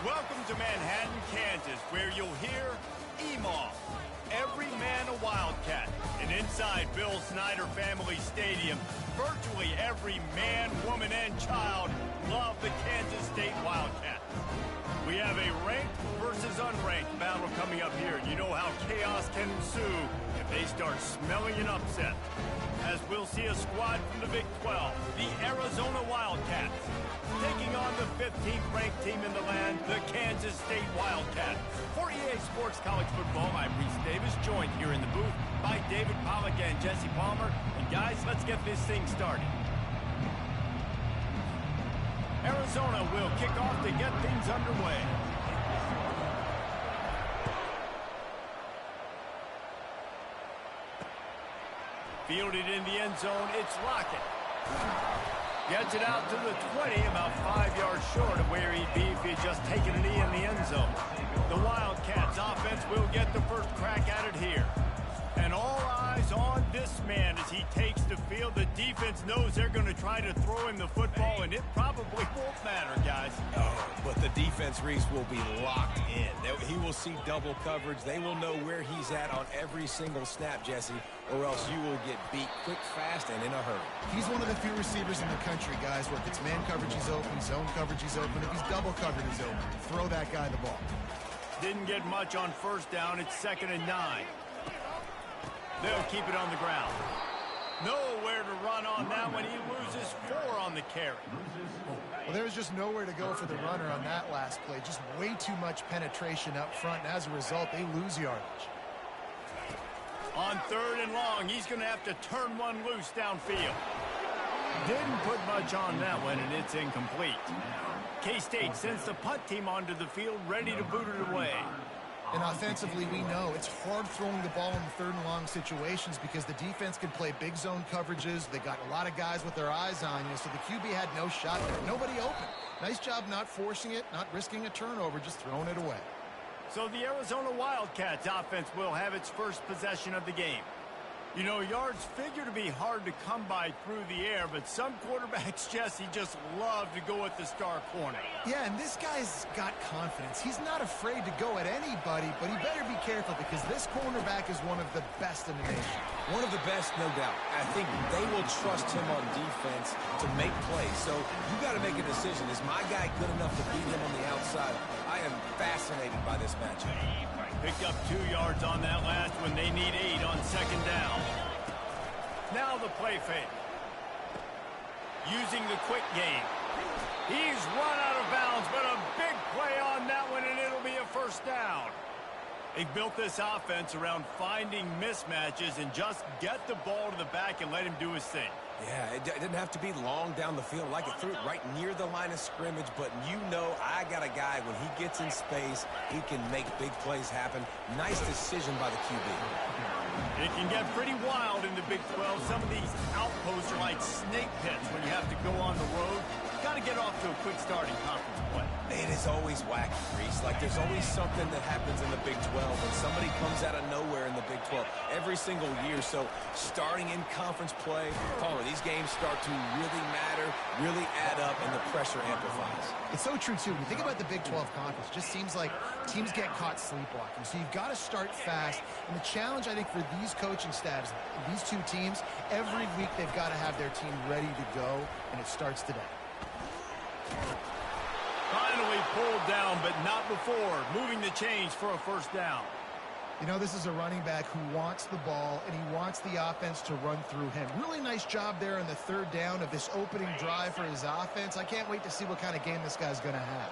Welcome to Manhattan, Kansas, where you'll hear EMAW, every man a Wildcat. And inside Bill Snyder Family Stadium, virtually every man, woman, and child love the Kansas State Wildcats. We have a ranked versus unranked battle coming up here. You know how chaos can ensue if they start smelling an upset. As we'll see a squad from the Big 12, the Arizona Wildcats, taking on the 15th ranked team in the land, the Kansas State Wildcats. For EA Sports College Football, I'm Reese Davis, joined here in the booth by David Pollack and Jesse Palmer. And guys, let's get this thing started. Arizona will kick off to get things underway. Fielded in the end zone, it's Lockett. Gets it out to the 20, about 5 yards short of where he'd be if he had just taken a knee in the end zone. The Wildcats offense will get the first crack at it here. And all eyes on this man as he takes the field. The defense knows they're going to try to throw him the football, and it probably won't matter, guys. Oh, but the defense, Reese, will be locked in. He will see double coverage. They will know where he's at on every single snap, Jesse, or else you will get beat quick, fast, and in a hurry. He's one of the few receivers in the country, guys, where if it's man coverage, he's open, zone coverage, he's open. If he's double covered, he's open. Throw that guy the ball. Didn't get much on first down. It's 2nd and 9. They'll keep it on the ground. Nowhere to run on that one. He loses 4 on the carry. Well, there was just nowhere to go for the runner on that last play. Just way too much penetration up front, and as a result, they lose yardage. On 3rd and long, he's going to have to turn one loose downfield. Didn't put much on that one, and it's incomplete. K-State sends the punt team onto the field, ready to boot it away. And offensively, we know it's hard throwing the ball in the 3rd and long situations because the defense can play big zone coverages. They got a lot of guys with their eyes on you, so the QB had no shot there. Nobody open. Nice job not forcing it, not risking a turnover, just throwing it away. So the Arizona Wildcats offense will have its first possession of the game. You know, yards figure to be hard to come by through the air, but some quarterbacks, Jesse, just love to go at the star corner. Yeah, and this guy's got confidence. He's not afraid to go at anybody, but he better be careful because this cornerback is one of the best in the nation. One of the best, no doubt. I think they will trust him on defense to make plays. So you got to make a decision. Is my guy good enough to beat him on the outside? I am fascinated by this matchup. Picked up 2 yards on that last one. They need 8 on 2nd down. Now the play fake. Using the quick game. He's run out of bounds, but a big play on that one, and it'll be a first down. They built this offense around finding mismatches and just get the ball to the back and let him do his thing. Yeah, it didn't have to be long down the field. Like it threw it right near the line of scrimmage, but you know I got a guy, when he gets in space, he can make big plays happen. Nice decision by the QB. It can get pretty wild in the Big 12. Some of these outposts are like snake pits when you have to go on the road. Got to get off to a quick start in conference play. It is always wacky, Reese. Like there's always something that happens in the Big 12 when somebody comes out of nowhere in the Big 12 every single year. So starting in conference play, Palmer, these games start to really matter, really add up, and the pressure amplifies. It's so true, too. When you think about the Big 12 conference, it just seems like teams get caught sleepwalking. So you've got to start fast. And the challenge, I think, for these coaching staffs, these two teams, every week they've got to have their team ready to go, and it starts today. Finally pulled down, but not before. Moving the chains for a first down. You know, this is a running back who wants the ball, and he wants the offense to run through him. Really nice job there on the 3rd down of this opening drive for his offense. I can't wait to see what kind of game this guy's going to have.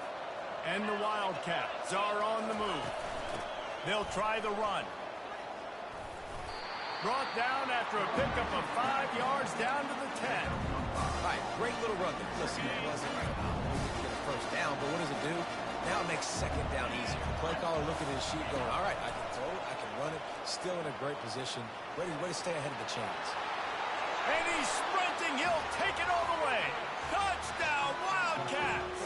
And the Wildcats are on the move. They'll try the run. Brought down after a pickup of 5 yards down to the 10. All right, great little run there. Listen, it wasn't get a first down, but what does it do? Now it makes 2nd down easier. The play caller looking at his sheet going, all right, I can throw it, I can run it, still in a great position, ready to stay ahead of the chains. And he's sprinting. He'll take it all the way. Touchdown, Wildcats!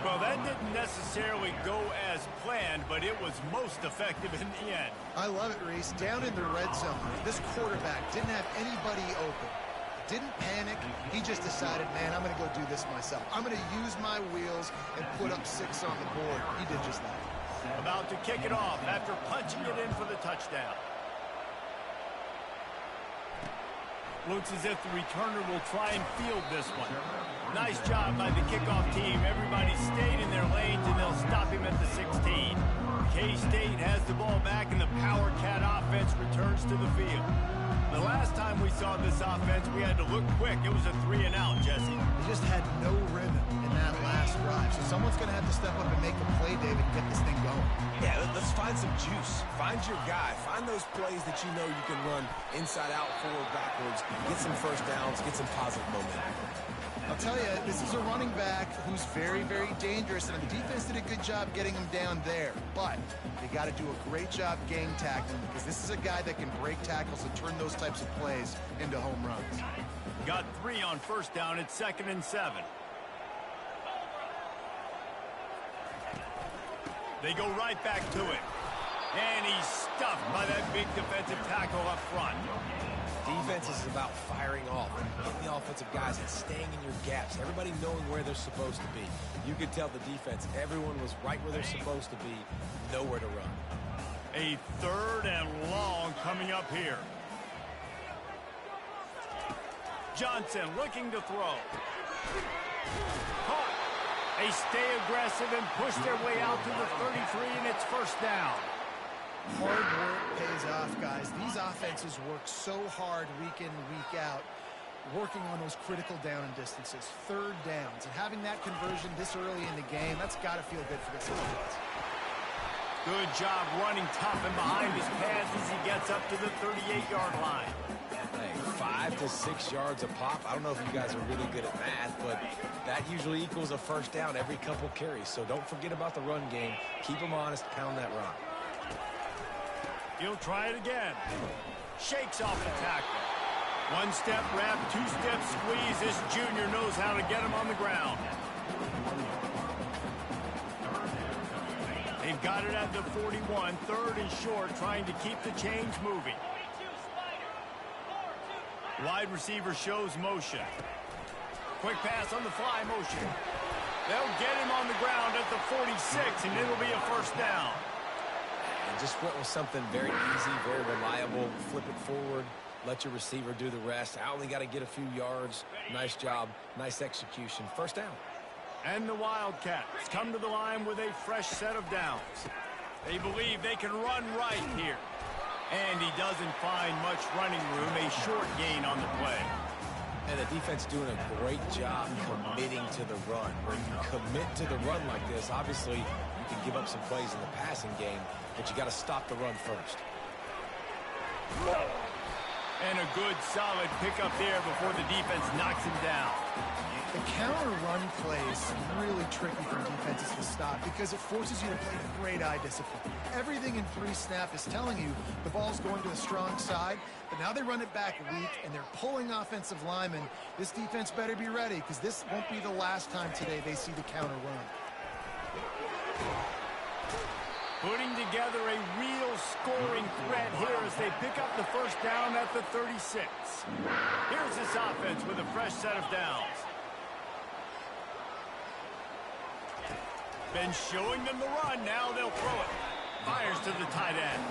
Well, that didn't necessarily go as planned, but it was most effective in the end. I love it, Reese. Down in the red zone, this quarterback didn't have anybody open. Didn't panic. panic. He just decided, man, I'm going to go do this myself. I'm going to use my wheels and put up 6 on the board. He did just that. About to kick it off after punching it in for the touchdown. Looks as if the returner will try and field this one. Nice job by the kickoff team. Everybody stayed in their lanes, and they'll stop him at the 16. K-State has the ball back, and the Power Cat offense returns to the field. The last time we saw this offense, we had to look quick. It was a 3-and-out, Jesse. They just had no rhythm in that last drive. So someone's going to have to step up and make a play, David, and get this thing going. Yeah, let's find some juice. Find your guy. Find those plays that you know you can run inside out, forward, backwards, get some first downs, get some positive momentum. I'll tell you, this is a running back who's very, very dangerous, and the defense did a good job getting him down there. But they got to do a great job gang tackling, because this is a guy that can break tackles and turn those types of plays into home runs. Got 3 on first down at 2nd and 7. They go right back to it. And he's stuffed by that big defensive tackle up front. Defense is about firing off, hitting the offensive guys and staying in your gaps. Everybody knowing where they're supposed to be. You could tell the defense, everyone was right where they're supposed to be, nowhere to run. A 3rd and long coming up here. Johnson looking to throw. Caught. They stay aggressive and push their way out to the 33, and it's first down. Hard work pays off, guys. These offenses work so hard week in, week out, working on those critical down and distances, 3rd downs. And having that conversion this early in the game, that's got to feel good for this offense. Good job running tough and behind his pads as he gets up to the 38-yard line. Hey, 5 to 6 yards a pop. I don't know if you guys are really good at math, but that usually equals a first down every couple carries. So don't forget about the run game. Keep them honest, pound that rock. He'll try it again. Shakes off the tackle. 1-step wrap, 2-step squeeze. This junior knows how to get him on the ground. They've got it at the 41, 3rd and short, trying to keep the chains moving. Wide receiver shows motion. Quick pass on the fly motion. They'll get him on the ground at the 46, and it'll be a first down. And just went with something very easy, very reliable. Flip it forward. Let your receiver do the rest. I only got to get a few yards. Nice job. Nice execution. First down. And the Wildcats come to the line with a fresh set of downs. They believe they can run right here. And he doesn't find much running room. A short gain on the play. And the defense doing a great job committing to the run. When you commit to the run like this, obviously you can give up some plays in the passing game, but you got to stop the run first. And a good solid pickup there before the defense knocks him down. The counter run play is really tricky for defenses to stop because it forces you to play with great eye discipline. Everything in pre-snap is telling you the ball's going to the strong side, but now they run it back weak and they're pulling offensive linemen. This defense better be ready because this won't be the last time today they see the counter run. Putting together a real scoring threat here as they pick up the first down at the 36. Here's this offense with a fresh set of downs. Been showing them the run. Now they'll throw it. Fires to the tight end.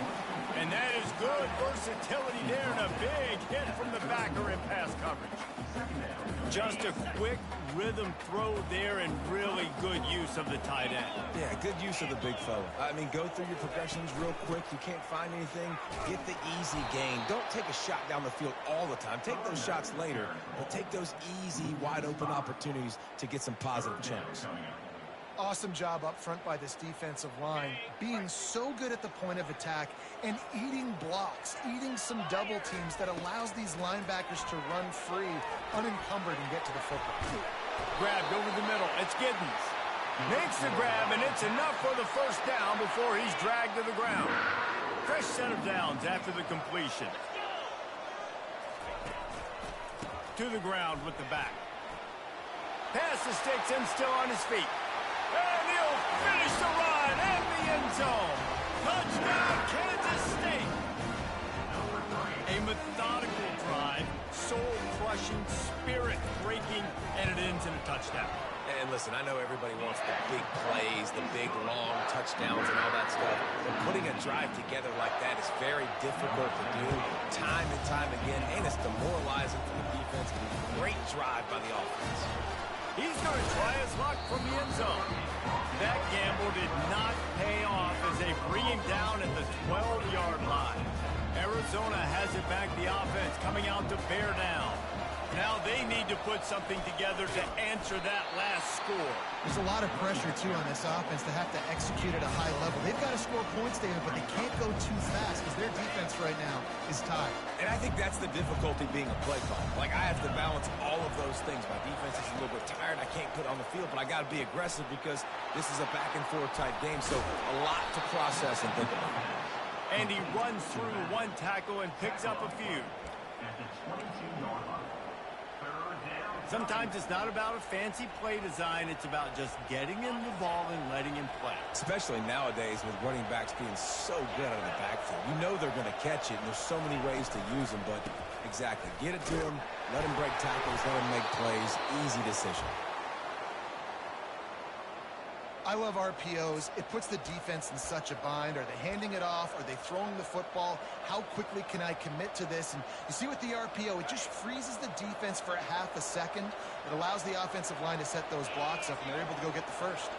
And that is good versatility there and a big hit from the backer in pass coverage. Just a quick rhythm throw there and really good use of the tight end. Yeah, good use of the big fella. I mean, go through your progressions real quick. You can't find anything. Get the easy gain. Don't take a shot down the field all the time. Take those shots later, but take those easy, wide-open opportunities to get some positive chunks. Awesome job up front by this defensive line, being so good at the point of attack and eating blocks, eating some double teams that allows these linebackers to run free, unencumbered, and get to the football. Grabbed over the middle. It's Giddens. Makes the grab, and it's enough for the first down before he's dragged to the ground. Fresh set of downs after the completion. To the ground with the back. Pass the sticks and still on his feet. And he'll finish the run in the end zone. Touchdown, Kansas State. A methodical drive, soul-crushing, spirit-breaking, and it ends in a touchdown. And listen, I know everybody wants the big plays, the big, long touchdowns and all that stuff. But putting a drive together like that is very difficult to do time and time again, and it's demoralizing for the defense. Great drive by the offense. He's going to try his luck from the end zone. That gamble did not pay off as they bring him down at the 12-yard line. Arizona has it back, the offense coming out to bear down. Now they need to put something together to answer that last score. There's a lot of pressure, too, on this offense to have to execute at a high level. They've got to score points, David, but they can't go too fast because their defense right now is tired. And I think that's the difficulty being a play caller. Like, I have to balance all of those things. My defense is a little bit tired. I can't put on the field, but I got to be aggressive because this is a back-and-forth type game. So a lot to process and think about. And he runs through one tackle and picks up a few. Sometimes it's not about a fancy play design. It's about just getting him the ball and letting him play. Especially nowadays with running backs being so good out of the backfield. You know they're going to catch it, and there's so many ways to use them. But exactly, get it to him, let him break tackles, let him make plays. Easy decision. I love RPOs. It puts the defense in such a bind. Are they handing it off? Are they throwing the football? How quickly can I commit to this? And you see with the RPO, it just freezes the defense for a half a second. It allows the offensive line to set those blocks up, and they're able to go get the first.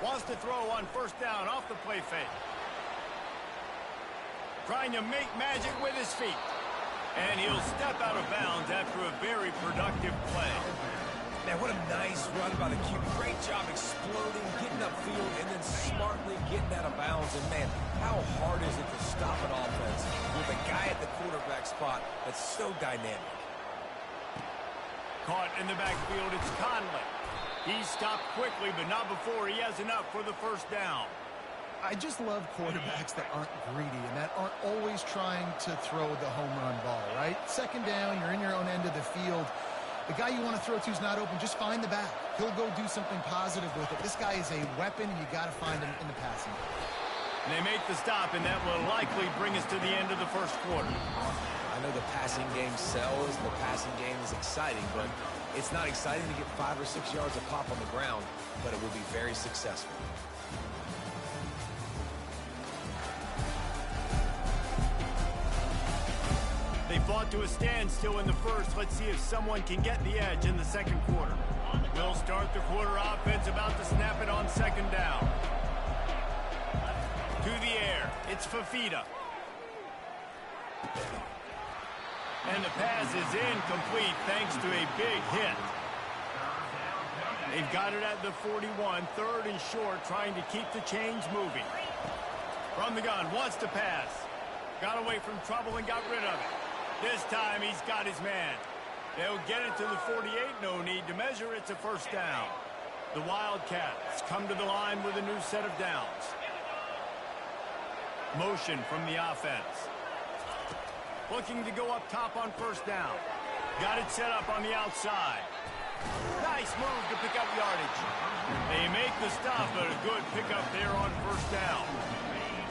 Wants to throw on first down off the play fake. Trying to make magic with his feet. And he'll step out of bounds after a very productive play. Man, what a nice run by the QB. Great job exploding, getting upfield, and then smartly getting out of bounds. And, man, how hard is it to stop an offense with a guy at the quarterback spot that's so dynamic? Caught in the backfield, it's Conley. He stopped quickly, but not before he has enough for the first down. I just love quarterbacks that aren't greedy and that aren't always trying to throw the home run ball, right? Second down, you're in your own end of the field. The guy you want to throw to is not open. Just find the back. He'll go do something positive with it. This guy is a weapon, and you got to find him in the passing game. And they make the stop, and that will likely bring us to the end of the first quarter. I know the passing game sells. The passing game is exciting, but it's not exciting to get 5 or 6 yards of pop on the ground, but it will be very successful. They fought to a standstill in the first. Let's see if someone can get the edge in the second quarter. We'll start the quarter offense about to snap it on second down. To the air. It's Fafita. And the pass is incomplete thanks to a big hit. They've got it at the 41. Third and short, trying to keep the chains moving. From the gun, wants to pass. Got away from trouble and got rid of it. This time he's got his man. They'll get it to the 48. No need to measure. It's a first down. The Wildcats come to the line with a new set of downs. Motion from the offense. Looking to go up top on first down. Got it set up on the outside. Nice move to pick up yardage. They make the stop, but a good pickup there on first down.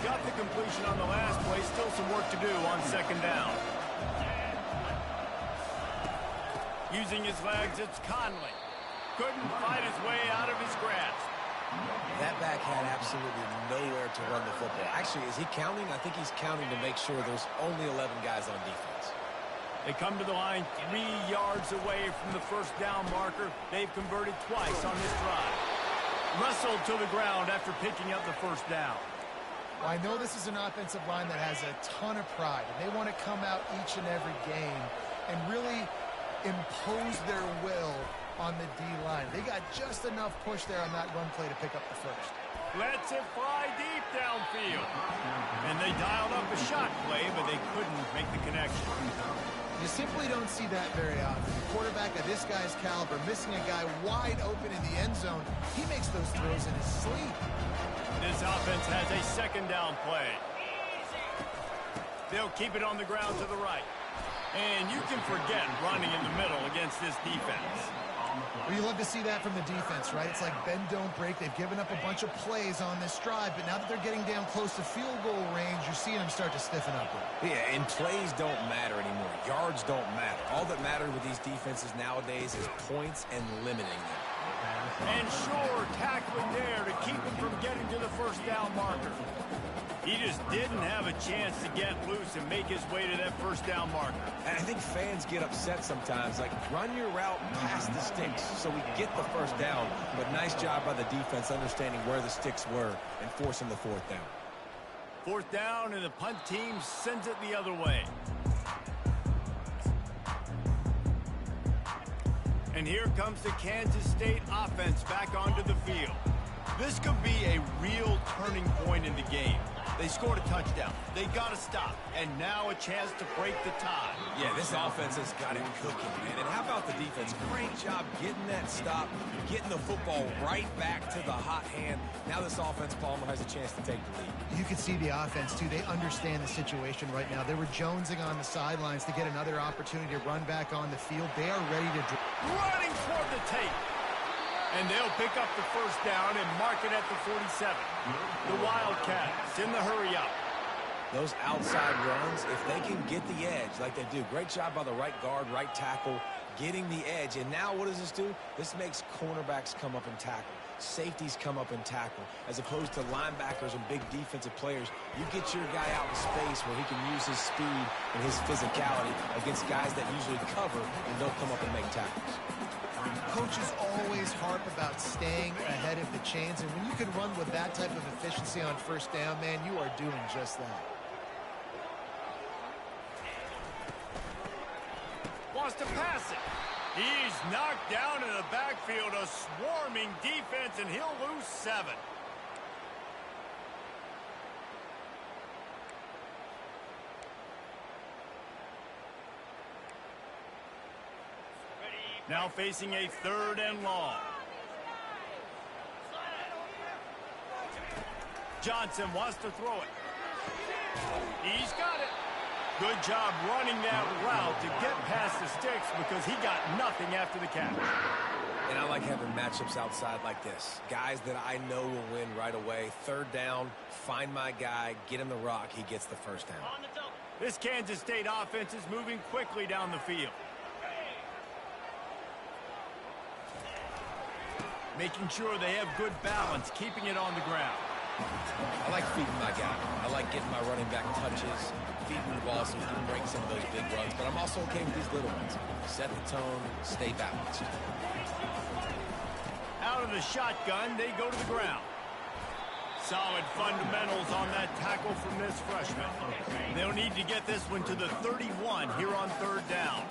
Got the completion on the last play. Still some work to do on second down. Using his legs, it's Conley. Couldn't fight his way out of his grasp. That back had absolutely nowhere to run the football. Actually, is he counting? I think he's counting to make sure there's only 11 guys on defense. They come to the line 3 yards away from the first down marker. They've converted twice on this drive. Wrestled to the ground after picking up the first down. Well, I know this is an offensive line that has a ton of pride, and they want to come out each and every game and really impose their will on the D-line. They got just enough push there on that run play to pick up the first. Lets it fly deep downfield. And they dialed up a shot play, but they couldn't make the connection. You simply don't see that very often. The quarterback of this guy's caliber missing a guy wide open in the end zone. He makes those throws in his sleep. This offense has a second down play. They'll keep it on the ground to the right. And you can forget running in the middle against this defense. Well, you love to see that from the defense, right? It's like bend, don't break. They've given up a bunch of plays on this drive, but now that they're getting down close to field goal range, you're seeing them start to stiffen up. Yeah, and plays don't matter anymore. Yards don't matter. All that matters with these defenses nowadays is points and limiting them. And sure, tackling there to keep him from getting to the first down marker. He just didn't have a chance to get loose and make his way to that first down marker. And I think fans get upset sometimes, like run your route past the sticks so we get the first down. But nice job by the defense understanding where the sticks were and forcing the fourth down. Fourth down, and the punt team sends it the other way. And here comes the Kansas State offense back onto the field. This could be a real turning point in the game. They scored a touchdown. They got to stop. And now a chance to break the tie. Yeah, this offense has got it cooking, man. And how about the defense? Great job getting that stop, getting the football right back to the hot hand. Now this offense, Palmer, has a chance to take the lead. You can see the offense, too. They understand the situation right now. They were jonesing on the sidelines to get another opportunity to run back on the field. They are ready to... Running toward the tape. And they'll pick up the first down and mark it at the 47. The Wildcats in the hurry-up. Those outside runs, if they can get the edge like they do, great job by the right guard, right tackle, getting the edge. And now what does this do? This makes cornerbacks come up and tackle. Safeties come up and tackle. As opposed to linebackers and big defensive players, you get your guy out in space where he can use his speed and his physicality against guys that usually cover and don't come up and make tackles. Coaches always harp about staying ahead of the chains, and when you can run with that type of efficiency on first down, man, you are doing just that. Wants to pass it. He's knocked down in the backfield, a swarming defense, and he'll lose 7. Now facing a 3rd and long. Johnson wants to throw it. He's got it. Good job running that route to get past the sticks because he got nothing after the catch. And I like having matchups outside like this. Guys that I know will win right away. 3rd down, find my guy, get him the rock, he gets the first down. This Kansas State offense is moving quickly down the field. Making sure they have good balance, keeping it on the ground. I like feeding my guy. I like getting my running back touches, feeding the ball so he can break some of those big runs. But I'm also okay with these little ones. Set the tone, stay balanced. Out of the shotgun, they go to the ground. Solid fundamentals on that tackle from this freshman. They'll need to get this one to the 31 here on 3rd down.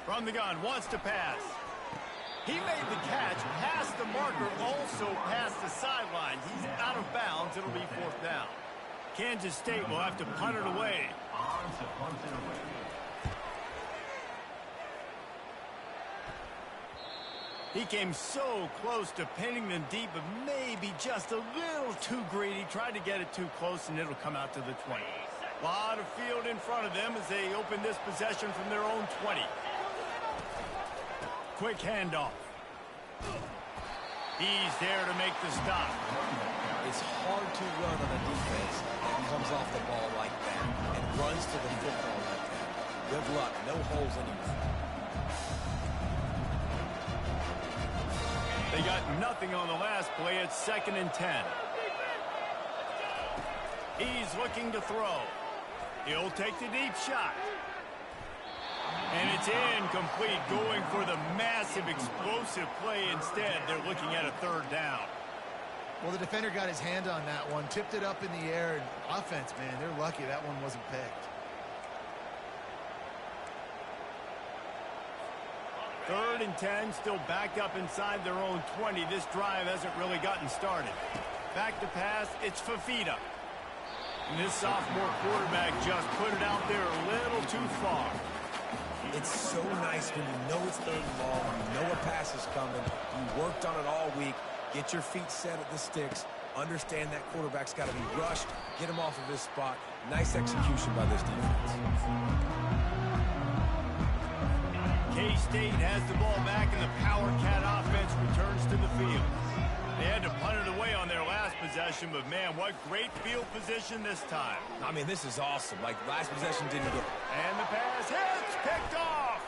From the gun, wants to pass. He made the catch, past the marker, also past the sideline. He's out of bounds. It'll be 4th down. Kansas State will have to punt it away. He came so close to pinning them deep, but maybe just a little too greedy. Tried to get it too close, and it'll come out to the 20. A lot of field in front of them as they open this possession from their own 20. Quick handoff. He's there to make the stop. It's hard to run on a defense that comes off the ball like that and runs to the football like that. Good luck. No holes anywhere. They got nothing on the last play. It's 2nd and 10. He's looking to throw. He'll take the deep shot. And it's incomplete, going for the massive, explosive play instead. They're looking at a 3rd down. Well, the defender got his hand on that one, tipped it up in the air, and offense, man, they're lucky that one wasn't picked. 3rd and 10, still backed up inside their own 20. This drive hasn't really gotten started. Back to pass, it's Fafita. And this sophomore quarterback just put it out there a little too far. It's so nice when you know it's 3rd and long, you know a pass is coming, you worked on it all week, get your feet set at the sticks, understand that quarterback's got to be rushed, get him off of his spot. Nice execution by this defense. K-State has the ball back, and the Power Cat offense returns to the field. They had to punt it away on their last possession, but, man, what great field position this time. I mean, this is awesome. Like, last possession didn't go. And the pass hits, picked off.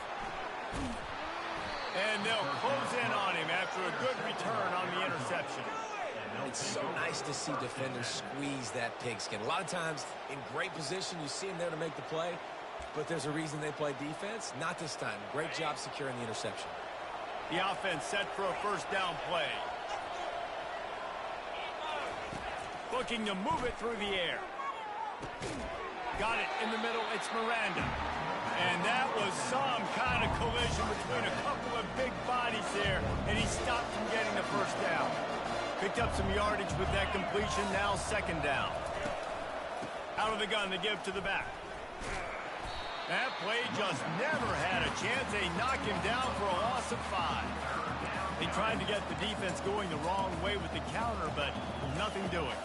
And they'll close in on him after a good return on the interception. It's so nice to see defenders squeeze that pigskin. A lot of times, in great position, you see them there to make the play, but there's a reason they play defense. Not this time. Great job securing the interception. The offense set for a first down play. Looking to move it through the air. Got it in the middle. It's Miranda. And that was some kind of collision between a couple of big bodies there, and he stopped from getting the first down. Picked up some yardage with that completion. Now second down. Out of the gun to give to the back. That play just never had a chance. They knock him down for a loss of 5. They tried to get the defense going the wrong way with the counter, but nothing doing.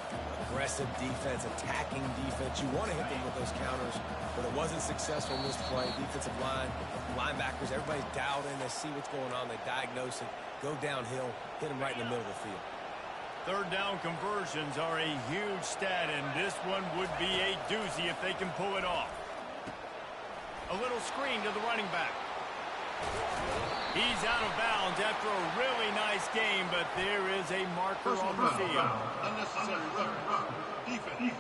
Aggressive defense, attacking defense. You want to hit them with those counters, but it wasn't successful in this play. Defensive line, linebackers, everybody's dialed in. They see what's going on. They diagnose it, go downhill, hit them right in the middle of the field. Third down conversions are a huge stat, and this one would be a doozy if they can pull it off. A little screen to the running back. He's out of bounds after a really nice game, but there is a marker on the field. Unnecessary rough. Defense.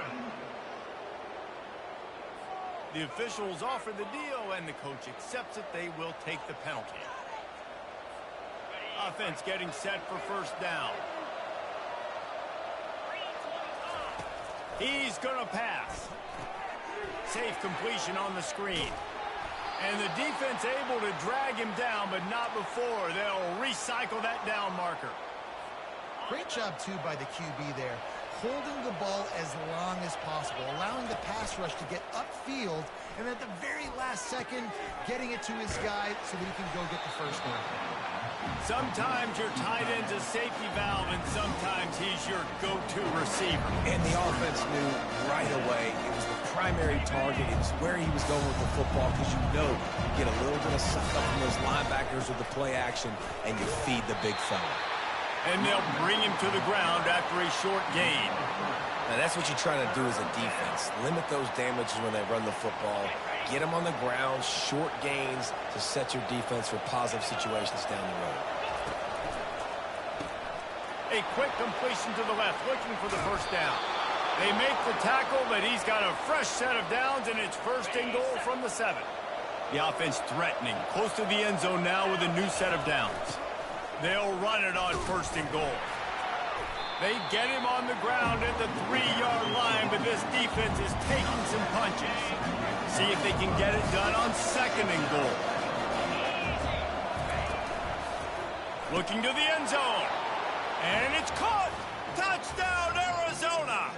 The officials offer the deal, and the coach accepts it. They will take the penalty. Offense getting set for first down. He's going to pass. Safe completion on the screen. And the defense able to drag him down, but not before. They'll recycle that down marker. Great job, too, by the QB there. Holding the ball as long as possible, allowing the pass rush to get upfield, and at the very last second, getting it to his guy so that he can go get the first one. Sometimes your tight end's a safety valve, and sometimes he's your go-to receiver. And the offense knew right away it was the primary target. It was where he was going with the football, because you know you get a little bit of suck up from those linebackers with the play action, and you feed the big fella. And they'll bring him to the ground after a short gain. Now, that's what you try to do as a defense. Limit those damages when they run the football. Get them on the ground, short gains to set your defense for positive situations down the road. A quick completion to the left, looking for the first down. They make the tackle, but he's got a fresh set of downs, and it's first and goal from the 7. The offense threatening, close to the end zone now with a new set of downs. They'll run it on first and goal. They get him on the ground at the 3-yard line, but this defense is taking some punches. See if they can get it done on second and goal. Looking to the end zone. And it's caught. Touchdown, Arizona.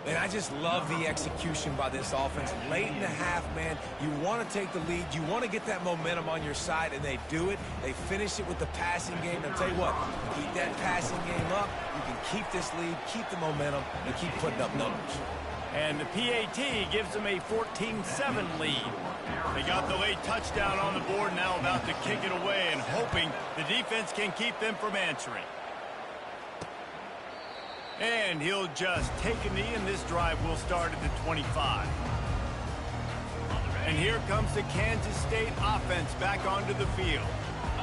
And I just love the execution by this offense. Late in the half, man, you want to take the lead. You want to get that momentum on your side, and they do it. They finish it with the passing game. And I'll tell you what, keep that passing game up. You can keep this lead, keep the momentum, and keep putting up numbers. And the PAT gives them a 14-7 lead. They got the late touchdown on the board, now about to kick it away and hoping the defense can keep them from answering. And he'll just take a knee, and this drive will start at the 25. And here comes the Kansas State offense back onto the field.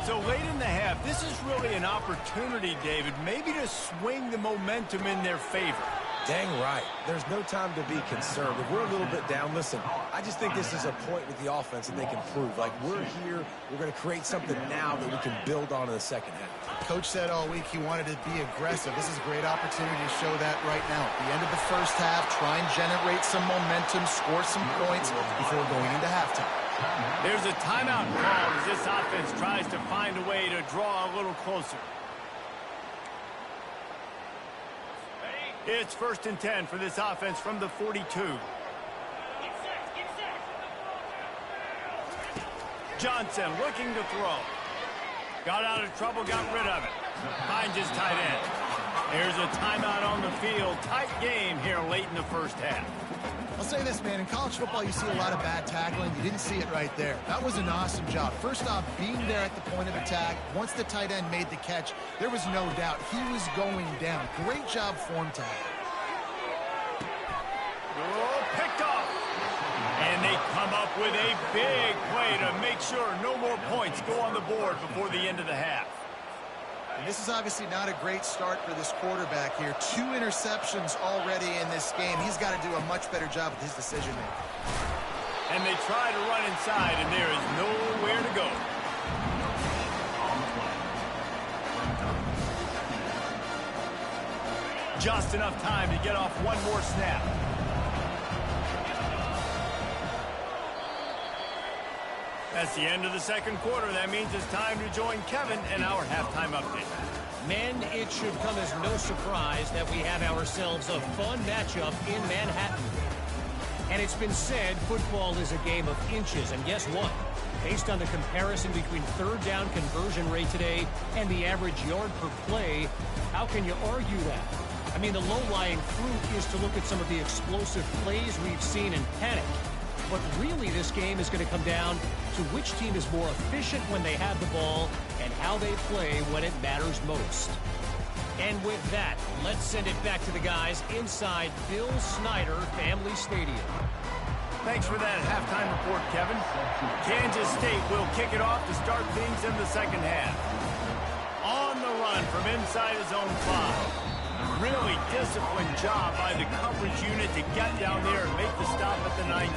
So late in the half, this is really an opportunity, David, maybe to swing the momentum in their favor. Dang right. There's no time to be concerned. If we're a little bit down, listen, I just think this is a point with the offense that they can prove. Like, we're here, we're going to create something now that we can build on in the second half. Coach said all week he wanted to be aggressive. This is a great opportunity to show that right now. At the end of the first half, try and generate some momentum, score some points before going into halftime. There's a timeout call as this offense tries to find a way to draw a little closer. It's 1st and 10 for this offense from the 42. Johnson looking to throw. Got out of trouble, got rid of it. Finds his tight end. Here's a timeout on the field. Tight game here late in the first half. I'll say this, man. In college football, you see a lot of bad tackling. You didn't see it right there. That was an awesome job. First off, being there at the point of attack. Once the tight end made the catch, there was no doubt he was going down. Great job form tackle. Oh, picked off. And they come up with a big play to make sure no more points go on the board before the end of the half. And this is obviously not a great start for this quarterback here. 2 interceptions already in this game. He's got to do a much better job with his decision-making. And they try to run inside, and there is nowhere to go. Just enough time to get off one more snap. That's the end of the second quarter. That means it's time to join Kevin in our halftime update. Men, it should come as no surprise that we have ourselves a fun matchup in Manhattan. And it's been said football is a game of inches. And guess what? Based on the comparison between third down conversion rate today and the average yard per play, how can you argue that? I mean, the low-lying fruit is to look at some of the explosive plays we've seen in panic. But really, this game is going to come down to which team is more efficient when they have the ball and how they play when it matters most. And with that, let's send it back to the guys inside Bill Snyder Family Stadium. Thanks for that halftime report, Kevin. Kansas State will kick it off to start things in the second half. On the run from inside his own 5. Really disciplined job by the coverage unit to get down there and make the stop at the 19.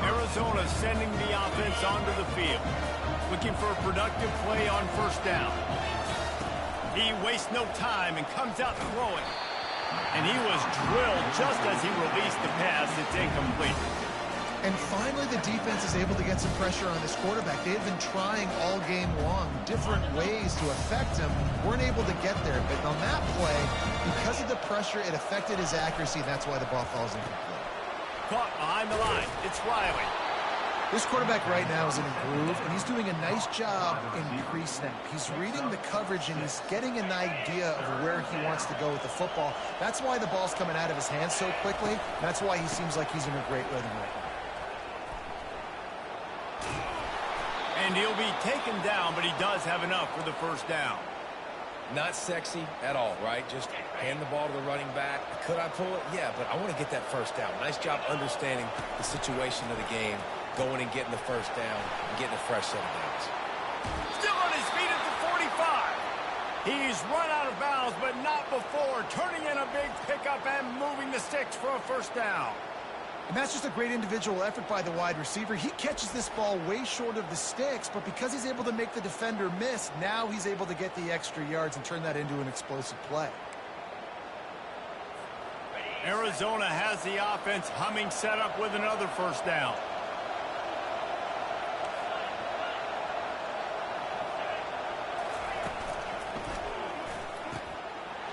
Arizona sending the offense onto the field. Looking for a productive play on first down. He wastes no time and comes out throwing. And he was drilled just as he released the pass. It's incomplete. And finally, the defense is able to get some pressure on this quarterback. They've been trying all game long different ways to affect him. Weren't able to get there. But on that play, because of the pressure, it affected his accuracy. That's why the ball falls incomplete. Caught behind the line. It's Riley. This quarterback right now is in a groove, and he's doing a nice job in pre-snap. He's reading the coverage, and he's getting an idea of where he wants to go with the football. That's why the ball's coming out of his hands so quickly. That's why he seems like he's in a great rhythm right now. And he'll be taken down, but he does have enough for the first down. Not sexy at all, right? Just hand the ball to the running back. Could I pull it? Yeah, but I want to get that first down. Nice job understanding the situation of the game, going and getting the first down, and getting a fresh set of downs. Still on his feet at the 45. He's run out of bounds, but not before. Turning in a big pickup and moving the sticks for a first down. And that's just a great individual effort by the wide receiver. He catches this ball way short of the sticks, but because he's able to make the defender miss, now he's able to get the extra yards and turn that into an explosive play. Arizona has the offense humming, set up with another first down.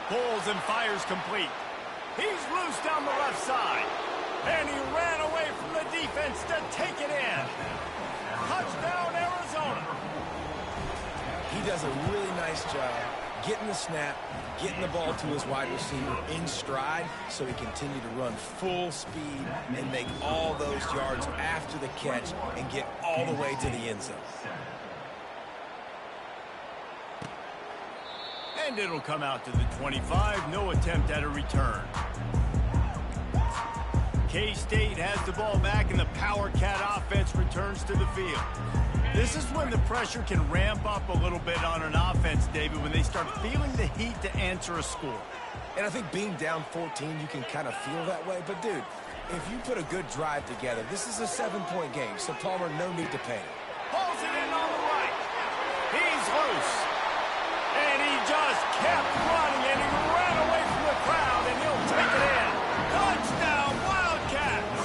Pulls and fires complete. He's loose down the left side. And he ran away from the defense to take it in. Touchdown, Arizona. He does a really nice job getting the snap, getting the ball to his wide receiver in stride so he continued to run full speed and make all those yards after the catch and get all the way to the end zone. And it'll come out to the 25. No attempt at a return. K-State has the ball back, and the Power Cat offense returns to the field. This is when the pressure can ramp up a little bit on an offense, David, when they start feeling the heat to answer a score. And I think being down 14, you can kind of feel that way. But, dude, if you put a good drive together, this is a 7-point game, so Palmer, no need to panic. Pulls it in on the right. He's loose. And he just kept running, and he ran away from the crowd, and he'll take it in. Touchdown, Wildcats!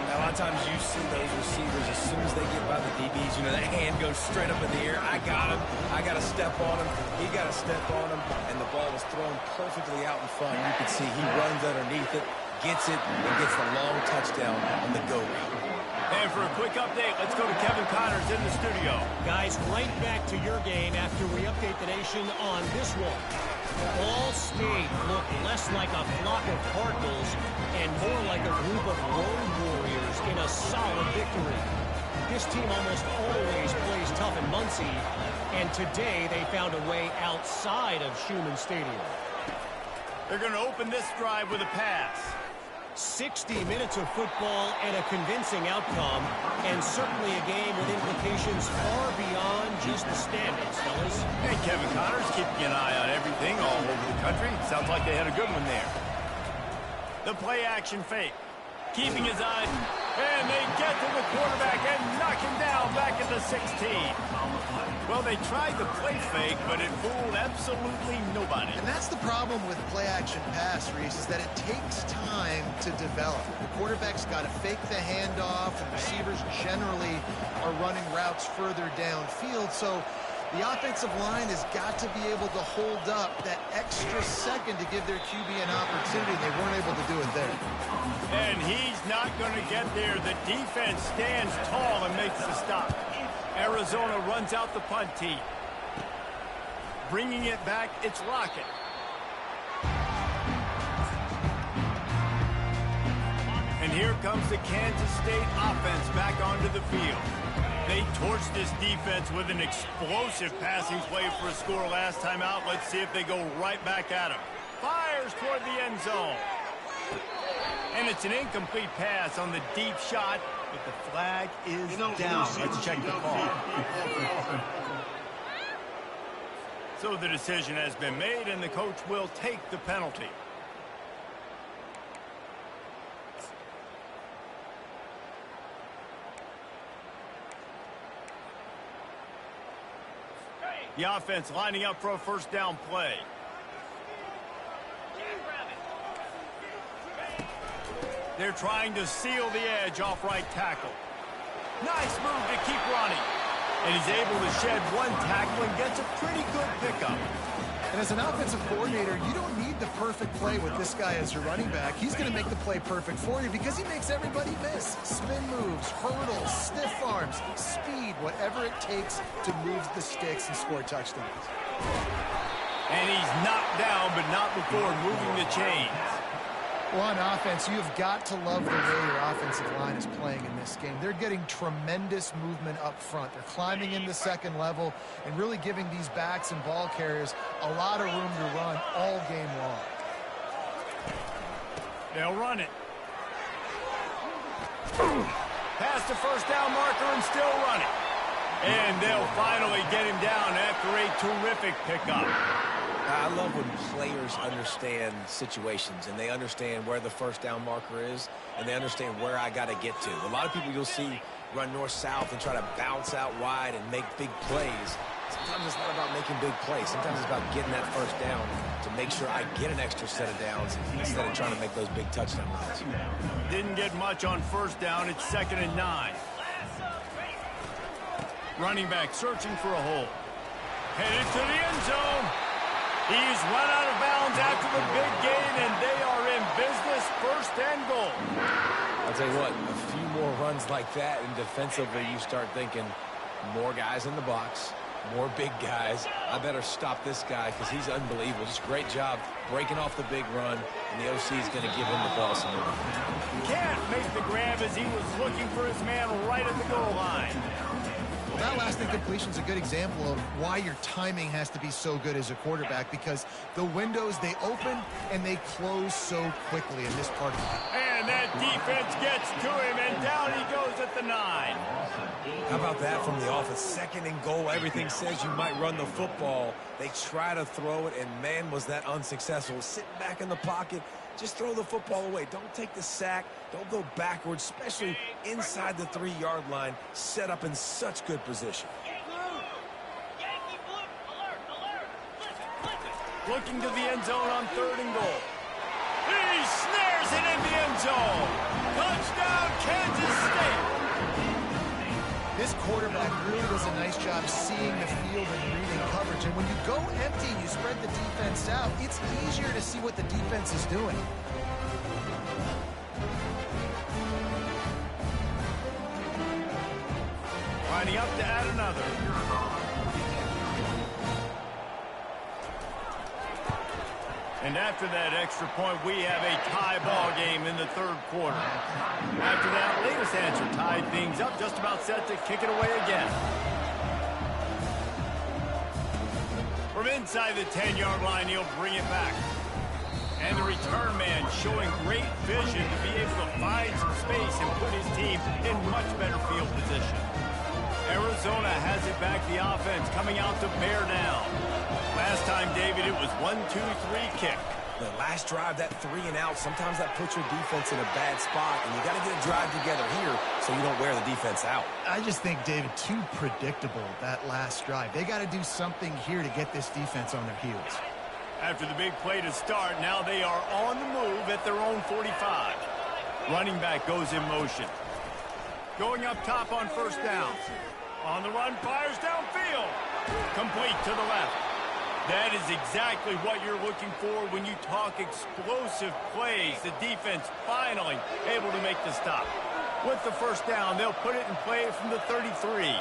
Now, a lot of times you see those receivers, as soon as they get by the DBs, you know, that hand goes straight up in the air. I got him. I got to step on him. He got to step on him, and the ball was thrown perfectly out in front. You can see he runs underneath it, gets it, and gets the long touchdown on the go route. And for a quick update, let's go to Kevin Connors in the studio. Guys, right back to your game after we update the nation on this one. All State looked less like a flock of cardinals and more like a group of road warriors in a solid victory. This team almost always plays tough in Muncie, and today they found a way outside of Schumann Stadium. They're going to open this drive with a pass. 60 minutes of football and a convincing outcome, and certainly a game with implications far beyond just the standings, fellas. And Kevin Connors keeping an eye on everything all over the country. Sounds like they had a good one there. The play action fake. Keeping his eye, and they get to the quarterback and knock him down back at the 16. Well, they tried the play fake, but it fooled absolutely nobody. And that's the problem with play-action pass, Reese, is that it takes time to develop. The quarterback's got to fake the handoff, and receivers generally are running routes further downfield. So the offensive line has got to be able to hold up that extra second to give their QB an opportunity. They weren't able to do it there. And he's not going to get there. The defense stands tall and makes the stop. Arizona runs out the punt tee. Bringing it back, it's Lockett. And here comes the Kansas State offense back onto the field. They torched this defense with an explosive passing play for a score last time out. Let's see if they go right back at him. Fires toward the end zone. And it's an incomplete pass on the deep shot, but the flag is down. Let's check the call. So the decision has been made, and the coach will take the penalty. The offense lining up for a first down play. They're trying to seal the edge off right tackle. Nice move to keep running. And he's able to shed one tackle and gets a pretty good pickup. And as an offensive coordinator, you don't need the perfect play with this guy as your running back. He's going to make the play perfect for you because he makes everybody miss. Spin moves, hurdles, stiff arms, speed, whatever it takes to move the sticks and score touchdowns. And he's knocked down, but not before moving the chains. Well, on offense, you've got to love the way your offensive line is playing in this game. They're getting tremendous movement up front. They're climbing in the second level and really giving these backs and ball carriers a lot of room to run all game long. They'll run it. Past the first down marker and still running. And they'll finally get him down after a terrific pickup. I love when players understand situations and they understand where the first down marker is and they understand where I got to get to. A lot of people you'll see run north-south and try to bounce out wide and make big plays. Sometimes it's not about making big plays. Sometimes it's about getting that first down to make sure I get an extra set of downs instead of trying to make those big touchdown runs. Didn't get much on first down. It's 2nd and 9. Running back searching for a hole. Headed to the end zone. He's run out of bounds after the big gain, and they are in business, 1st and goal. I'll tell you what, a few more runs like that, and defensively you start thinking more guys in the box, more big guys. I better stop this guy because he's unbelievable. Just great job breaking off the big run, and the OC is going to give him the ball some more. Can't make the grab as he was looking for his man right at the goal line. Well, that last incompletion is a good example of why your timing has to be so good as a quarterback, because the windows, they open and they close so quickly in this part of the game. And that defense gets to him, and down he goes at the 9. How about that from the offense? 2nd and goal. Everything says you might run the football. They try to throw it, and man, was that unsuccessful. Sitting back in the pocket, just throw the football away. Don't take the sack. Don't go backwards, especially inside the 3-yard line, set up in such good position. Looking to the end zone on 3rd and goal. He snares it in the end zone. Touchdown, Kansas State. This quarterback really does a nice job seeing the field and reading coverage. And when you go empty and you spread the defense out, it's easier to see what the defense is doing. Lining up to add another. And after that extra point, we have a tie ball game in the third quarter. After that latest answer tied things up, just about set to kick it away again. From inside the 10-yard line, he'll bring it back. And the return man showing great vision to be able to find some space and put his team in much better field position. Arizona has it back, the offense coming out to bear down. Last time, David, it was 1-2-3 kick. The last drive, that 3 and out, sometimes that puts your defense in a bad spot, and you got to get a drive together here so you don't wear the defense out. I just think, David, too predictable, that last drive. They got to do something here to get this defense on their heels. After the big play to start, now they are on the move at their own 45. Running back goes in motion. Going up top on first down. On the run, fires downfield. Complete to the left. That is exactly what you're looking for when you talk explosive plays. The defense finally able to make the stop. With the first down, they'll put it in play from the 33.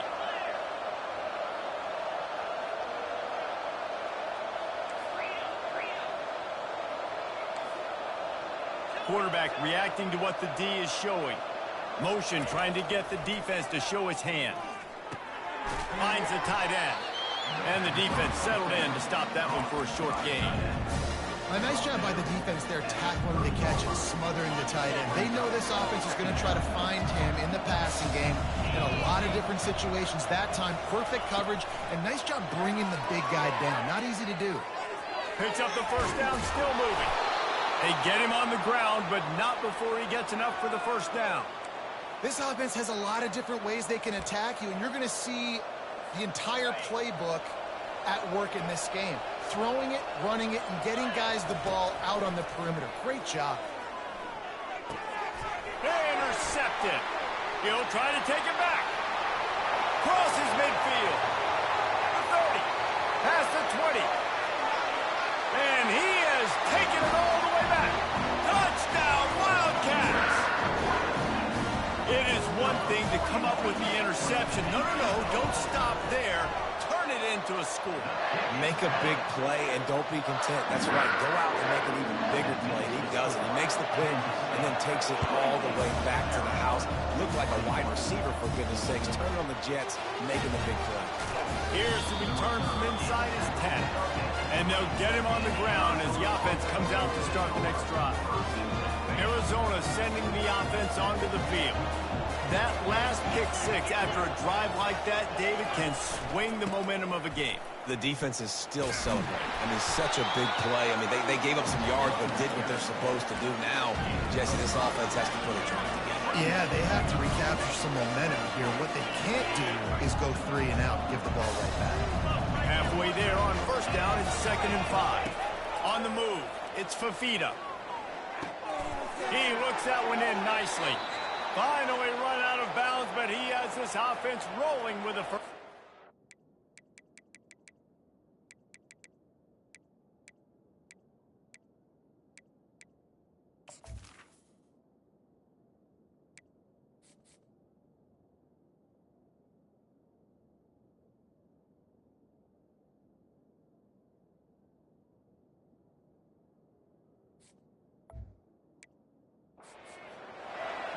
Quarterback reacting to what the D is showing. Motion trying to get the defense to show its hand. Finds the tight end. And the defense settled in to stop that one for a short gain. A nice job by the defense there, tackling the catch and smothering the tight end. They know this offense is going to try to find him in the passing game in a lot of different situations. That time, perfect coverage, and nice job bringing the big guy down. Not easy to do. Picks up the first down, still moving. They get him on the ground, but not before he gets enough for the first down. This offense has a lot of different ways they can attack you, and you're going to see the entire playbook at work in this game. Throwing it, running it, and getting guys the ball out on the perimeter. Great job. They intercept it. He'll try to take it back. Crosses midfield. The 30. Past the 20. And he has taken it all the way back. Touchdown, Wildcats! It is one thing to come up with the interception. No, don't stop there. Turn it into a score. Make a big play and don't be content. That's right. Go out and make an even bigger play. He does it. He makes the pick and then takes it all the way back to the house. Looked like a wide receiver, for goodness sakes. Turn on the Jets, making the big play. Here's the return from inside his 10. And they'll get him on the ground as the offense comes out to start the next drive. Arizona sending the offense onto the field. That last pick six after a drive like that, David, can swing the momentum of a game. The defense is still celebrating. I mean, such a big play. I mean, they gave up some yards but did what they're supposed to do. Now, Jesse, this offense has to put a drive together. Yeah, they have to recapture some momentum here. What they can't do is go 3 and out and give the ball right back. Halfway there on first down, it's 2nd and 5. On the move, it's Fafita. He looks that one in nicely. Finally run out of bounds, but he has this offense rolling with a first.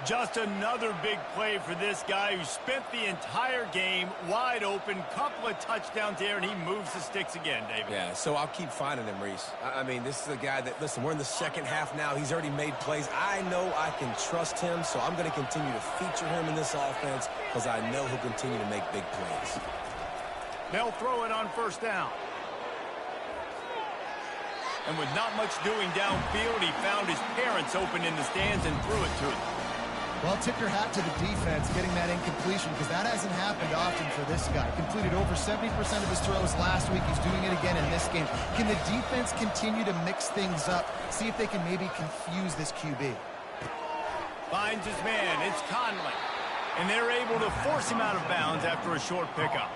Just another big play for this guy who spent the entire game wide open. Couple of touchdowns there, and he moves the sticks again, David. Yeah, so I'll keep finding him, Reese. I mean, this is a guy that, listen, we're in the second half now. He's already made plays. I know I can trust him, so I'm going to continue to feature him in this offense because I know he'll continue to make big plays. They'll throw it on first down. And with not much doing downfield, he found his parents open in the stands and threw it to them. Well, tip your hat to the defense getting that incompletion because that hasn't happened often for this guy. Completed over 70% of his throws last week. He's doing it again in this game. Can the defense continue to mix things up? See if they can maybe confuse this QB. Finds his man. It's Conley. And they're able to force him out of bounds after a short pickup.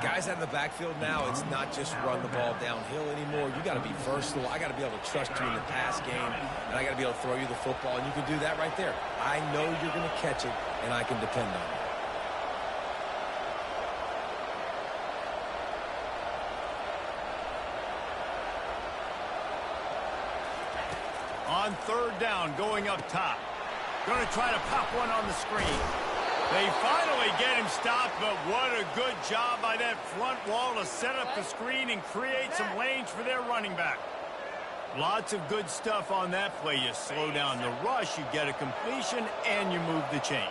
Guys out of the backfield now, it's not just run the ball downhill anymore. You got to be versatile. I got to be able to trust you in the pass game, and I got to be able to throw you the football, and you can do that right there. I know you're going to catch it, and I can depend on it. 3rd down going up top. Going to try to pop one on the screen. They finally get him stopped, but what a good job by that front wall to set up the screen and create some lanes for their running back. Lots of good stuff on that play. You slow down the rush, you get a completion, and you move the chains.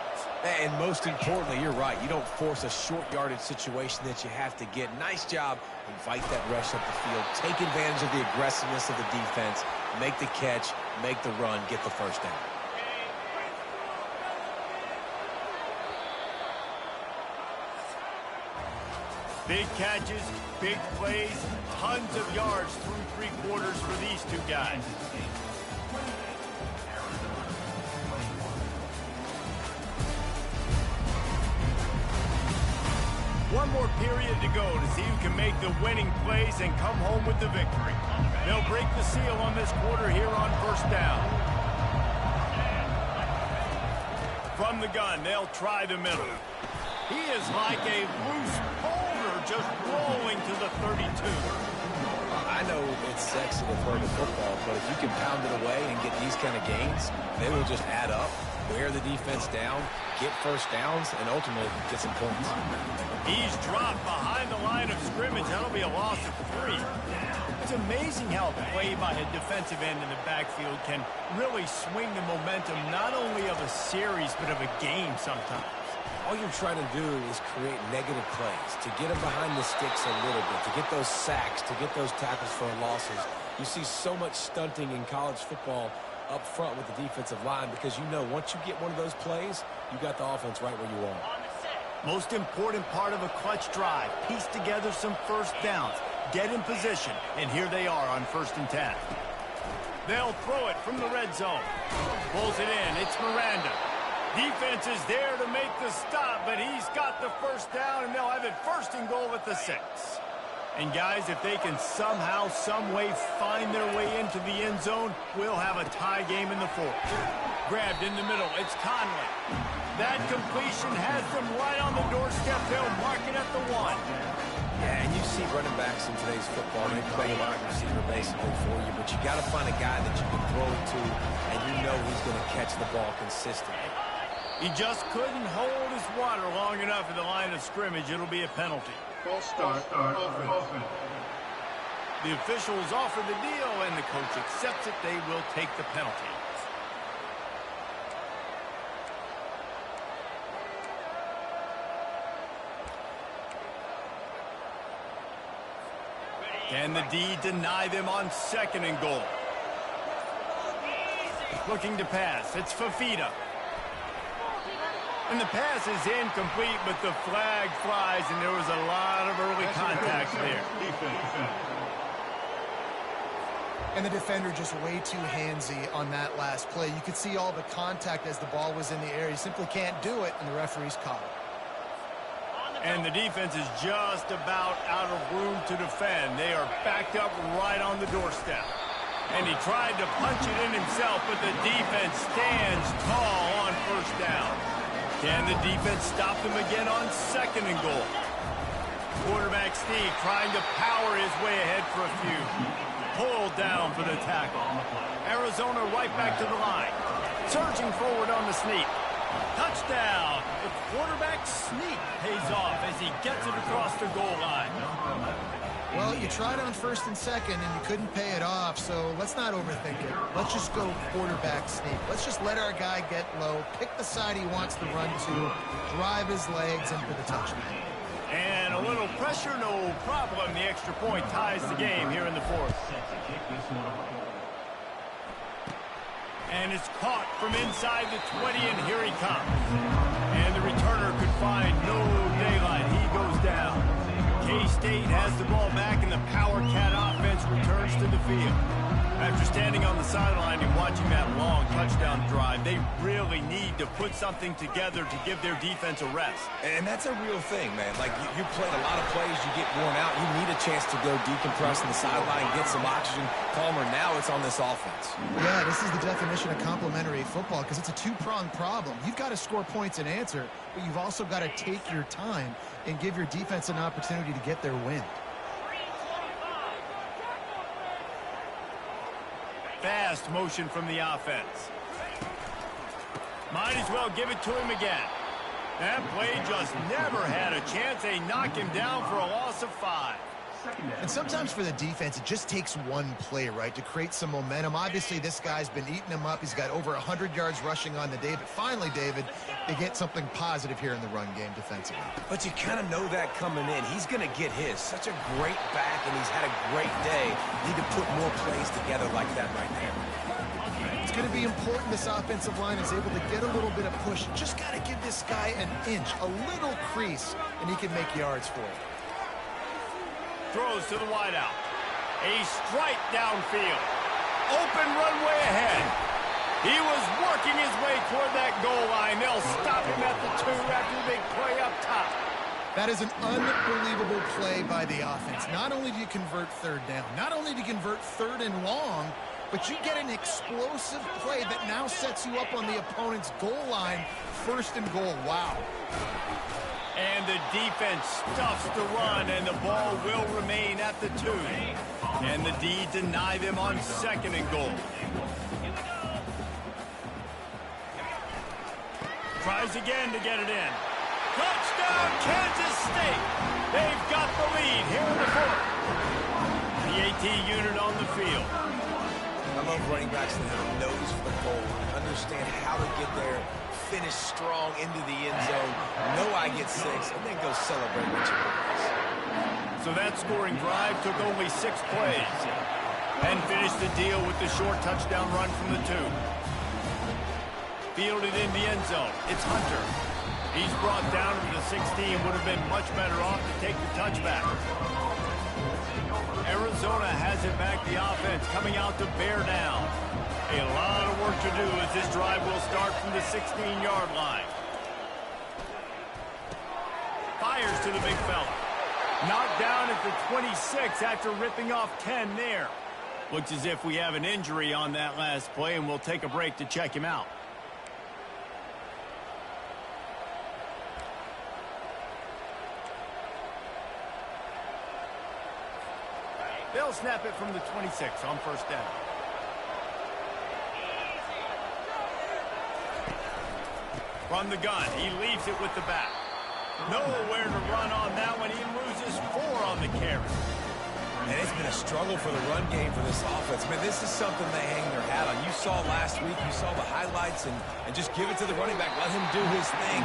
And most importantly, you're right. You don't force a short yardage situation that you have to get. Nice job. Invite that rush up the field. Take advantage of the aggressiveness of the defense. Make the catch, make the run, get the 1st down. Big catches, big plays, tons of yards through 3 quarters for these two guys. One more period to go to see who can make the winning plays and come home with the victory. They'll break the seal on this quarter here on 1st down. From the gun, they'll try the middle. He is like a loose boulder just rolling to the 32. I know it's sexy to throw the football, but if you can pound it away and get these kind of gains, they will just add up, wear the defense down, get 1st downs, and ultimately get some points. He's dropped behind the line of scrimmage. That'll be a loss of 3. It's amazing how a play by a defensive end in the backfield can really swing the momentum not only of a series but of a game sometimes. All you're trying to do is create negative plays, to get them behind the sticks a little bit, to get those sacks, to get those tackles for losses. You see so much stunting in college football up front with the defensive line because you know once you get one of those plays, you got the offense right where you want it. Most important part of a clutch drive, piece together some 1st downs, get in position, and here they are on 1st and 10. They'll throw it from the red zone. Pulls it in, it's Miranda. Defense is there to make the stop, but he's got the 1st down, and they'll have it 1st and goal at the 6. And guys, if they can somehow, some way find their way into the end zone, we'll have a tie game in the 4th. Grabbed in the middle, it's Conley. That completion has them right on the doorstep. They'll mark it at the 1. Yeah, and you see running backs in today's football, they play a wide receiver basically for you, but you got to find a guy that you can throw it to, and you know he's going to catch the ball consistently. He just couldn't hold his water long enough at the line of scrimmage. It'll be a penalty. False start, offense. The officials offer the deal, and the coach accepts it. They will take the penalty. Can the D deny them on 2nd and goal? Looking to pass. It's Fafita. And the pass is incomplete, but the flag flies, and there was a lot of early contact there. And the defender just way too handsy on that last play. You could see all the contact as the ball was in the air. He simply can't do it, and the referee's caught it. And the defense is just about out of room to defend. They are backed up right on the doorstep. And he tried to punch it in himself, but the defense stands tall on 1st down. Can the defense stop them again on 2nd and goal? Quarterback sneak trying to power his way ahead for a few. Pulled down for the tackle. Arizona right back to the line. Surging forward on the sneak. Touchdown! The quarterback sneak pays off as he gets it across the goal line. Well, you tried on 1st and 2nd, and you couldn't pay it off, so let's not overthink it. Let's just go quarterback sneak. Let's just let our guy get low, pick the side he wants to run to, drive his legs in for the touchdown. And a little pressure, no problem. The extra point ties the game here in the 4th. And it's caught from inside the 20, and here he comes. And the returner could find no daylight. He goes down. K-State has the ball back, and the Power Cat offense returns to the field. After standing on the sideline and watching that long touchdown drive, they really need to put something together to give their defense a rest. And that's a real thing, man. Like, you played a lot of plays, you get worn out, you need a chance to go decompress on the sideline, get some oxygen. Palmer, now it's on this offense. Yeah, this is the definition of complementary football because it's a two-pronged problem. You've got to score points and answer, but you've also got to take your time and give your defense an opportunity to get their win. pass motion from the offense. Might as well give it to him again. That play just never had a chance. They knock him down for a loss of 5. And sometimes for the defense, it just takes one play, right, to create some momentum. Obviously, this guy's been eating them up. He's got over 100 yards rushing on the day. But finally, David, they get something positive here in the run game defensively. But you kind of know that coming in. He's going to get his. Such a great back, and he's had a great day. Need to put more plays together like that right there. It's going to be important this offensive line is able to get a little bit of push. Just got to give this guy an inch, a little crease, and he can make yards for it. Throws to the wideout. A strike downfield. Open runway ahead. He was working his way toward that goal line. They'll stop him at the 2 after the big play up top. That is an unbelievable play by the offense. Not only do you convert 3rd down, not only do you convert 3rd and long, but you get an explosive play that now sets you up on the opponent's goal line, 1st and goal. Wow. And the defense stuffs the run, and the ball will remain at the 2. And the D deny them on 2nd and goal. Tries again to get it in. Touchdown, Kansas State! They've got the lead here in the 4th. The AT unit on the field. I love running backs that have a nose for the goal, understand how to get there, finish strong into the end zone, know I get 6, and then go celebrate with your boys. So that scoring drive took only 6 plays and finished the deal with the short touchdown run from the 2. Fielded in the end zone. It's Hunter. He's brought down to the 16. Would have been much better off to take the touchback. Arizona has it back, the offense coming out to bear down. A lot of work to do as this drive will start from the 16-yard line. Fires to the big fella. Knocked down at the 26 after ripping off 10 there. Looks as if we have an injury on that last play, and we'll take a break to check him out. They'll snap it from the 26 on 1st down. From the gun, he leaves it with the back. Nowhere to run on that one. He loses 4 on the carry. And it's been a struggle for the run game for this offense. Man, this is something they hang their hat on. You saw last week, you saw the highlights, and just give it to the running back. Let him do his thing.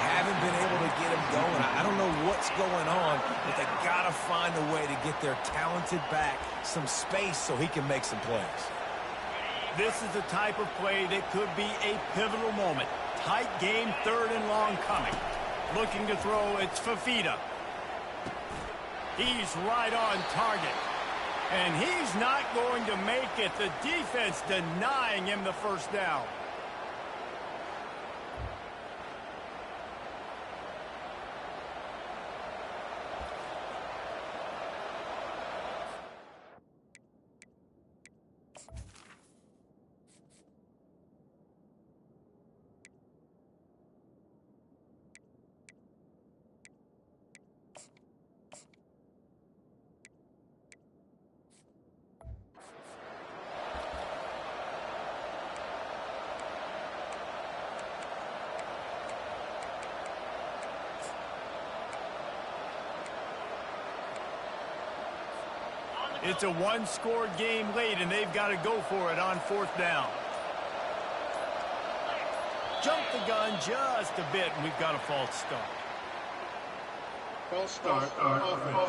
Haven't been able to get him going. I don't know what's going on, but they got to find a way to get their talented back some space so he can make some plays. This is the type of play that could be a pivotal moment. Tight game, 3rd and long coming. Looking to throw, it's Fafita. He's right on target. And he's not going to make it. The defense denying him the 1st down. It's a one-score game late, and they've got to go for it on 4th down. Jump the gun just a bit, and we've got a false start. False start, offense.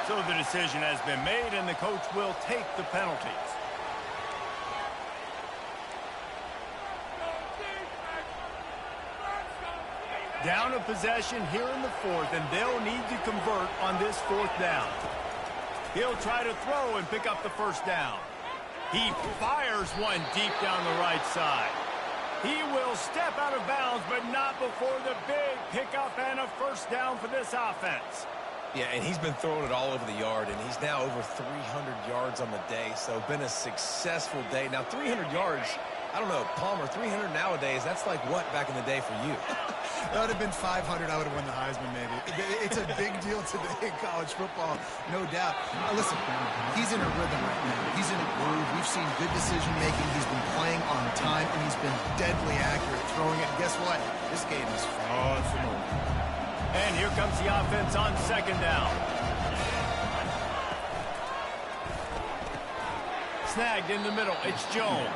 So the decision has been made, and the coach will take the penalties. Down a possession here in the 4th, and they'll need to convert on this 4th down. He'll try to throw and pick up the 1st down. He fires one deep down the right side. He will step out of bounds, but not before the big pickup and a 1st down for this offense. Yeah, and he's been throwing it all over the yard, and he's now over 300 yards on the day, so been a successful day. Now, 300 yards I don't know, Palmer, 300 nowadays, that's like what back in the day for you? That would have been 500. I would have won the Heisman, maybe. It's a big deal today in college football, no doubt. Listen, he's in a rhythm right now. He's in a groove. We've seen good decision-making. He's been playing on time, and he's been deadly accurate throwing it. And guess what? This game is far from over. And here comes the offense on second down. Snagged in the middle. It's Jones.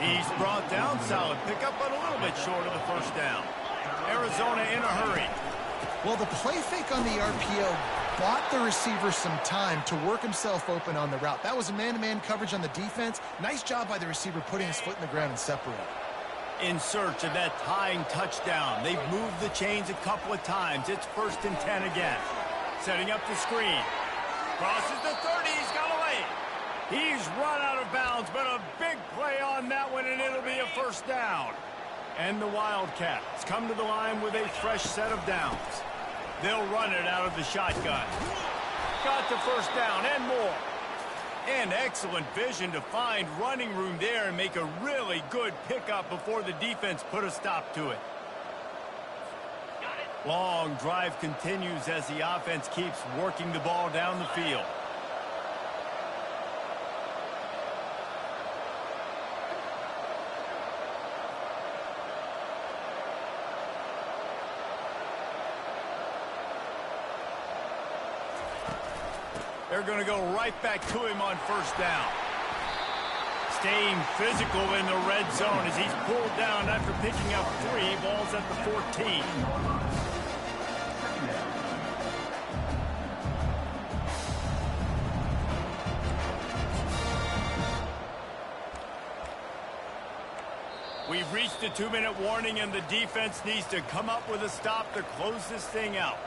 He's brought down. Solid pickup, but a little bit short of the first down. Arizona in a hurry. Well, the play fake on the RPO bought the receiver some time to work himself open on the route. That was a man-to-man coverage on the defense. Nice job by the receiver putting his foot in the ground and separating. In search of that tying touchdown. They've moved the chains a couple of times. It's 1st and 10 again. Setting up the screen. Crosses the 30. He's got away. He's run out of bounds, but a big play on that one, and it'll be a first down. And the Wildcats come to the line with a fresh set of downs. They'll run it out of the shotgun. Got the first down and more. And excellent vision to find running room there and make a really good pickup before the defense put a stop to it. Long drive continues as the offense keeps working the ball down the field. They're going to go right back to him on first down. Staying physical in the red zone as he's pulled down after picking up 3 balls at the 14. We've reached the 2-minute warning, and the defense needs to come up with a stop to close this thing out.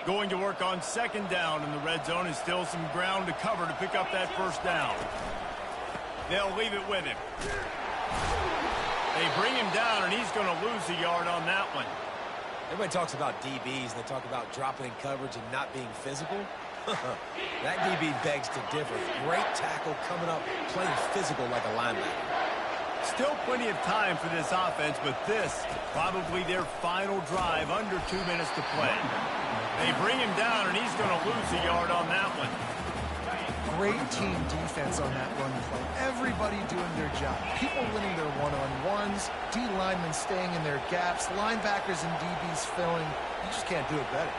Going to work on second down in the red zone, and still some ground to cover to pick up that first down. They'll leave it with him. They bring him down, and he's going to lose a yard on that one. Everybody talks about DBs, and they talk about dropping in coverage and not being physical. That DB begs to differ. Great tackle coming up, playing physical like a linebacker. Still plenty of time for this offense, but this probably their final drive, under 2 minutes to play. They bring him down, and he's going to lose a yard on that one. Great team defense on that run play. Everybody doing their job. People winning their one-on-ones, D linemen staying in their gaps, linebackers and DBs filling. You just can't do it better.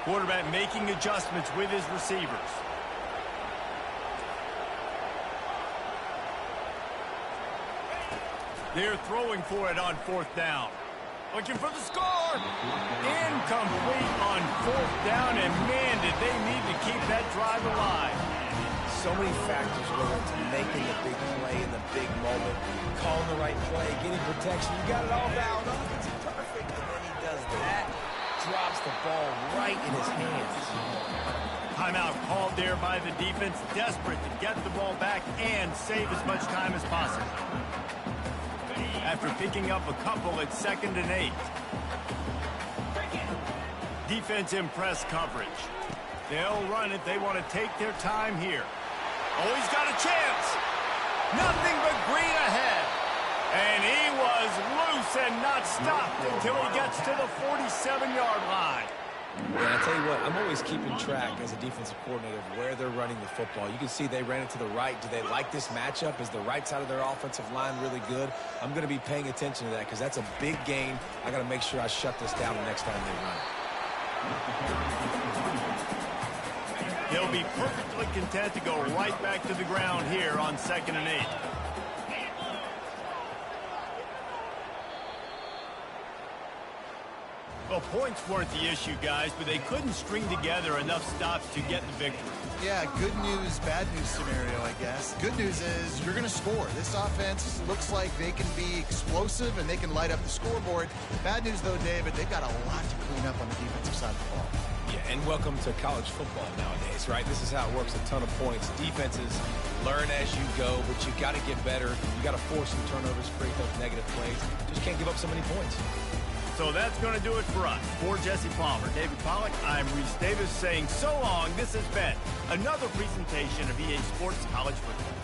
Quarterback making adjustments with his receivers. They're throwing for it on 4th down. Looking for the score. Incomplete on 4th down, and man, did they need to keep that drive alive. So many factors, whether it's making the big play in the big moment, calling the right play, getting protection. You got it all dialed up. It's perfect. And then he does that, drops the ball right in his hands. Timeout called there by the defense, desperate to get the ball back and save as much time as possible. After picking up a couple at 2nd and 8. Defense in press coverage. They'll run it. They want to take their time here. Oh, he's got a chance. Nothing but green ahead. And he was loose and not stopped until he gets to the 47-yard line. And I tell you what, I'm always keeping track as a defensive coordinator of where they're running the football. You can see they ran it to the right. Do they like this matchup? Is the right side of their offensive line really good? I'm going to be paying attention to that because that's a big gain. I got to make sure I shut this down the next time they run it. They'll be perfectly content to go right back to the ground here on 2nd and 8. Well, points weren't the issue, guys, but they couldn't string together enough stops to get the victory. Yeah, good news, bad news scenario, I guess. Good news is you're going to score. This offense looks like they can be explosive and they can light up the scoreboard. Bad news, though, David, they've got a lot to clean up on the defensive side of the ball. Yeah, and welcome to college football nowadays, right? This is how it works, a ton of points. Defenses learn as you go, but you got to get better. You got to force some turnovers, create those negative plays. Just can't give up so many points. So that's going to do it for us. For Jesse Palmer, David Pollack, I'm Reese Davis saying so long. This has been another presentation of EA Sports College Football.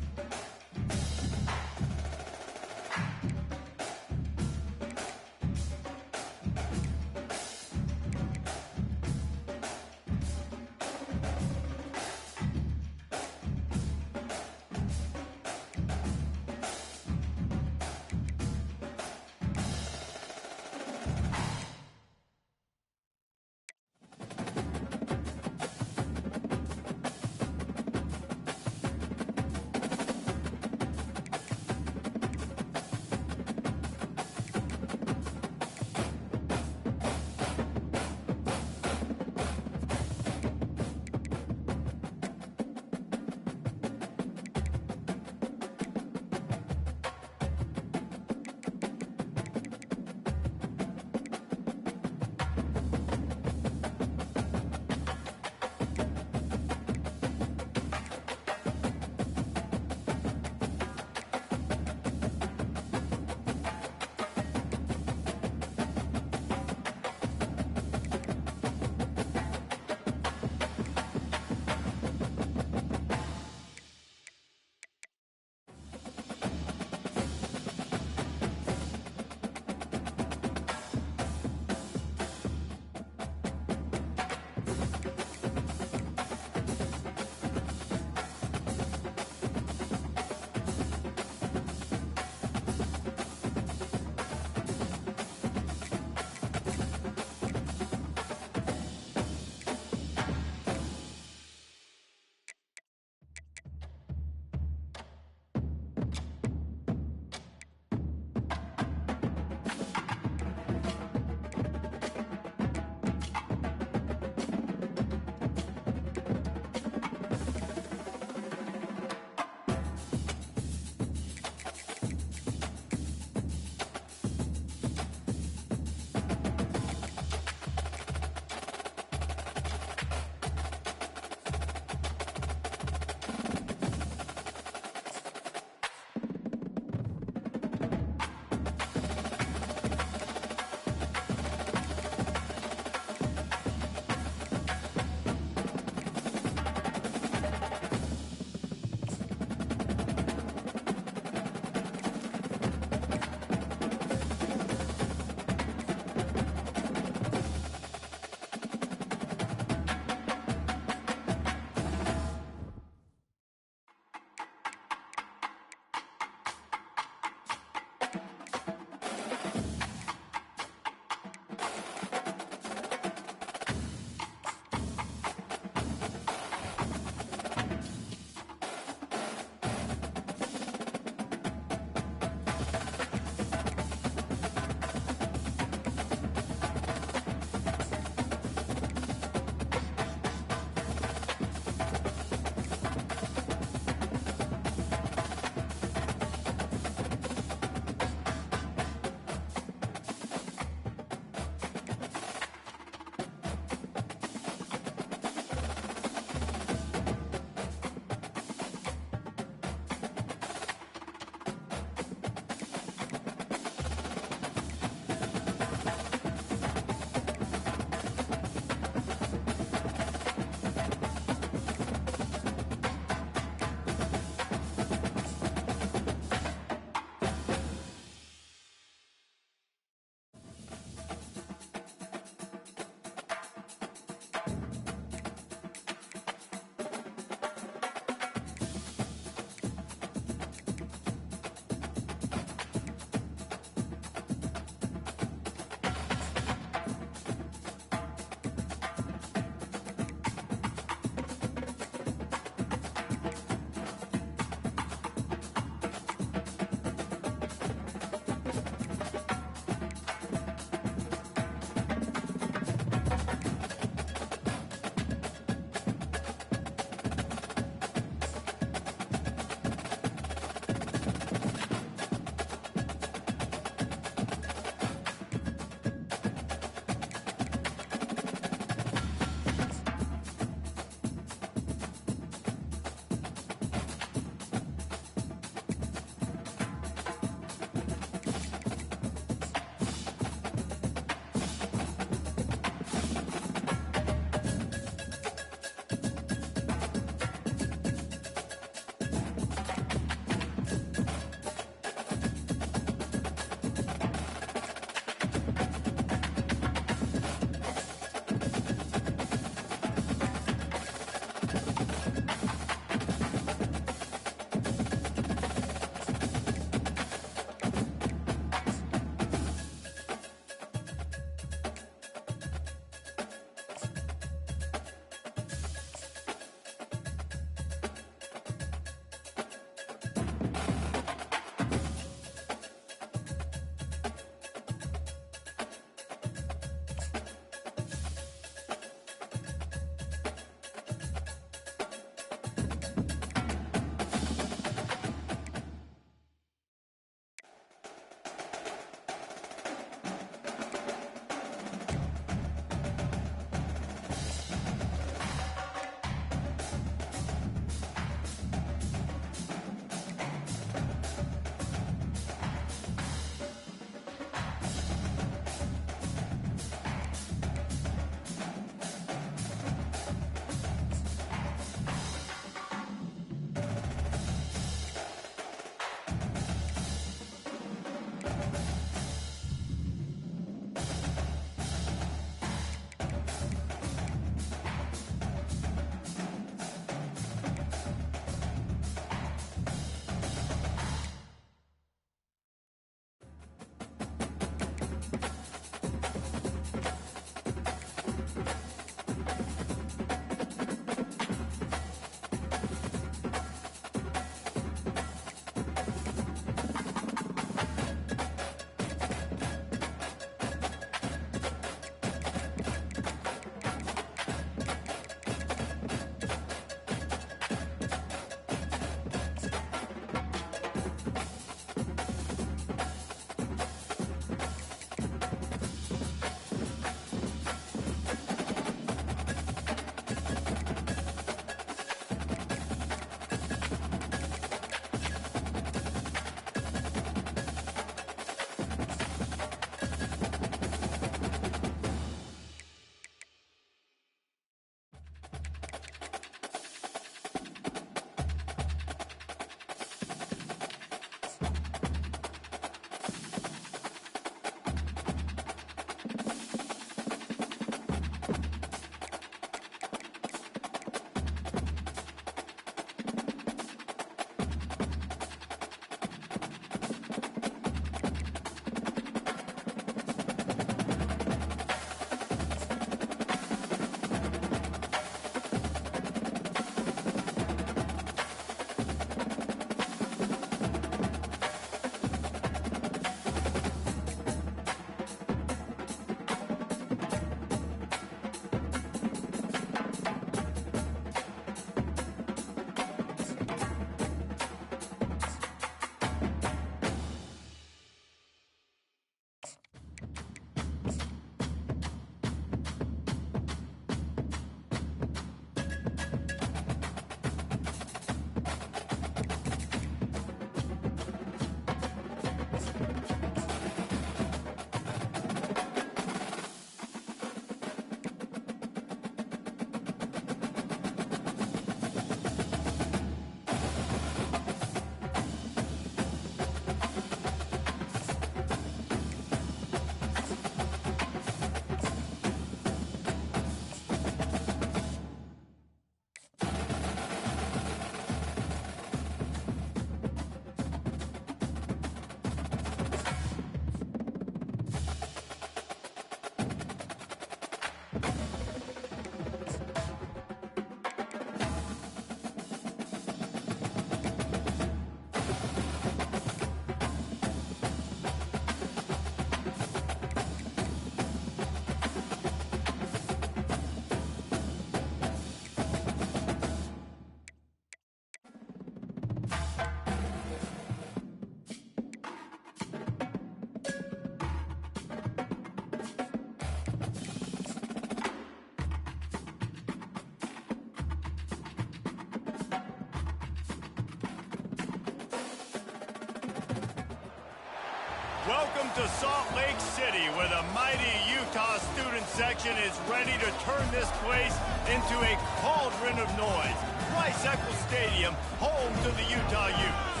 Welcome to Salt Lake City, where the mighty Utah student section is ready to turn this place into a cauldron of noise. Rice-Eccles Stadium, home to the Utah Utes.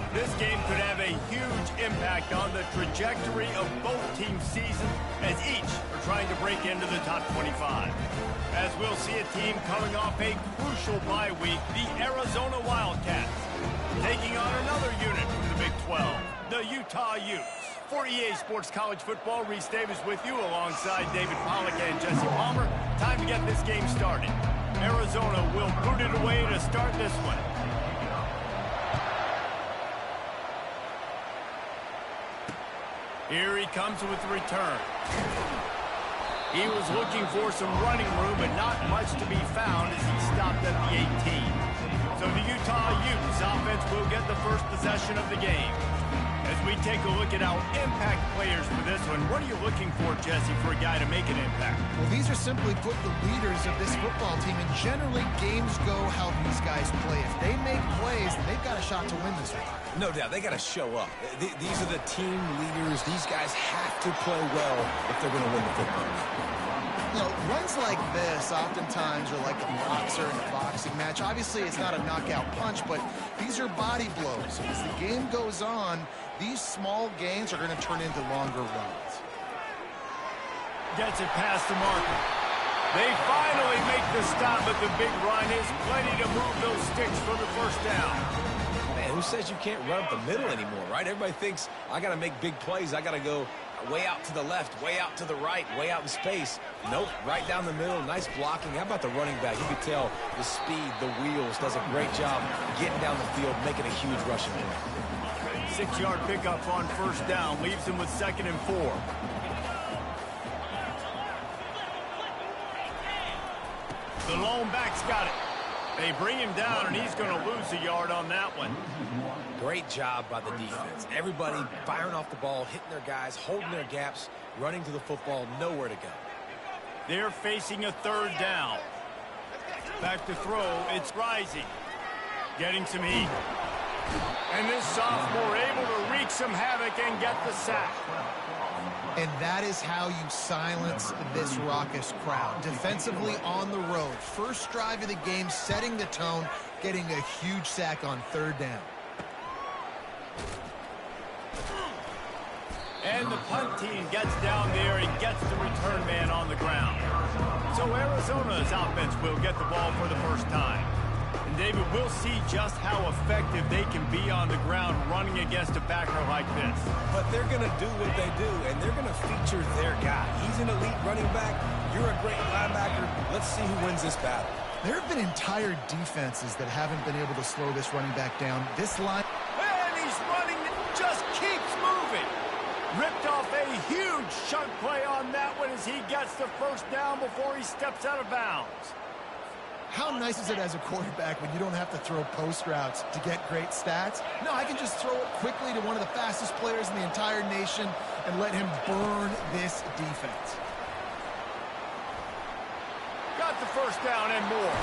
This game could have a huge impact on the trajectory of both teams' seasons, as each are trying to break into the top 25. As we'll see a team coming off a crucial bye week, the Arizona Wildcats, taking on another unit from the Big 12, the Utah Utes. For EA Sports College Football, Reese Davis with you alongside David Pollack and Jesse Palmer. Time to get this game started. Arizona will boot it away to start this one. Here he comes with the return. He was looking for some running room, but not much to be found as he stopped at the 18. So the Utah Utes offense will get the first possession of the game. As we take a look at our impact players for this one, what are you looking for, Jesse, for a guy to make an impact? Well, these are simply put the leaders of this football team, and generally games go how these guys play. If they make plays, then they've got a shot to win this one. No doubt, they got to show up. These are the team leaders. These guys have to play well if they're going to win the football. You know, runs like this oftentimes are like a boxer in a boxing match. Obviously, it's not a knockout punch, but these are body blows. As the game goes on, these small gains are going to turn into longer runs. Gets it past the marker. They finally make the stop, but the big run is plenty to move those sticks for the first down. Man, who says you can't run up the middle anymore, right? Everybody thinks, I got to make big plays. I got to go way out to the left, way out to the right, way out in space. Nope, right down the middle, nice blocking. How about the running back? You can tell the speed, the wheels, does a great job getting down the field, making a huge rushing play. 6-yard pickup on first down, leaves him with 2nd and 4. The lone back's got it. They bring him down, and he's going to lose a yard on that one. Great job by the defense. Everybody firing off the ball, hitting their guys, holding their gaps, running to the football, nowhere to go. They're facing a 3rd down. Back to throw, it's Rising. Getting some heat. And this sophomore able to wreak some havoc and get the sack. And that is how you silence this raucous crowd. Defensively on the road. First drive of the game, setting the tone, getting a huge sack on 3rd down. And the punt team gets down there and gets the return man on the ground. So Arizona's offense will get the ball for the first time. And David, we'll see just how effective they can be on the ground running against a backer like this. But they're going to do what they do, and they're going to feature their guy. He's an elite running back. You're a great linebacker. Let's see who wins this battle. There have been entire defenses that haven't been able to slow this running back down. This line... And he's running, just keeps moving. Ripped off a huge chunk play on that one as he gets the first down before he steps out of bounds. How nice is it as a quarterback when you don't have to throw post routes to get great stats? No, I can just throw it quickly to one of the fastest players in the entire nation and let him burn this defense. Got the first down and more.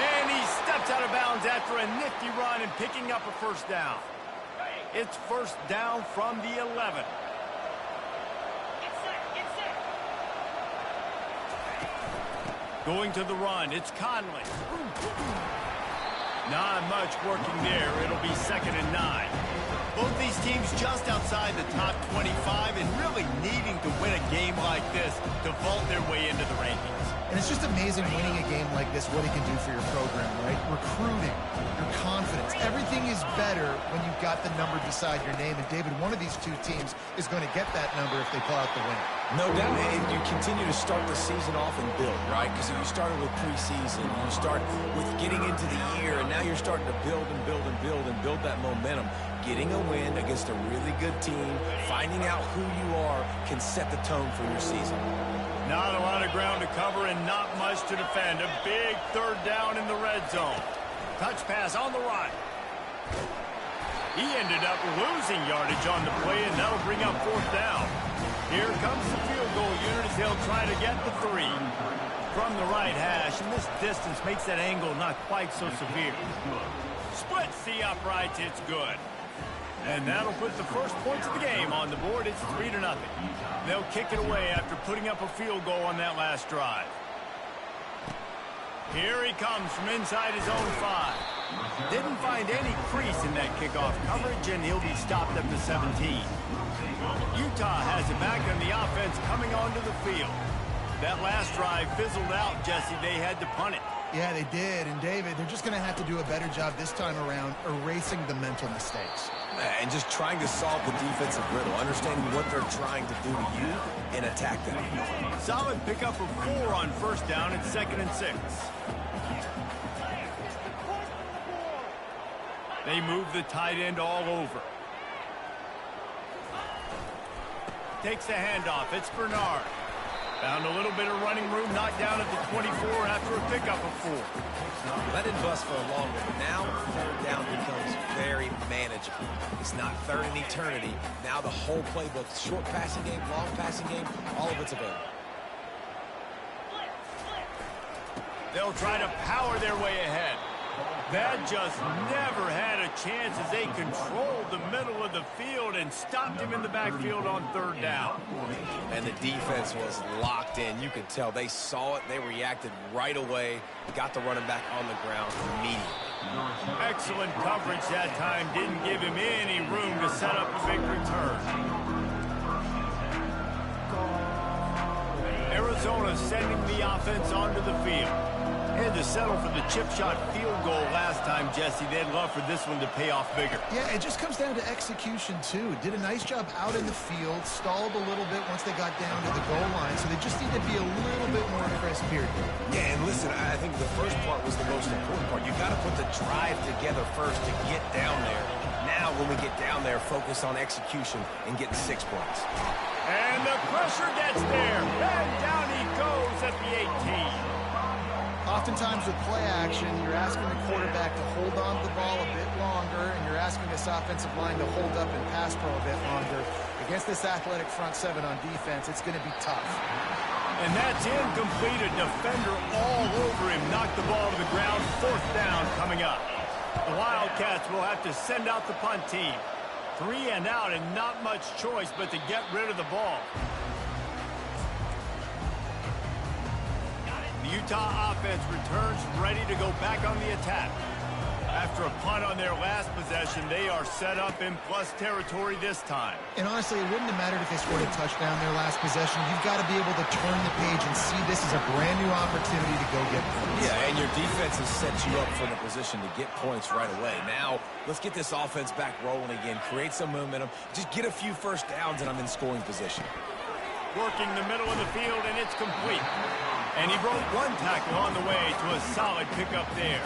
And he steps out of bounds after a nifty run and picking up a first down. It's first down from the 11. Going to the run, it's Conley. Not much working there. It'll be 2nd and 9. Both these teams just outside the top 25 and really needing to win a game like this to vault their way into the rankings. And it's just amazing winning a game like this, what it can do for your program, right? Recruiting, your confidence. Everything is better when you've got the number beside your name. And, David, one of these two teams is going to get that number if they pull out the win. No doubt, and you continue to start the season off and build, right? Because you started with preseason, you start with getting into the year, and now you're starting to build and build and build and build that momentum. Getting a win against a really good team, finding out who you are, can set the tone for your season. Not a lot of ground to cover and not much to defend. A big 3rd down in the red zone. Touch pass on the right. He ended up losing yardage on the play, and that'll bring up 4th down. Here comes the field goal unit as they'll try to get the 3. From the right hash, and this distance makes that angle not quite so severe. Splits the uprights, it's good. And that'll put the first points of the game on the board. It's 3-0. They'll kick it away after putting up a field goal on that last drive. Here he comes from inside his own 5. Didn't find any crease in that kickoff coverage, and he'll be stopped up to 17. Utah has it back on the offense coming onto the field. That last drive fizzled out, Jesse. They had to punt it. Yeah, they did. And, David, they're just going to have to do a better job this time around erasing the mental mistakes. And just trying to solve the defensive riddle, understanding what they're trying to do to you and attack them. Solid pickup of 4 on first down. It's 2nd and 6. They move the tight end all over. Takes the handoff. It's Bernard. Found a little bit of running room, knocked down at the 24 after a pickup of 4. Let it bust for a long one. Now, third down becomes very manageable. It's not third in eternity. Now the whole playbook, short passing game, long passing game, all of it's available. They'll try to power their way ahead. That just never had a chance as they controlled the middle of the field and stopped him in the backfield on third down. And the defense was locked in. You could tell they saw it. They reacted right away. Got the running back on the ground immediately. Excellent coverage that time. Didn't give him any room to set up a big return. Arizona sending the offense onto the field. Had to settle for the chip shot field goal last time, Jesse. They'd love for this one to pay off bigger. Yeah, it just comes down to execution, too. Did a nice job out in the field, stalled a little bit once they got down to the goal line, so they just need to be a little bit more crisp here. Yeah, and listen, I think the first part was the most important part. You got to put the drive together first to get down there. Now, when we get down there, focus on execution and getting 6 points. And the pressure gets there. And down he goes at the 18. Oftentimes with play action, you're asking the quarterback to hold on to the ball a bit longer, and you're asking this offensive line to hold up and pass pro a bit longer. Against this athletic front 7 on defense, it's going to be tough. And that's incomplete. A defender all over him. Knocked the ball to the ground. 4th down coming up. The Wildcats will have to send out the punt team. 3 and out, and not much choice but to get rid of the ball. The Utah offense returns ready to go back on the attack. After a punt on their last possession, they are set up in plus territory this time. And honestly, it wouldn't have mattered if they scored a touchdown their last possession. You've got to be able to turn the page and see this as a brand new opportunity to go get points. Yeah, and your defense has set you up for the position to get points right away. Now, let's get this offense back rolling again, create some momentum, just get a few first downs, and I'm in scoring position. Working the middle of the field, and it's complete. And he broke 1 tackle on the way to a solid pickup there.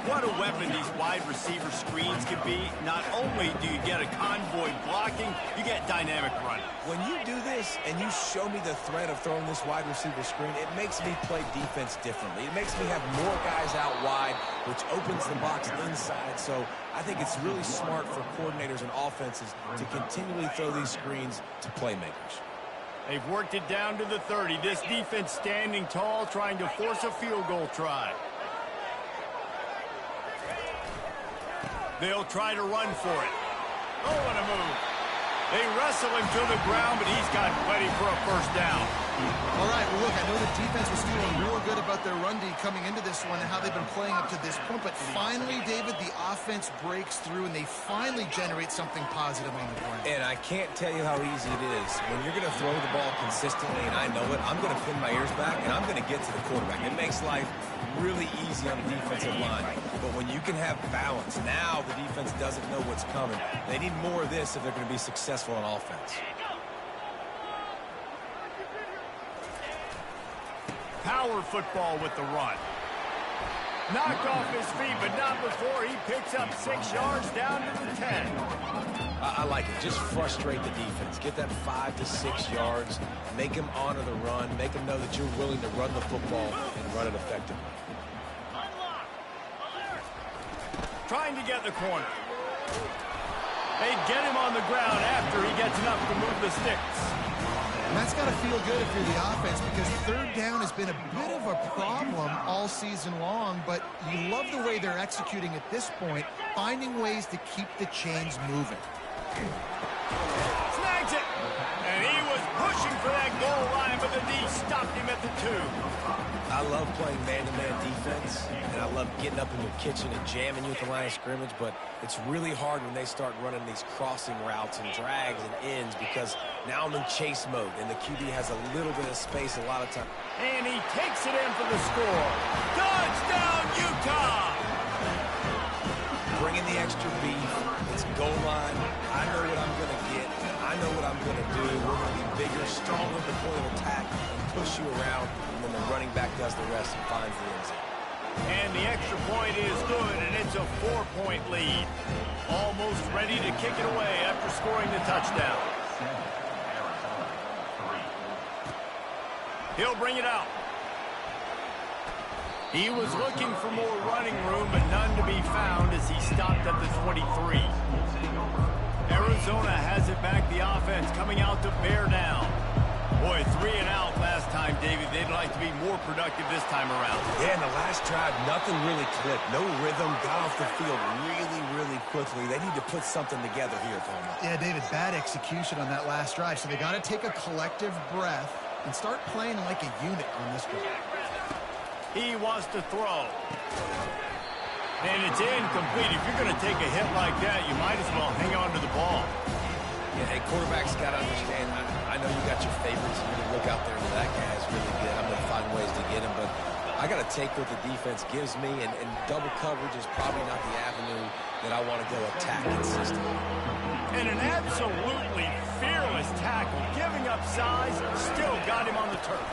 What a weapon these wide receiver screens can be. Not only do you get a convoy blocking, you get dynamic running. When you do this and you show me the threat of throwing this wide receiver screen, it makes me play defense differently. It makes me have more guys out wide, which opens the box inside. So I think it's really smart for coordinators and offenses to continually throw these screens to playmakers. They've worked it down to the 30. This defense standing tall, trying to force a field goal try. They'll try to run for it. Oh, what a move. They wrestle him to the ground, but he's got plenty for a first down. All right, well, look, I know the defense was feeling real good about their run D coming into this one and how they've been playing up to this point, but finally, David, the offense breaks through and they finally generate something positive on the ground. And I can't tell you how easy it is. When you're going to throw the ball consistently, and I know it, I'm going to pin my ears back, and I'm going to get to the quarterback. It makes life really easy on the defensive line. But when you can have balance, now the defense doesn't know what's coming. They need more of this if they're going to be successful on offense. Power football with the run. Knocked off his feet, but not before he picks up 6 yards down to the 10. I like it. Just frustrate the defense. Get that 5 to 6 yards. Make them honor the run. Make them know that you're willing to run the football and run it effectively. Trying to get the corner. They get him on the ground after he gets enough to move the sticks. And that's got to feel good if you're the offense, because third down has been a bit of a problem all season long, but you love the way they're executing at this point, finding ways to keep the chains moving. Snags it! And he was pushing for that goal line, but the D stopped him at the 2. I love playing man-to-man defense, and I love getting up in your kitchen and jamming you at the line of scrimmage, but it's really hard when they start running these crossing routes and drags and ends, because now I'm in chase mode, and the QB has a little bit of space a lot of time. And he takes it in for the score. Touchdown, Utah! Bringing the extra beef. It's goal line. I know what I'm going to get. I know what I'm going to do. We're going to be bigger, stronger at the point of attack, and push you around, and then the running back does the rest and finds the end zone. And the extra point is good, and it's a 4-point lead. Almost ready to kick it away after scoring the touchdown. He'll bring it out. He was looking for more running room, but none to be found as he stopped at the 23. Arizona has it back, the offense coming out to bear down. Boy, 3 and out last time, David. They'd like to be more productive this time around. Yeah, in the last drive, nothing really clicked. No rhythm, got off the field really, really quickly. They need to put something together here, Palmer. Yeah, David, bad execution on that last drive, so they got to take a collective breath and start playing like a unit on this drive. He wants to throw. And it's incomplete. If you're going to take a hit like that, you might as well hang on to the ball. Yeah, hey, quarterbacks got to understand. I know you got your favorites. You can look out there and that guy's really good. I'm going to find ways to get him, but I got to take what the defense gives me, and double coverage is probably not the avenue that I want to go attack consistently. And an absolutely fearless tackle, giving up size, still got him on the turf.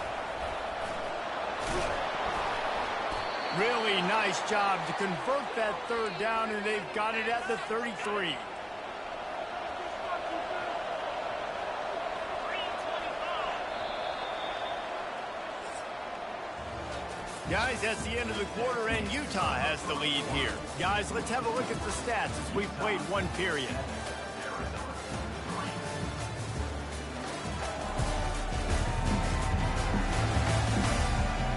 Really nice job to convert that third down, and they've got it at the 33. Guys, that's the end of the quarter, and Utah has the lead here. Guys, let's have a look at the stats as we've played one period.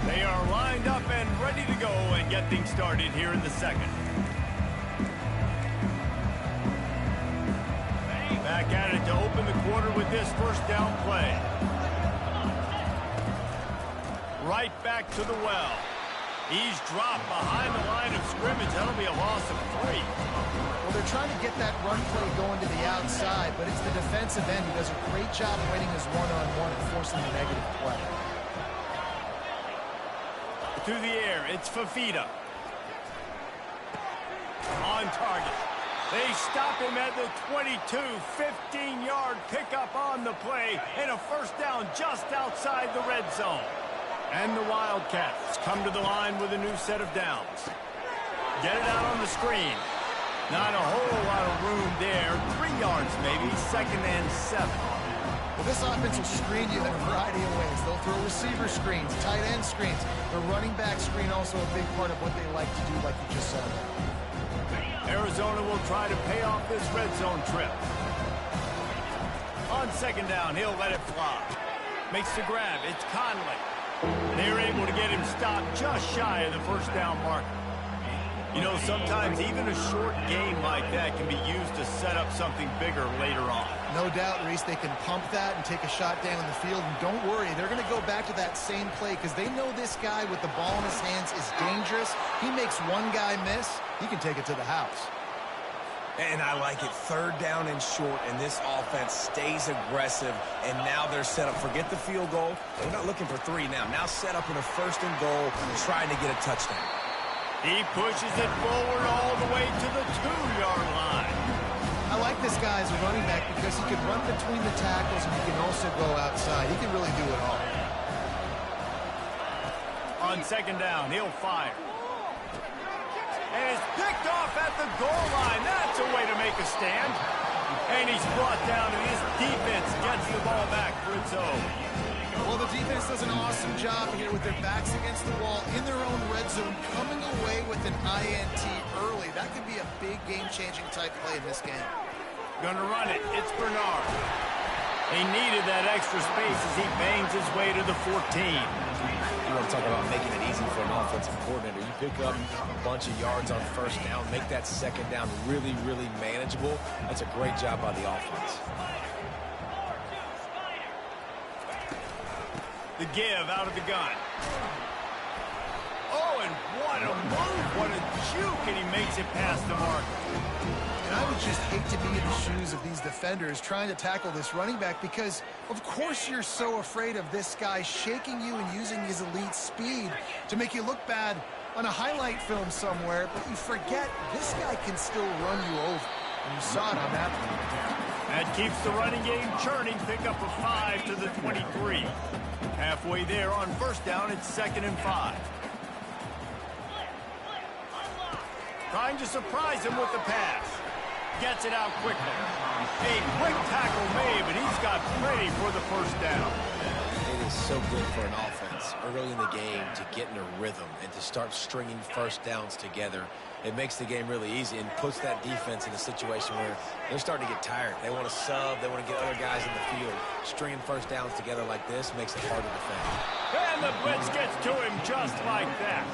They are lined up and ready to go and get things started here in the second. Back at it to open the quarter with this first down play. Right back to the well. He's dropped behind the line of scrimmage. That'll be a loss of 3. Well, they're trying to get that run play going to the outside, but it's the defensive end who does a great job winning his one-on-one and forcing the negative play. Through the air, it's Fafita. On target. They stop him at the 22, 15-yard pickup on the play, and a first down just outside the red zone. And the Wildcats come to the line with a new set of downs. Get it out on the screen. Not a whole lot of room there. 3 yards maybe, 2nd and 7. Well, this offense will screen you in a variety of ways. They'll throw receiver screens, tight end screens. The running back screen also a big part of what they like to do, like you just said. Arizona will try to pay off this red zone trip. On 2nd down, he'll let it fly. Makes the grab. It's Conley. They're able to get him stopped just shy of the first down marker. You know, sometimes even a short game like that can be used to set up something bigger later on. No doubt, Reese, they can pump that and take a shot down in the field. And don't worry, they're going to go back to that same play because they know this guy with the ball in his hands is dangerous. He makes one guy miss, he can take it to the house. And I like it. 3rd down and short, and this offense stays aggressive, and now they're set up. Forget the field goal. They're not looking for 3 now. Now set up in a 1st and goal, trying to get a touchdown. He pushes it forward all the way to the 2-yard line. I like this guy as a running back because he can run between the tackles and he can also go outside. He can really do it all. On 2nd down, he'll fire. And it's picked off at the goal line. That's a way to make a stand. And he's brought down, and his defense gets the ball back for its own. Well, the defense does an awesome job here with their backs against the wall in their own red zone, coming away with an INT early. That could be a big game-changing type play in this game. Gonna run it. It's Bernard. He needed that extra space as he bangs his way to the 14. You want to talk about making it easy for an offensive coordinator. You pick up a bunch of yards on first down, make that second down really, really manageable. That's a great job by the offense. The give out of the gun. Oh, and what a move, what a juke, and he makes it past the marker. And I would just hate to be in the shoes of these defenders trying to tackle this running back because, of course, you're so afraid of this guy shaking you and using his elite speed to make you look bad on a highlight film somewhere, but you forget this guy can still run you over. And you saw it on that one. That keeps the running game churning. Pick up a 5 to the 23. Halfway there on first down, it's 2nd and 5. Trying to surprise him with the pass. Gets it out quickly. A quick tackle made, but he's got plenty for the first down. It is so good for an offense early in the game to get in a rhythm and to start stringing first downs together. It makes the game really easy and puts that defense in a situation where they're starting to get tired. They want to sub. They want to get other guys in the field. Stringing first downs together like this makes it hard to defend. And the blitz gets to him just like that.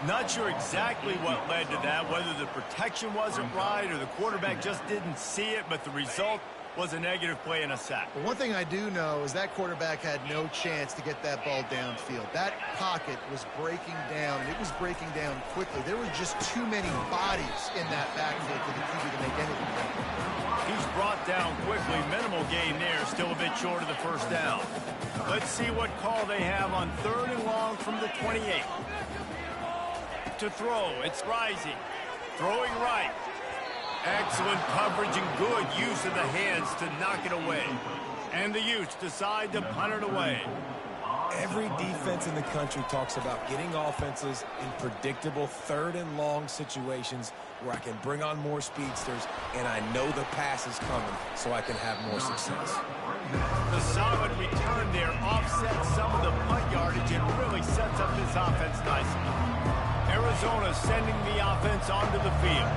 Not sure exactly what led to that, whether the protection wasn't right or the quarterback just didn't see it, but the result was a negative play and a sack. But one thing I do know is that quarterback had no chance to get that ball downfield. That pocket was breaking down, and it was breaking down quickly. There were just too many bodies in that backfield for the QB to make anything happen. He's brought down quickly. Minimal gain there, still a bit short of the first down. Let's see what call they have on 3rd and long from the 28. To throw, it's Rising. Throwing right. Excellent coverage and good use of the hands to knock it away. And the Utes decide to punt it away. Every defense in the country talks about getting offenses in predictable 3rd and long situations where I can bring on more speedsters and I know the pass is coming so I can have more success. The solid return there offsets some of the punt yardage and really sets up this offense nicely. Arizona sending the offense onto the field.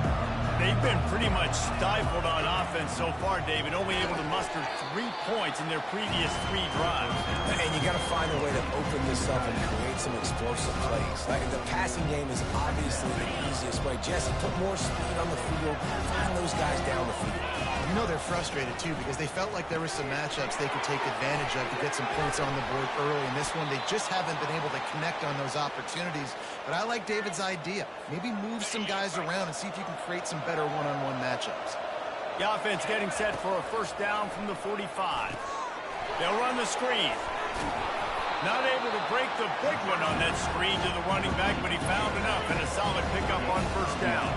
They've been pretty much stifled on offense so far, David, only able to muster 3 points in their previous 3 drives. And you got to find a way to open this up and create some explosive plays. Like the passing game is obviously the easiest way. Jesse, put more speed on the field, find those guys down the field. You know they're frustrated, too, because they felt like there were some matchups they could take advantage of to get some points on the board early. In this one, they just haven't been able to connect on those opportunities. But I like David's idea. Maybe move some guys around and see if you can create some better one-on-one matchups. The offense getting set for a first down from the 45. They'll run the screen. Not able to break the big one on that screen to the running back, but he found enough and a solid pickup on first down.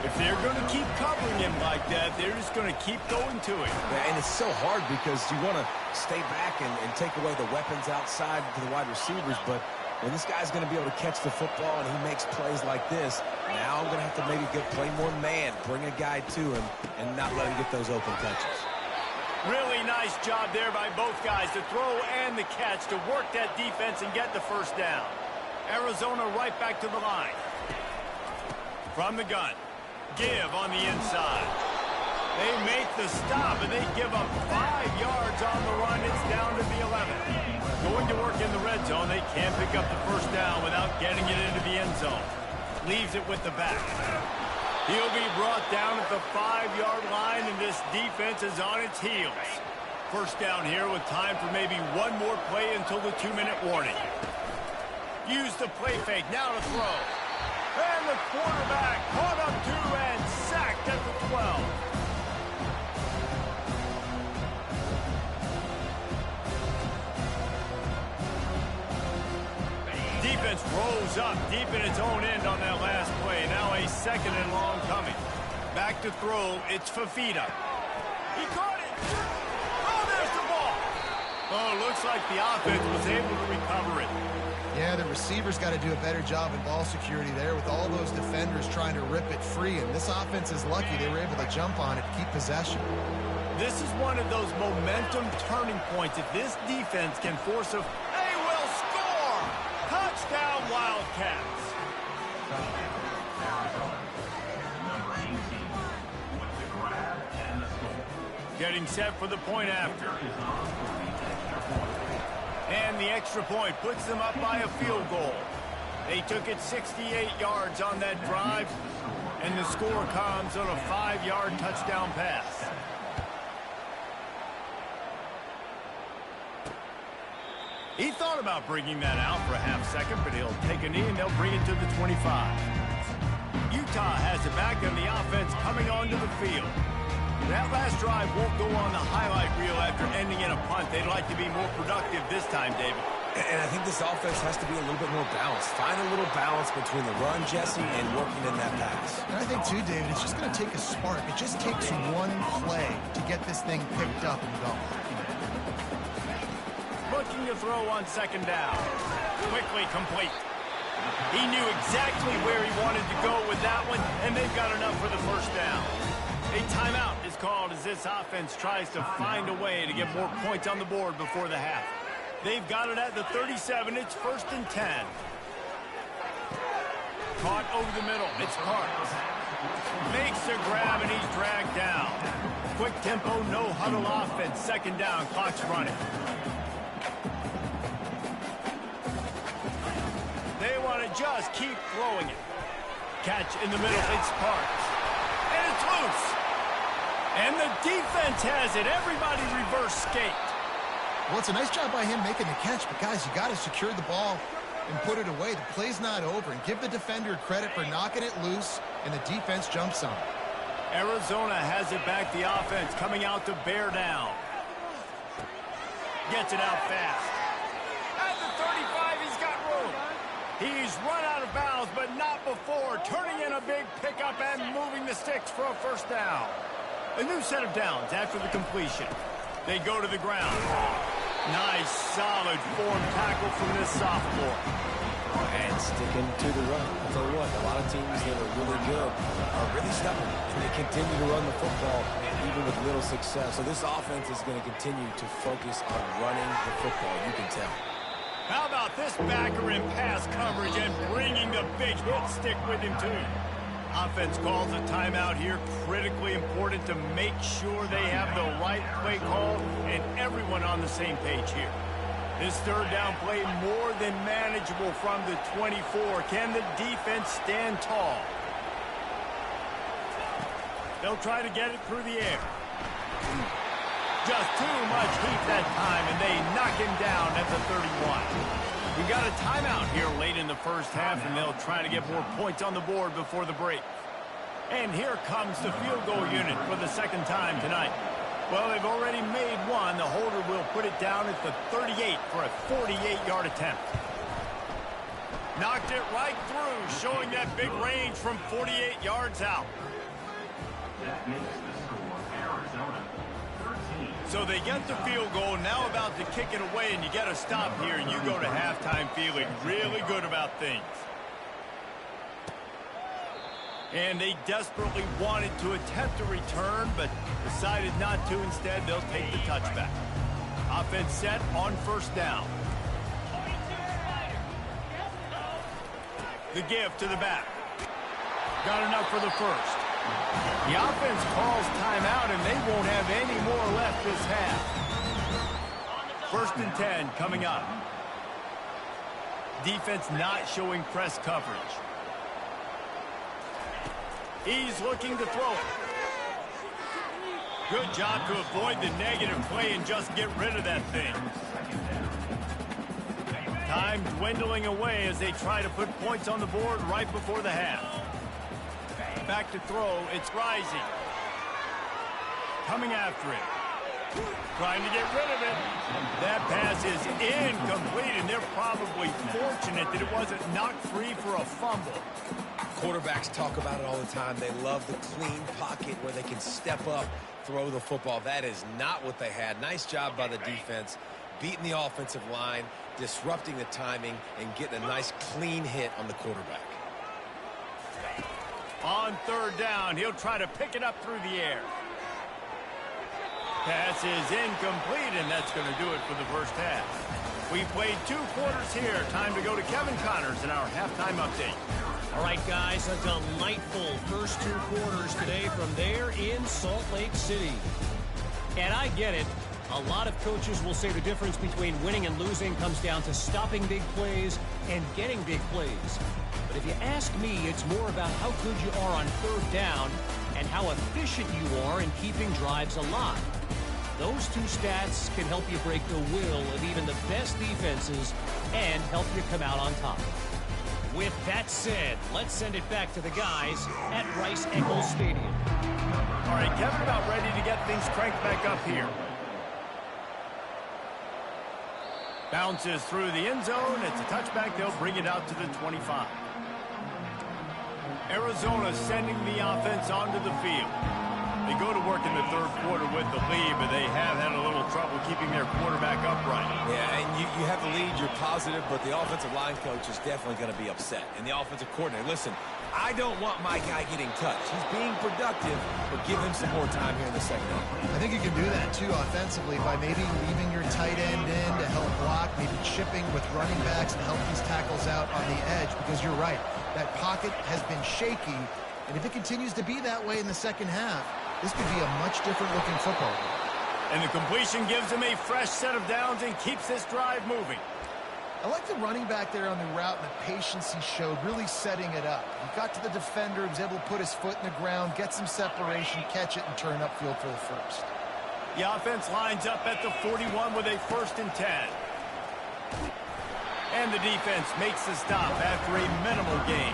If they're going to keep covering him like that, they're just going to keep going to it. Yeah, and it's so hard because you want to stay back and take away the weapons outside to the wide receivers, but when this guy's going to be able to catch the football and he makes plays like this, now I'm going to have to maybe play more man, bring a guy to him, and not let him get those open touches. Really nice job there by both guys, the throw and the catch, to work that defense and get the first down. Arizona right back to the line. From the gun. Give on the inside. They make the stop, and they give up 5 yards on the run. It's down to the 11. Going to work in the red zone. They can't pick up the first down without getting it into the end zone. Leaves it with the back. He'll be brought down at the 5-yard line, and this defense is on its heels. First down here with time for maybe one more play until the 2-minute warning. Use the play fake. Now to throw. And the quarterback caught up to and sacked at the 12. Defense rolls up deep in its own end on that last play. Now a 2nd and long coming. Back to throw. It's Fafita. He caught it. Oh, there's the ball. Oh, looks like the offense was able to recover it. Yeah, the receivers got to do a better job in ball security there with all those defenders trying to rip it free. And this offense is lucky they were able to jump on it, keep possession. This is one of those momentum turning points. If this defense can force a... They will score! Touchdown, Wildcats! Getting set for the point after. And the extra point puts them up by a field goal. They took it 68 yards on that drive, and the score comes on a 5-yard touchdown pass. He thought about bringing that out for a half second, but he'll take a knee and they'll bring it to the 25. Utah has it back on the offense coming onto the field. That last drive won't go on the highlight reel after ending in a punt. They'd like to be more productive this time, David. And I think this offense has to be a little bit more balanced. Find a little balance between the run, Jesse, and working in that pass. And I think, too, David, it's just going to take a spark. It just takes one play to get this thing picked up and going. Looking to throw on second down. Quickly complete. He knew exactly where he wanted to go with that one, and they've got enough for the first down. A timeout is called as this offense tries to find a way to get more points on the board before the half. They've got it at the 37. It's 1st and 10. Caught over the middle. It's Parks. Makes a grab, and he's dragged down. Quick tempo, no huddle offense. Second down, clock's running. They want to just keep throwing it. Catch in the middle. It's Parks. And it's loose. And the defense has it. Everybody reverse skate. Well, it's a nice job by him making the catch, but, guys, you got to secure the ball and put it away. The play's not over. And give the defender credit for knocking it loose, and the defense jumps on it. Arizona has it back. The offense coming out to bear down. Gets it out fast. At the 35, he's got room. He's run out of bounds, but not before. Turning in a big pickup and moving the sticks for a first down. A new set of downs after the completion. They go to the ground. Nice, solid form tackle from this sophomore. And sticking to the run. I'll tell you what, a lot of teams that are really good are really stubborn, and they continue to run the football even with little success. So this offense is going to continue to focus on running the football, you can tell. How about this backer in pass coverage and bringing the big hit stick with him, too? Offense calls a timeout here. Critically important to make sure they have the right play call and everyone on the same page here. This third down play more than manageable from the 24. Can the defense stand tall? They'll try to get it through the air. Just too much heat that time, and they knock him down at the 31. We got a timeout here late in the first half, and they'll try to get more points on the board before the break. And here comes the field goal unit for the second time tonight. Well, they've already made one. The holder will put it down at the 38 for a 48-yard attempt. Knocked it right through, showing that big range from 48 yards out. That makes the score Arizona 13. So they get the field goal, now about to kick it away, and you get a stop here, and you go to halftime feeling really good about things. And they desperately wanted to attempt a return, but decided not to. Instead, they'll take the touchback. Offense set on first down. The give to the back. Got enough for the first. The offense calls timeout, and they won't have any more left this half. 1st and 10 coming up. Defense not showing press coverage. He's looking to throw it. Good job to avoid the negative play and just get rid of that thing. Time dwindling away as they try to put points on the board right before the half. Back to throw, it's Rising. Coming after it. Trying to get rid of it. That pass is incomplete, and they're probably fortunate that it wasn't knocked free for a fumble. Quarterbacks talk about it all the time. They love the clean pocket where they can step up, throw the football. That is not what they had. Nice job by the defense, beating the offensive line, disrupting the timing, and getting a nice clean hit on the quarterback. On third down, he'll try to pick it up through the air. Pass is incomplete, and that's going to do it for the first half. We played 2 quarters here. Time to go to Kevin Connors in our halftime update. All right, guys, a delightful first 2 quarters today from there in Salt Lake City. And I get it. A lot of coaches will say the difference between winning and losing comes down to stopping big plays and getting big plays. But if you ask me, it's more about how good you are on third down and how efficient you are in keeping drives alive. Those two stats can help you break the will of even the best defenses and help you come out on top. With that said, let's send it back to the guys at Rice-Eccles Stadium. All right, Kevin about ready to get things cranked back up here. Bounces through the end zone. It's a touchback. They'll bring it out to the 25. Arizona sending the offense onto the field. They go to work in the third quarter with the lead, but they have had a little trouble keeping their quarterback upright. Yeah, and you have the lead, you're positive, but the offensive line coach is definitely going to be upset. And the offensive coordinator, listen, I don't want my guy getting touched. He's being productive, but give him some more time here in the second half. I think you can do that, too, offensively, by maybe leaving your tight end in to help block, maybe chipping with running backs to help these tackles out on the edge, because you're right. That pocket has been shaky, and if it continues to be that way in the second half, this could be a much different looking football game. And the completion gives him a fresh set of downs and keeps this drive moving. I like the running back there on the route and the patience he showed, really setting it up. He got to the defender, he was able to put his foot in the ground, get some separation, catch it, and turn upfield for the first. The offense lines up at the 41 with a 1st and 10. And the defense makes the stop after a minimal gain.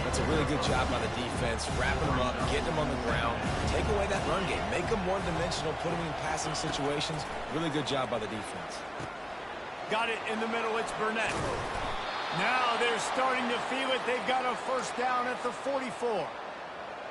That's a really good job by the defense, wrapping them up, getting them on the ground, take away that run game, make them one-dimensional, put them in passing situations. Really good job by the defense. Got it in the middle, it's Burnett. Now they're starting to feel it. They've got a 1st down at the 44.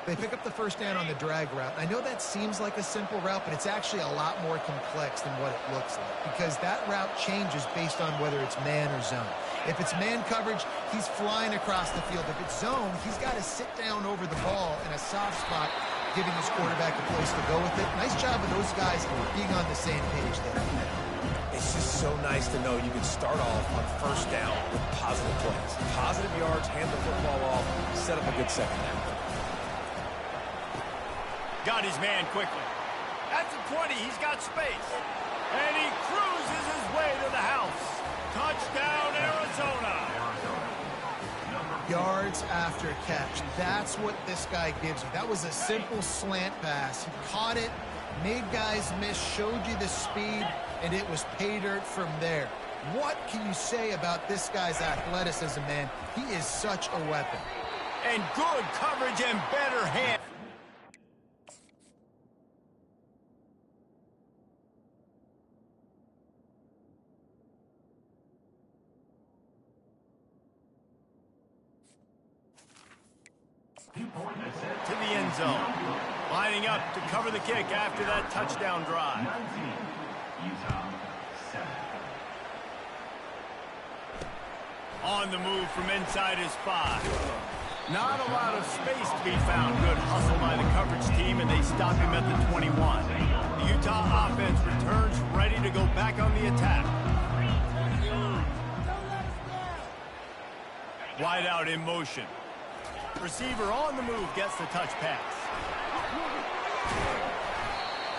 They pick up the 1st down on the drag route. I know that seems like a simple route, but it's actually a lot more complex than what it looks like, because that route changes based on whether it's man or zone. If it's man coverage, he's flying across the field. If it's zone, he's got to sit down over the ball in a soft spot, giving his quarterback a place to go with it. Nice job of those guys being on the same page there. It's just so nice to know you can start off on 1st down with positive plays. Positive yards, hand the football off, set up a good second half. Got his man quickly. At the 20, he's got space. And he cruises his way to the house. Touchdown, Arizona. Yards after catch. That's what this guy gives you. That was a simple slant pass. He caught it, made guys miss, showed you the speed, and it was pay dirt from there. What can you say about this guy's athleticism, man? He is such a weapon. And good coverage and better hand. To the end zone. Lining up to cover the kick after that touchdown drive. 19, Utah, 7. On the move from inside his 5. Not a lot of space to be found. Good hustle by the coverage team, and they stop him at the 21. The Utah offense returns ready to go back on the attack. Wide out in motion. Receiver on the move gets the touch pass.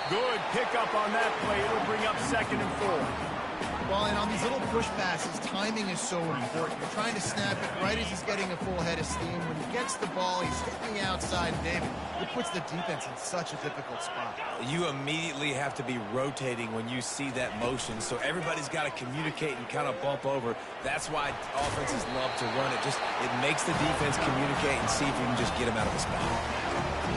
Good pickup on that play. It'll bring up 2nd and 4. Well, and on these little push passes, timing is so important. You're trying to snap it right as he's getting a full head of steam. When he gets the ball, he's hitting the outside, and David, it puts the defense in such a difficult spot. You immediately have to be rotating when you see that motion, so everybody's got to communicate and kind of bump over. That's why offenses love to run it. It makes the defense communicate and see if you can just get him out of the spot.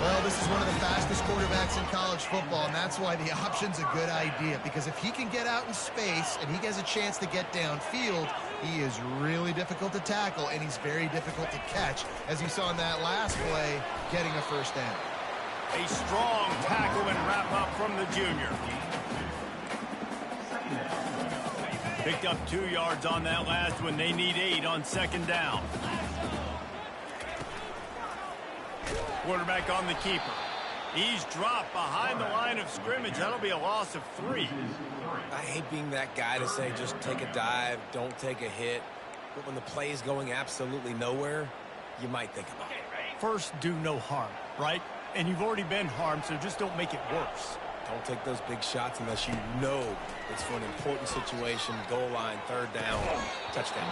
Well, this is one of the fastest quarterbacks in college football, and that's why the option's a good idea, because if he can get out in space and he gets a chance to get downfield, he is really difficult to tackle, and he's very difficult to catch, as you saw in that last play, getting a 1st down. A strong tackle and wrap up from the junior. Picked up 2 yards on that last one. They need 8 on 2nd down. Quarterback on the keeper. He's dropped behind the line of scrimmage. That'll be a loss of 3. I hate being that guy to say just take a dive, don't take a hit. But when the play is going absolutely nowhere, you might think about it. First, do no harm, right? And you've already been harmed, so just don't make it worse. Don't take those big shots unless you know it's for an important situation. Goal line, third down, touchdown.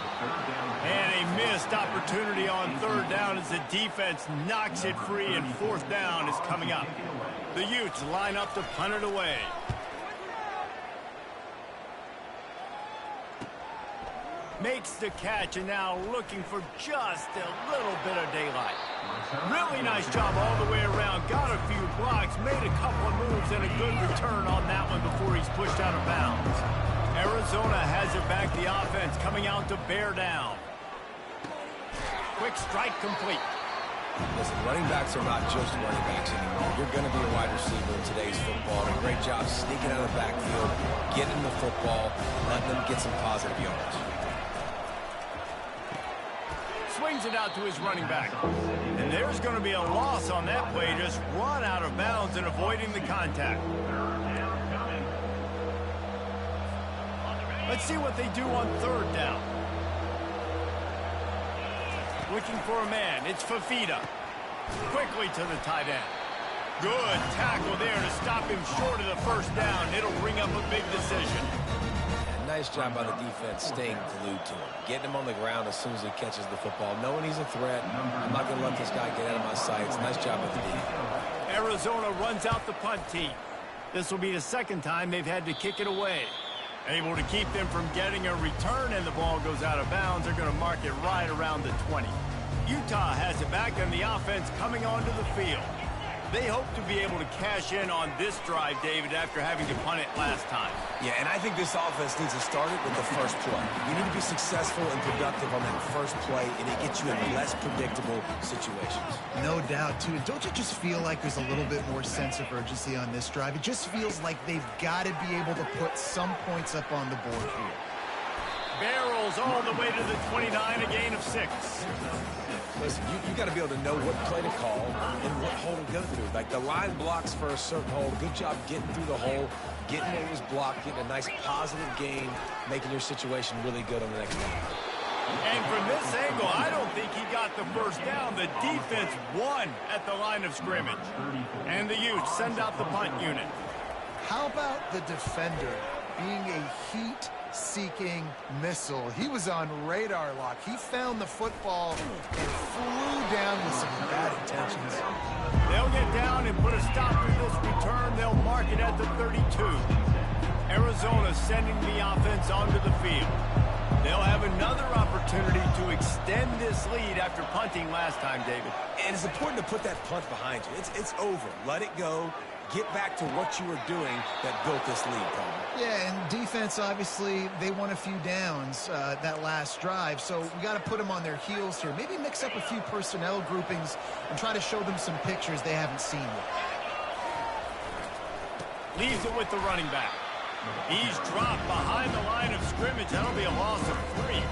And a missed opportunity on third down as the defense knocks it free, and fourth down is coming up. The Utes line up to punt it away. Makes the catch, and now looking for just a little bit of daylight. Really nice job all the way around. Got a few blocks, made a couple of moves, and a good return on that one before he's pushed out of bounds. Arizona has it back. The offense coming out to bear down. Quick strike complete. Listen, running backs are not just running backs anymore. You're going to be a wide receiver in today's football. And a great job sneaking out of the backfield, getting the football, letting them get some positive yards. Swings it out to his running back. And there's going to be a loss on that play. Just run out of bounds and avoiding the contact. Let's see what they do on third down. Looking for a man. It's Fafita. Quickly to the tight end. Good tackle there to stop him short of the first down. It'll bring up a big decision. Nice job by the defense staying glued to him. Getting him on the ground as soon as he catches the football. Knowing he's a threat. I'm not going to let this guy get out of my sights. Nice job with the defense. Arizona runs out the punt team. This will be the second time they've had to kick it away. Able to keep them from getting a return, and the ball goes out of bounds. They're going to mark it right around the 20. Utah has it back, and the offense coming onto the field. They hope to be able to cash in on this drive, David, after having to punt it last time. Yeah, and I think this offense needs to start it with the first play. You need to be successful and productive on that first play, and it gets you in less predictable situations. No doubt, too. And don't you just feel like there's a little bit more sense of urgency on this drive? It just feels like they've got to be able to put some points up on the board here. Barrels all the way to the 29, a gain of 6. Listen, you got to be able to know what play to call and what hole to go through. Like the line blocks for a certain hole. Good job getting through the hole, getting where it was blocked, getting a nice positive gain, making your situation really good on the next one. And from this angle, I don't think he got the first down. The defense won at the line of scrimmage. And the Utes send out the punt unit. How about the defender being a heat-seeking missile? He was on radar lock. He found the football and flew down with some bad intentions. They'll get down and put a stop to this return. They'll mark it at the 32. Arizona sending the offense onto the field. They'll have another opportunity to extend this lead after punting last time, David. And it's important to put that punt behind you. It's over. Let it go. Get back to what you were doing that built this lead, Paul. Yeah, and defense, obviously, they won a few downs that last drive, so we got to put them on their heels here. Maybe mix up a few personnel groupings and try to show them some pictures they haven't seen yet. Leaves it with the running back. He's dropped behind the line of scrimmage. That'll be a loss of 3.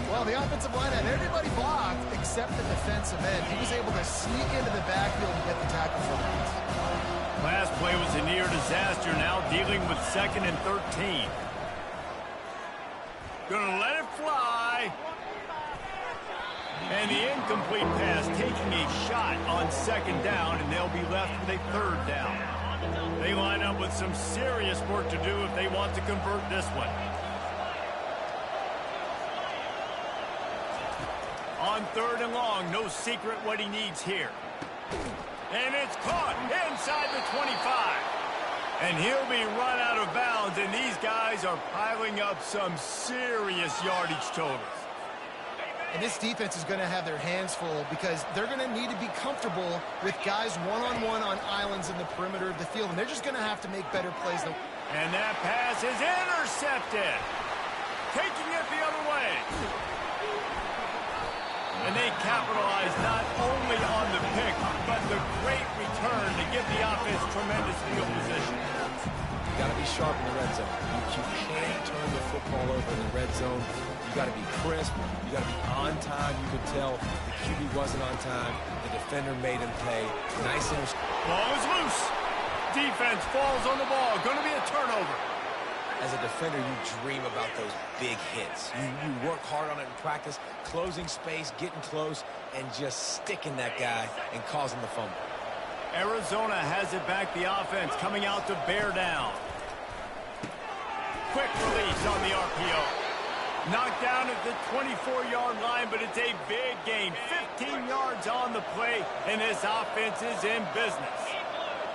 Well, the offensive line had everybody blocked except the defensive end. He was able to sneak into the backfield and get the tackle for loss. Last play was a near disaster. Now dealing with 2nd and 13. Gonna let it fly. And the incomplete pass taking a shot on 2nd down, and they'll be left with a 3rd down. They line up with some serious work to do if they want to convert this one. On 3rd and long, no secret what he needs here. And it's caught inside the 25. And he'll be run out of bounds, and these guys are piling up some serious yardage totals. And this defense is going to have their hands full because they're going to need to be comfortable with guys one-on-one on islands in the perimeter of the field, and they're just going to have to make better plays. And that pass is intercepted. Taking it the other way. And they capitalize not only on the pick, but the great return to give the offense tremendous field position. You got to be sharp in the red zone. You can't turn the football over in the red zone. You got to be crisp. You got to be on time. You could tell the QB wasn't on time. The defender made him pay. Nice interception. Ball is loose. Defense falls on the ball. Going to be a turnover. As a defender, you dream about those big hits. You work hard on it in practice, closing space, getting close, and just sticking that guy and causing the fumble. Arizona has it back. The offense coming out to bear down. Quick release on the RPO. Knocked down at the 24-yard line, but it's a big gain. 15 yards on the play, and this offense is in business.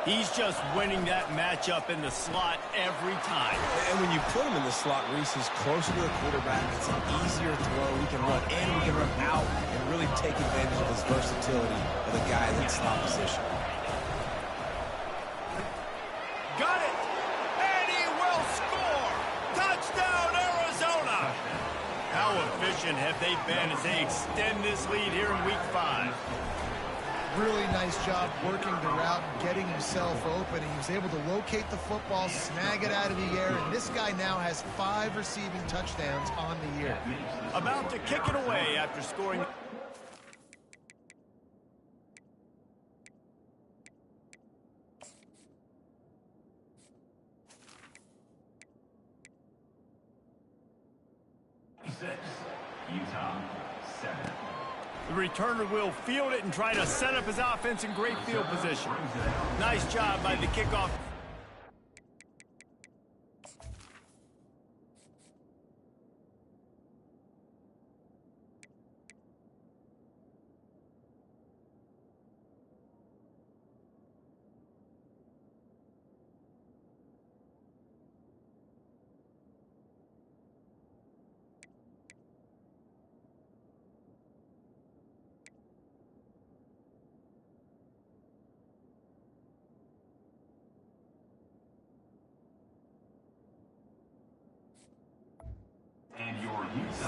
He's just winning that matchup in the slot every time. And when you put him in the slot, Reese is closer to the quarterback. It's an easier throw. We can run in, we can run out, and really take advantage of his versatility of the guy in that slot position. Got it! And he will score! Touchdown, Arizona! How efficient have they been as they extend this lead here in Week 5? Really nice job working the route and getting himself open. He was able to locate the football, snag it out of the air, and this guy now has 5 receiving touchdowns on the year. About to kick it away after scoring. Utah 7. The returner will field it and try to set up his offense in great field position. Nice job by the kickoff.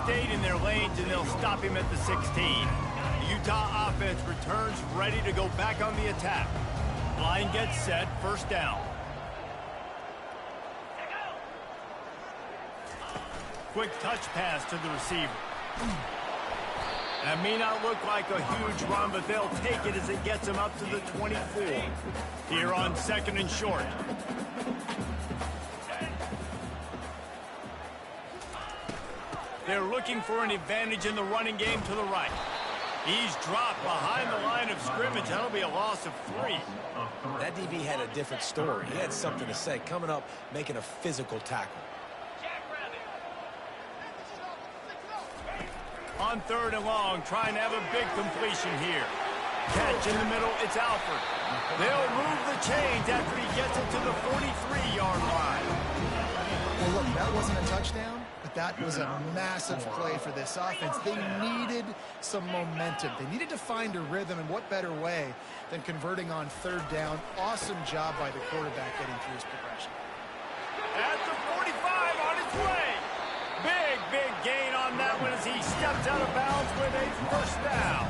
Stayed in their lanes, and they'll stop him at the 16. The Utah offense returns ready to go back on the attack. Line gets set, first down. Quick touch pass to the receiver. That may not look like a huge run, but they'll take it as it gets them up to the 24. Here on 2nd and short. They're looking for an advantage in the running game to the right. He's dropped behind the line of scrimmage. That'll be a loss of 3. That DB had a different story. He had something to say, coming up, making a physical tackle. On 3rd and long, trying to have a big completion here. Catch in the middle, it's Alford. They'll move the chains after he gets it to the 43-yard line. Well, look, that wasn't a touchdown, but that was a massive play for this offense. They needed some momentum. They needed to find a rhythm, and what better way than converting on 3rd down. Awesome job by the quarterback getting through his progression. At the 45 on its way. Big gain on that one as he steps out of bounds with a first down.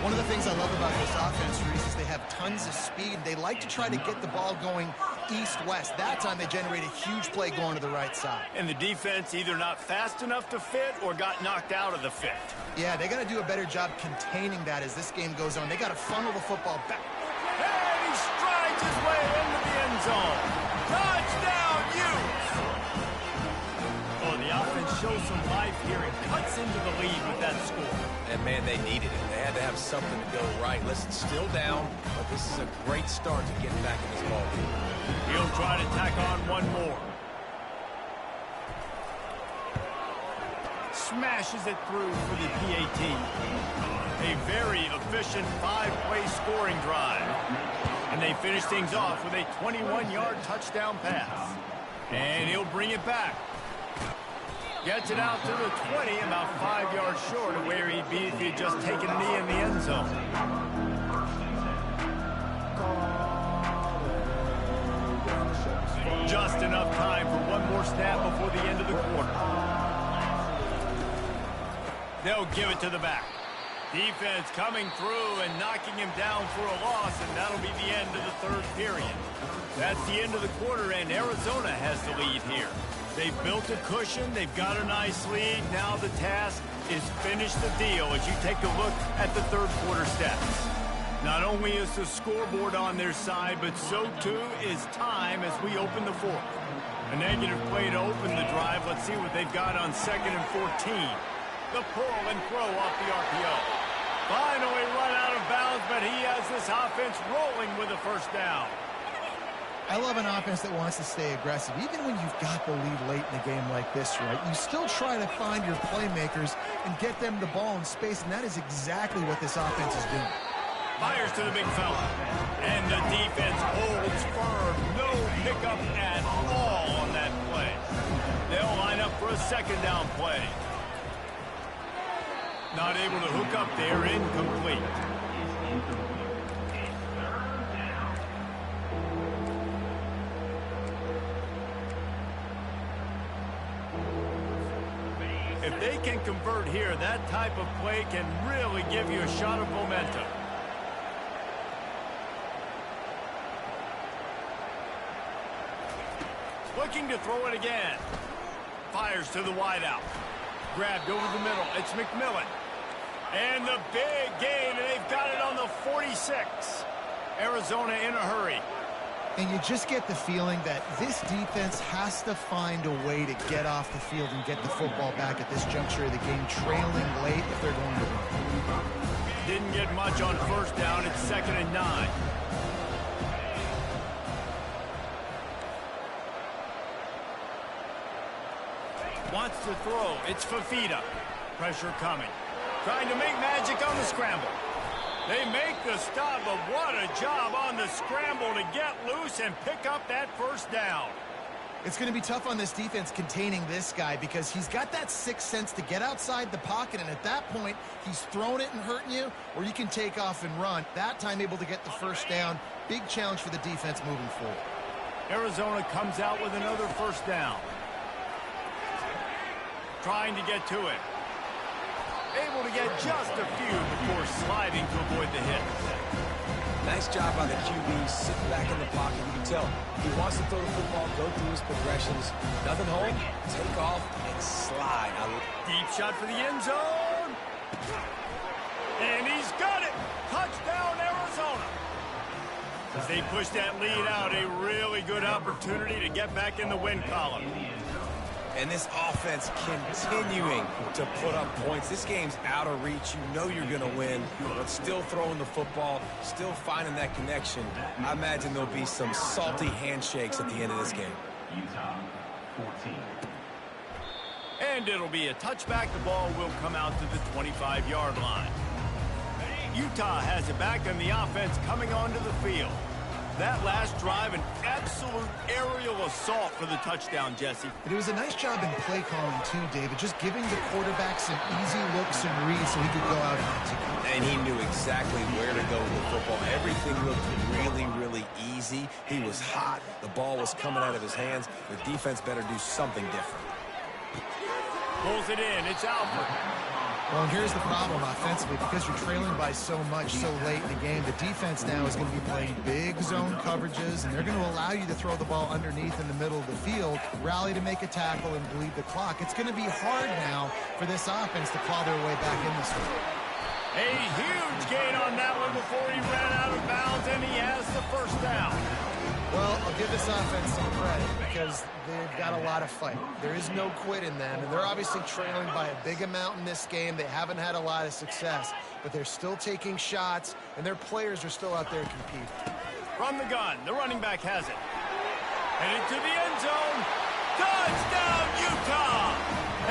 One of the things I love about this offense, Reese, is they have tons of speed. They like to try to get the ball going east-west. That time they generate a huge play going to the right side. And the defense either not fast enough to fit or got knocked out of the fit. Yeah, they got to do a better job containing that as this game goes on. They got to funnel the football back. And he strides his way into the end zone. Touchdown, Utes! Oh, the offense shows some life here and cuts into the lead with that score. And, man, they needed it. They had to have something to go right. Listen, still down, but this is a great start to getting back in this ball game. He'll try to tack on one more. Smashes it through for the PAT. A very efficient 5-play scoring drive. And they finish things off with a 21-yard touchdown pass. And he'll bring it back. Gets it out to the 20, about 5 yards short of where he'd be if he had just taken a knee in the end zone. Just enough time for one more snap before the end of the quarter. They'll give it to the back. Defense coming through and knocking him down for a loss, and that'll be the end of the 3rd period. That's the end of the quarter, and Arizona has the lead here. They've built a cushion. They've got a nice lead. Now the task is finish the deal as you take a look at the 3rd quarter stats. Not only is the scoreboard on their side, but so too is time as we open the 4th. A negative play to open the drive. Let's see what they've got on 2nd and 14. The pull and throw off the RPO. Finally run out of bounds, but he has this offense rolling with a first down. I love an offense that wants to stay aggressive. Even when you've got the lead late in a game like this, right, you still try to find your playmakers and get them the ball in space, and that is exactly what this offense is doing. Fires to the big fella. And the defense holds firm. No pickup at all on that play. They'll line up for a second down play. Not able to hook up there, incomplete. If they can convert here, that type of play can really give you a shot of momentum. Looking to throw it again. Fires to the wideout. Grabbed over the middle. It's McMillan. And the big gain, and they've got it on the 46. Arizona in a hurry. And you just get the feeling that this defense has to find a way to get off the field and get the football back at this juncture of the game, trailing late if they're going to win. Didn't get much on first down. It's 2nd and 9. Wants to throw. It's Fafita. Pressure coming. Trying to make magic on the scramble. They make the stop, but what a job on the scramble to get loose and pick up that first down. It's going to be tough on this defense containing this guy because he's got that sixth sense to get outside the pocket, and at that point, he's throwing it and hurting you, or you can take off and run. That time able to get the first down. Big challenge for the defense moving forward. Arizona comes out with another first down. Trying to get to it. Able to get just a few before sliding to avoid the hit. Nice job by the QB, sitting back in the pocket. You can tell he wants to throw the football, go through his progressions. Nothing home, take off, and slide. Deep shot for the end zone. And he's got it. Touchdown, Arizona. As they push that lead out, a really good opportunity to get back in the win column. And this offense continuing to put up points. This game's out of reach. You know you're going to win, but still throwing the football, still finding that connection. I imagine there'll be some salty handshakes at the end of this game. Utah, 14. And it'll be a touchback. The ball will come out to the 25-yard line. Utah has it back, and the offense coming onto the field. That last drive, an absolute aerial assault for the touchdown, Jesse. It was a nice job in play calling, too, David, just giving the quarterback some easy looks and reads so he could go out and execute. And he knew exactly where to go with the football. Everything looked really, really easy. He was hot. The ball was coming out of his hands. The defense better do something different. Pulls it in. It's Alford. Well, here's the problem offensively. Because you're trailing by so much so late in the game, the defense now is going to be playing big zone coverages, and they're going to allow you to throw the ball underneath in the middle of the field, rally to make a tackle, and bleed the clock. It's going to be hard now for this offense to claw their way back in this one. A huge gain on that one before he ran out of bounds, and he has the first down. Well, I'll give this offense some credit because they've got a lot of fight. There is no quit in them, and they're obviously trailing by a big amount in this game. They haven't had a lot of success, but they're still taking shots, and their players are still out there competing. From the gun, the running back has it. Headed to the end zone. Touchdown, Utah!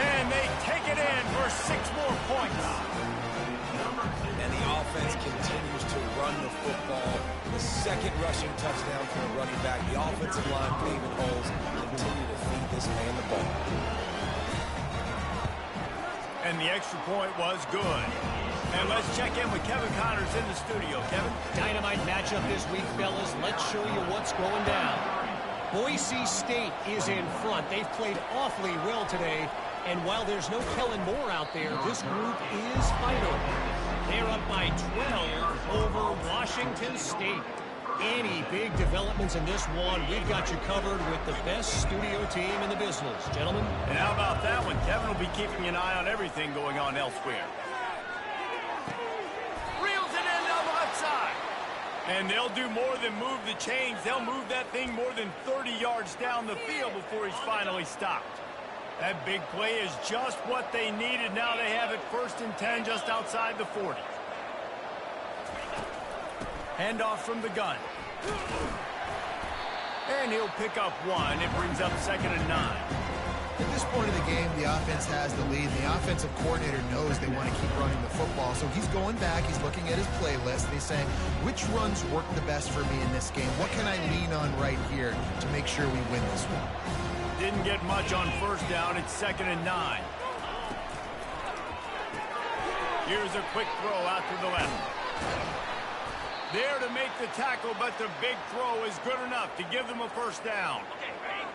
And they take it in for 6 more points. And the offense continues to run the football. The second rushing touchdown for a running back. The offensive line paving holes. Continue to feed this man the ball. And the extra point was good. And let's check in with Kevin Connors in the studio. Kevin? Dynamite matchup this week, fellas. Let's show you what's going down. Boise State is in front. They've played awfully well today. And while there's no Kellen Moore out there, this group is fighting. They're up by 12 over Washington State. Any big developments in this one, we've got you covered with the best studio team in the business. Gentlemen? And how about that one? Kevin will be keeping an eye on everything going on elsewhere. Reels it in on the left side. And they'll do more than move the chains. They'll move that thing more than 30 yards down the field before he's finally stopped. That big play is just what they needed. Now they have it 1st and 10 just outside the 40. Handoff from the gun. And he'll pick up one. It brings up 2nd and 9. At this point of the game, the offense has the lead. The offensive coordinator knows they want to keep running the football. So he's going back, he's looking at his playlist, and he's saying, which runs work the best for me in this game? What can I lean on right here to make sure we win this one? Didn't get much on 1st down. It's 2nd and 9. Here's a quick throw out to the left. There to make the tackle, but the big throw is good enough to give them a 1st down.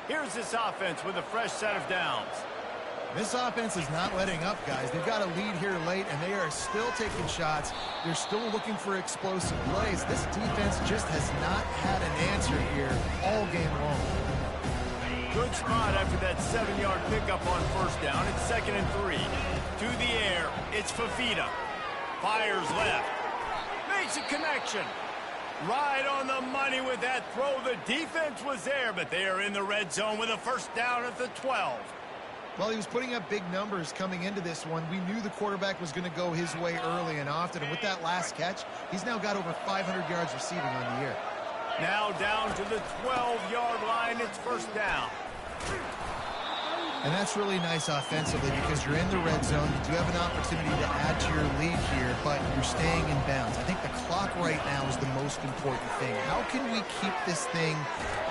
Here's this offense with a fresh set of downs. This offense is not letting up, guys. They've got a lead here late, and they are still taking shots. They're still looking for explosive plays. This defense just has not had an answer here all game long. Good spot after that 7-yard pickup on 1st down. It's 2nd and 3. To the air, it's Fafita. Fires left. Makes a connection. Right on the money with that throw. The defense was there, but they are in the red zone with a 1st down at the 12. Well, he was putting up big numbers coming into this one. We knew the quarterback was going to go his way early and often, and with that last catch, he's now got over 500 yards receiving on the year. Now down to the 12-yard line. It's 1st down. And that's really nice offensively because you're in the red zone. You do have an opportunity to add to your lead here, but you're staying in bounds. I think the clock right now is the most important thing. How can we keep this thing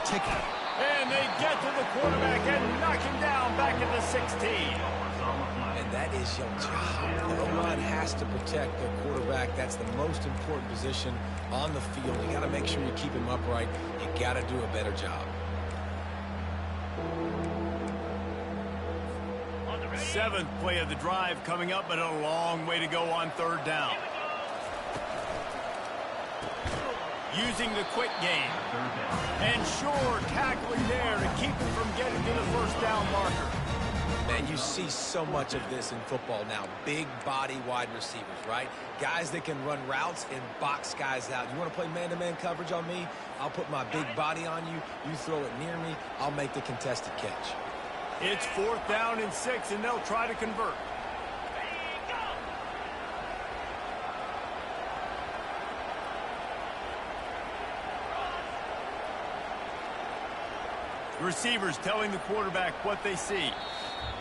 ticking? And they get to the quarterback and knock him down back at the 16. And that is your job. The O-line has to protect their quarterback. That's the most important position on the field. You got to make sure you keep him upright. You got to do a better job. 7th play of the drive coming up, but a long way to go on 3rd down. Using the quick game. And sure, tackling there to keep him from getting to the 1st down marker. Man, you see so much of this in football now. Big body wide receivers, right? Guys that can run routes and box guys out. You want to play man-to-man coverage on me? I'll put my big body on you. You throw it near me, I'll make the contested catch. It's 4th down and 6, and they'll try to convert. Receivers telling the quarterback what they see.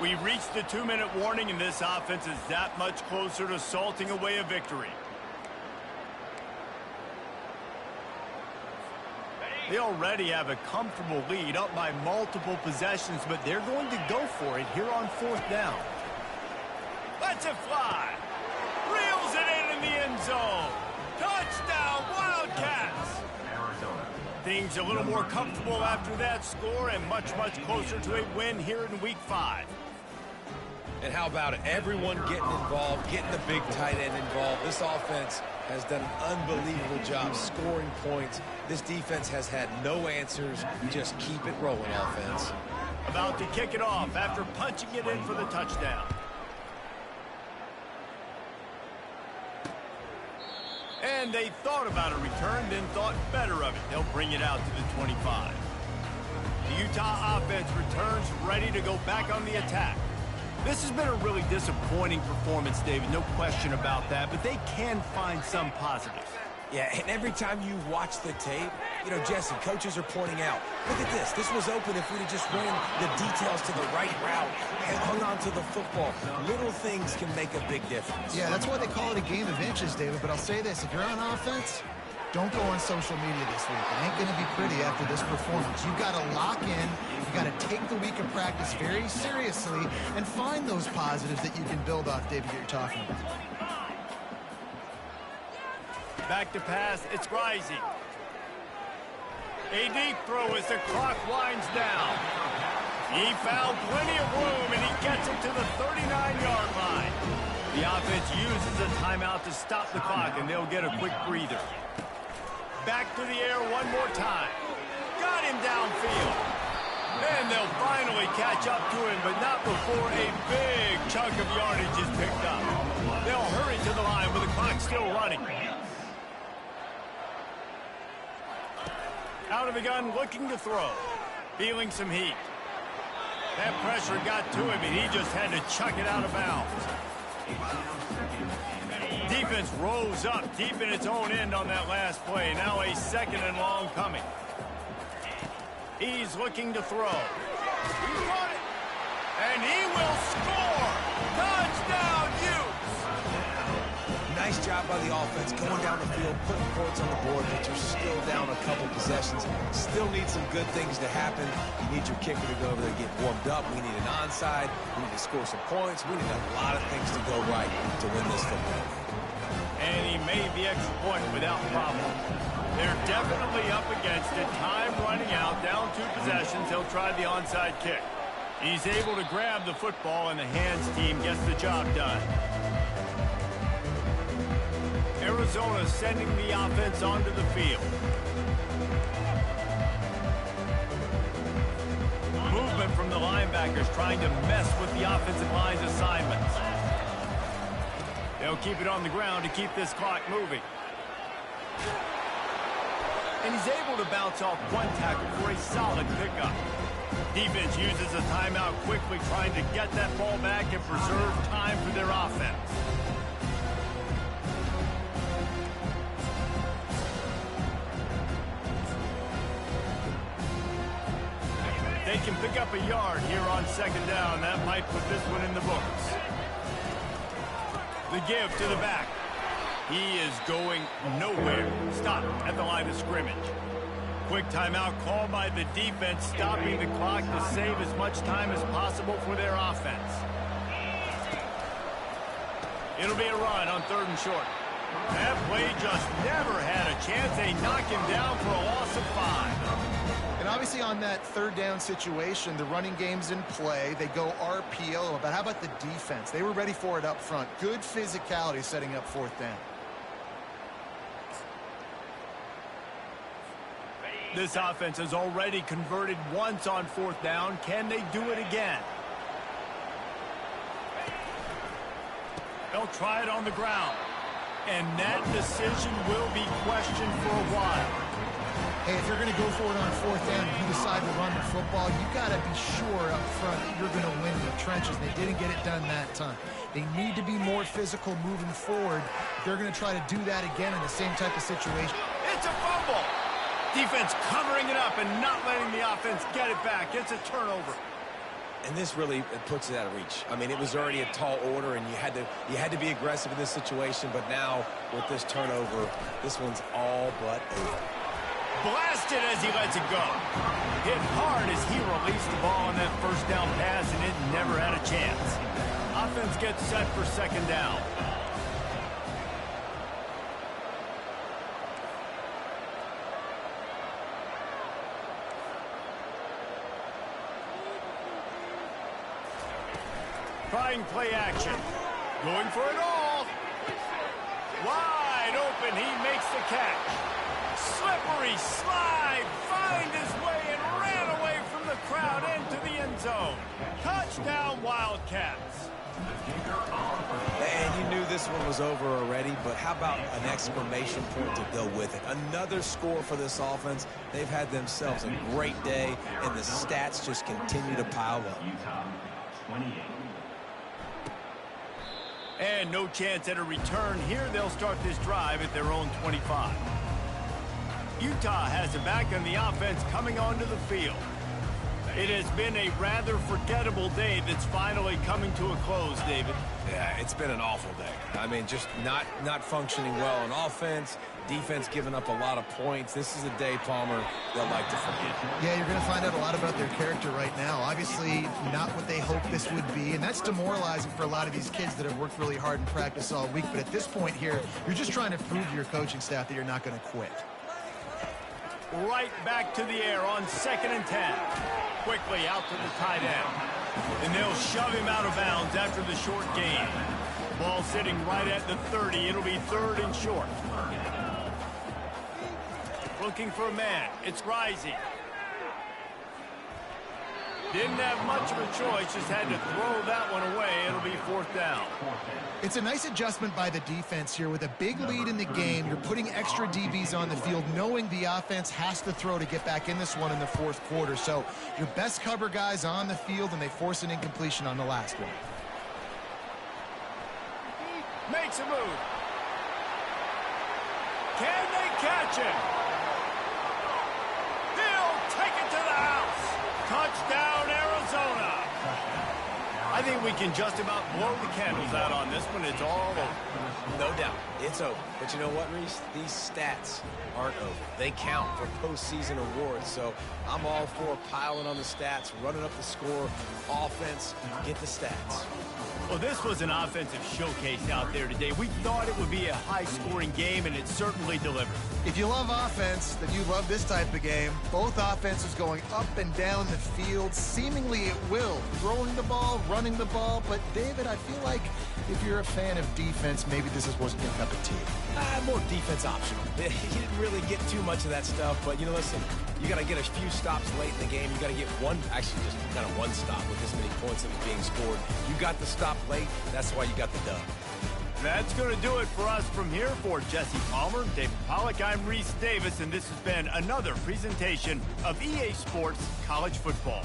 We've reached the 2-minute warning, and this offense is that much closer to salting away a victory. They already have a comfortable lead up by multiple possessions, but they're going to go for it here on 4th down. Lets it fly. Reels it in the end zone. Touchdown, Wildcats. Things a little more comfortable after that score and much, much closer to a win here in Week 5. And how about it? Everyone getting involved, getting the big tight end involved. This offense has done an unbelievable job scoring points. This defense has had no answers. Just keep it rolling, offense. About to kick it off after punching it in for the touchdown. And they thought about a return, then thought better of it. They'll bring it out to the 25. The Utah offense returns ready to go back on the attack. This has been a really disappointing performance, David, no question about that, but they can find some positives. Yeah, and every time you watch the tape, you know, Jesse, coaches are pointing out, look at this. This was open if we'd have just ran the details to the right route and hung on to the football. Little things can make a big difference. Yeah, that's why they call it a game of inches, David. But I'll say this, if you're on offense, don't go on social media this week. It ain't going to be pretty after this performance. You've got to lock in. You've got to take the week of practice very seriously and find those positives that you can build off, David, that you're talking about. Back to pass, it's rising. A deep throw as the clock winds down. He found plenty of room, and he gets it to the 39-yard line. The offense uses a timeout to stop the clock, and they'll get a quick breather. Back to the air one more time. Got him downfield. Then they'll finally catch up to him, but not before a big chunk of yardage is picked up. They'll hurry to the line with the clock still running. Out of the gun, looking to throw. Feeling some heat. That pressure got to him, and he just had to chuck it out of bounds. defense rose up deep in its own end on that last play. Now a 2nd and long coming. He's looking to throw. He's got it. And he will score. Touchdown, Utes. Nice job by the offense going down the field, putting points on the board, but you're still down a couple possessions. Still need some good things to happen. You need your kicker to go over there and get warmed up. We need an onside. We need to score some points. We need a lot of things to go right to win this football game. And he made the extra point without problem. They're definitely up against it. Time running out, down 2 possessions. He'll try the onside kick. He's able to grab the football, and the hands team gets the job done. Arizona sending the offense onto the field. Movement from the linebackers trying to mess with the offensive line's assignments. They'll keep it on the ground to keep this clock moving. And he's able to bounce off one tackle for a solid pickup. Defense uses a timeout quickly, trying to get that ball back and preserve time for their offense. They can pick up a yard here on 2nd down. That might put this one in the books. The give to the back. He is going nowhere. Stop at the line of scrimmage. Quick timeout called by the defense, stopping the clock to save as much time as possible for their offense. It'll be a run on 3rd and short. That play just never had a chance. They knock him down for a loss of 5. And obviously on that 3rd down situation, the running game's in play. They go RPO. But how about the defense? They were ready for it up front. Good physicality setting up 4th down. This offense has already converted once on 4th down. Can they do it again? They'll try it on the ground. And that decision will be questioned for a while. Hey, if you're going to go for it on 4th down and you decide to run the football, you got to be sure up front that you're going to win in the trenches. They didn't get it done that time. They need to be more physical moving forward. They're going to try to do that again in the same type of situation. It's a fumble. Defense covering it up and not letting the offense get it back. It's a turnover. And this really puts it out of reach. I mean, it was already a tall order, and you had to be aggressive in this situation. But now, with this turnover, this one's all but over. Blasted as he lets it go. Hit hard as he released the ball on that 1st down pass, and it never had a chance. Offense gets set for 2nd down. Trying play action. Going for it all. Wide open. He makes the catch. Slippery slide. Find his way and ran away from the crowd into the end zone. Touchdown, Wildcats. And you knew this one was over already, but how about an exclamation point to go with it? Another score for this offense. They've had themselves a great day, and the stats just continue to pile up. Utah, 28. And no chance at a return here. They'll start this drive at their own 25. Utah has it back on the offense coming onto the field. It has been a rather forgettable day that's finally coming to a close, David. Yeah, it's been an awful day. I mean, just not functioning well on offense. Defense giving up a lot of points. This is a day, Palmer, they'll like to forget. Yeah, you're going to find out a lot about their character right now. Obviously, not what they hoped this would be, and that's demoralizing for a lot of these kids that have worked really hard in practice all week. But at this point here, you're just trying to prove to your coaching staff that you're not going to quit. Right back to the air on 2nd and 10. Quickly out to the tight end. And they'll shove him out of bounds after the short gain. Ball sitting right at the 30. It'll be 3rd and short. Looking for a man. It's Rising. Didn't have much of a choice. Just had to throw that one away. It'll be 4th down. It's a nice adjustment by the defense here. With a big lead in the game, you're putting extra DBs on the field, knowing the offense has to throw to get back in this one in the 4th quarter. So your best cover guys on the field, and they force an incompletion on the last one. Makes a move. Can they catch him? He'll take it to the house. Touchdown, Arizona. I think we can just about blow the candles out on this one. It's all over. No doubt. It's over. But you know what, Reese? These stats aren't over. They count for postseason awards. So I'm all for piling on the stats, running up the score, offense, get the stats. Well, this was an offensive showcase out there today. We thought it would be a high-scoring game, and it certainly delivered. If you love offense, then you love this type of game. Both offenses going up and down the field, seemingly at will. Throwing the ball, running the ball. But, David, I feel like if you're a fan of defense, maybe this wasn't your cup of tea. More defense optional. You didn't really get too much of that stuff, but, you know, listen, you got to get a few stops late in the game. You got to get one, actually just kind of one stop with this many points that was being scored. You got the stop late. That's why you got the dub. That's going to do it for us from here. For Jesse Palmer, David Pollack, I'm Reese Davis, and this has been another presentation of EA Sports College Football.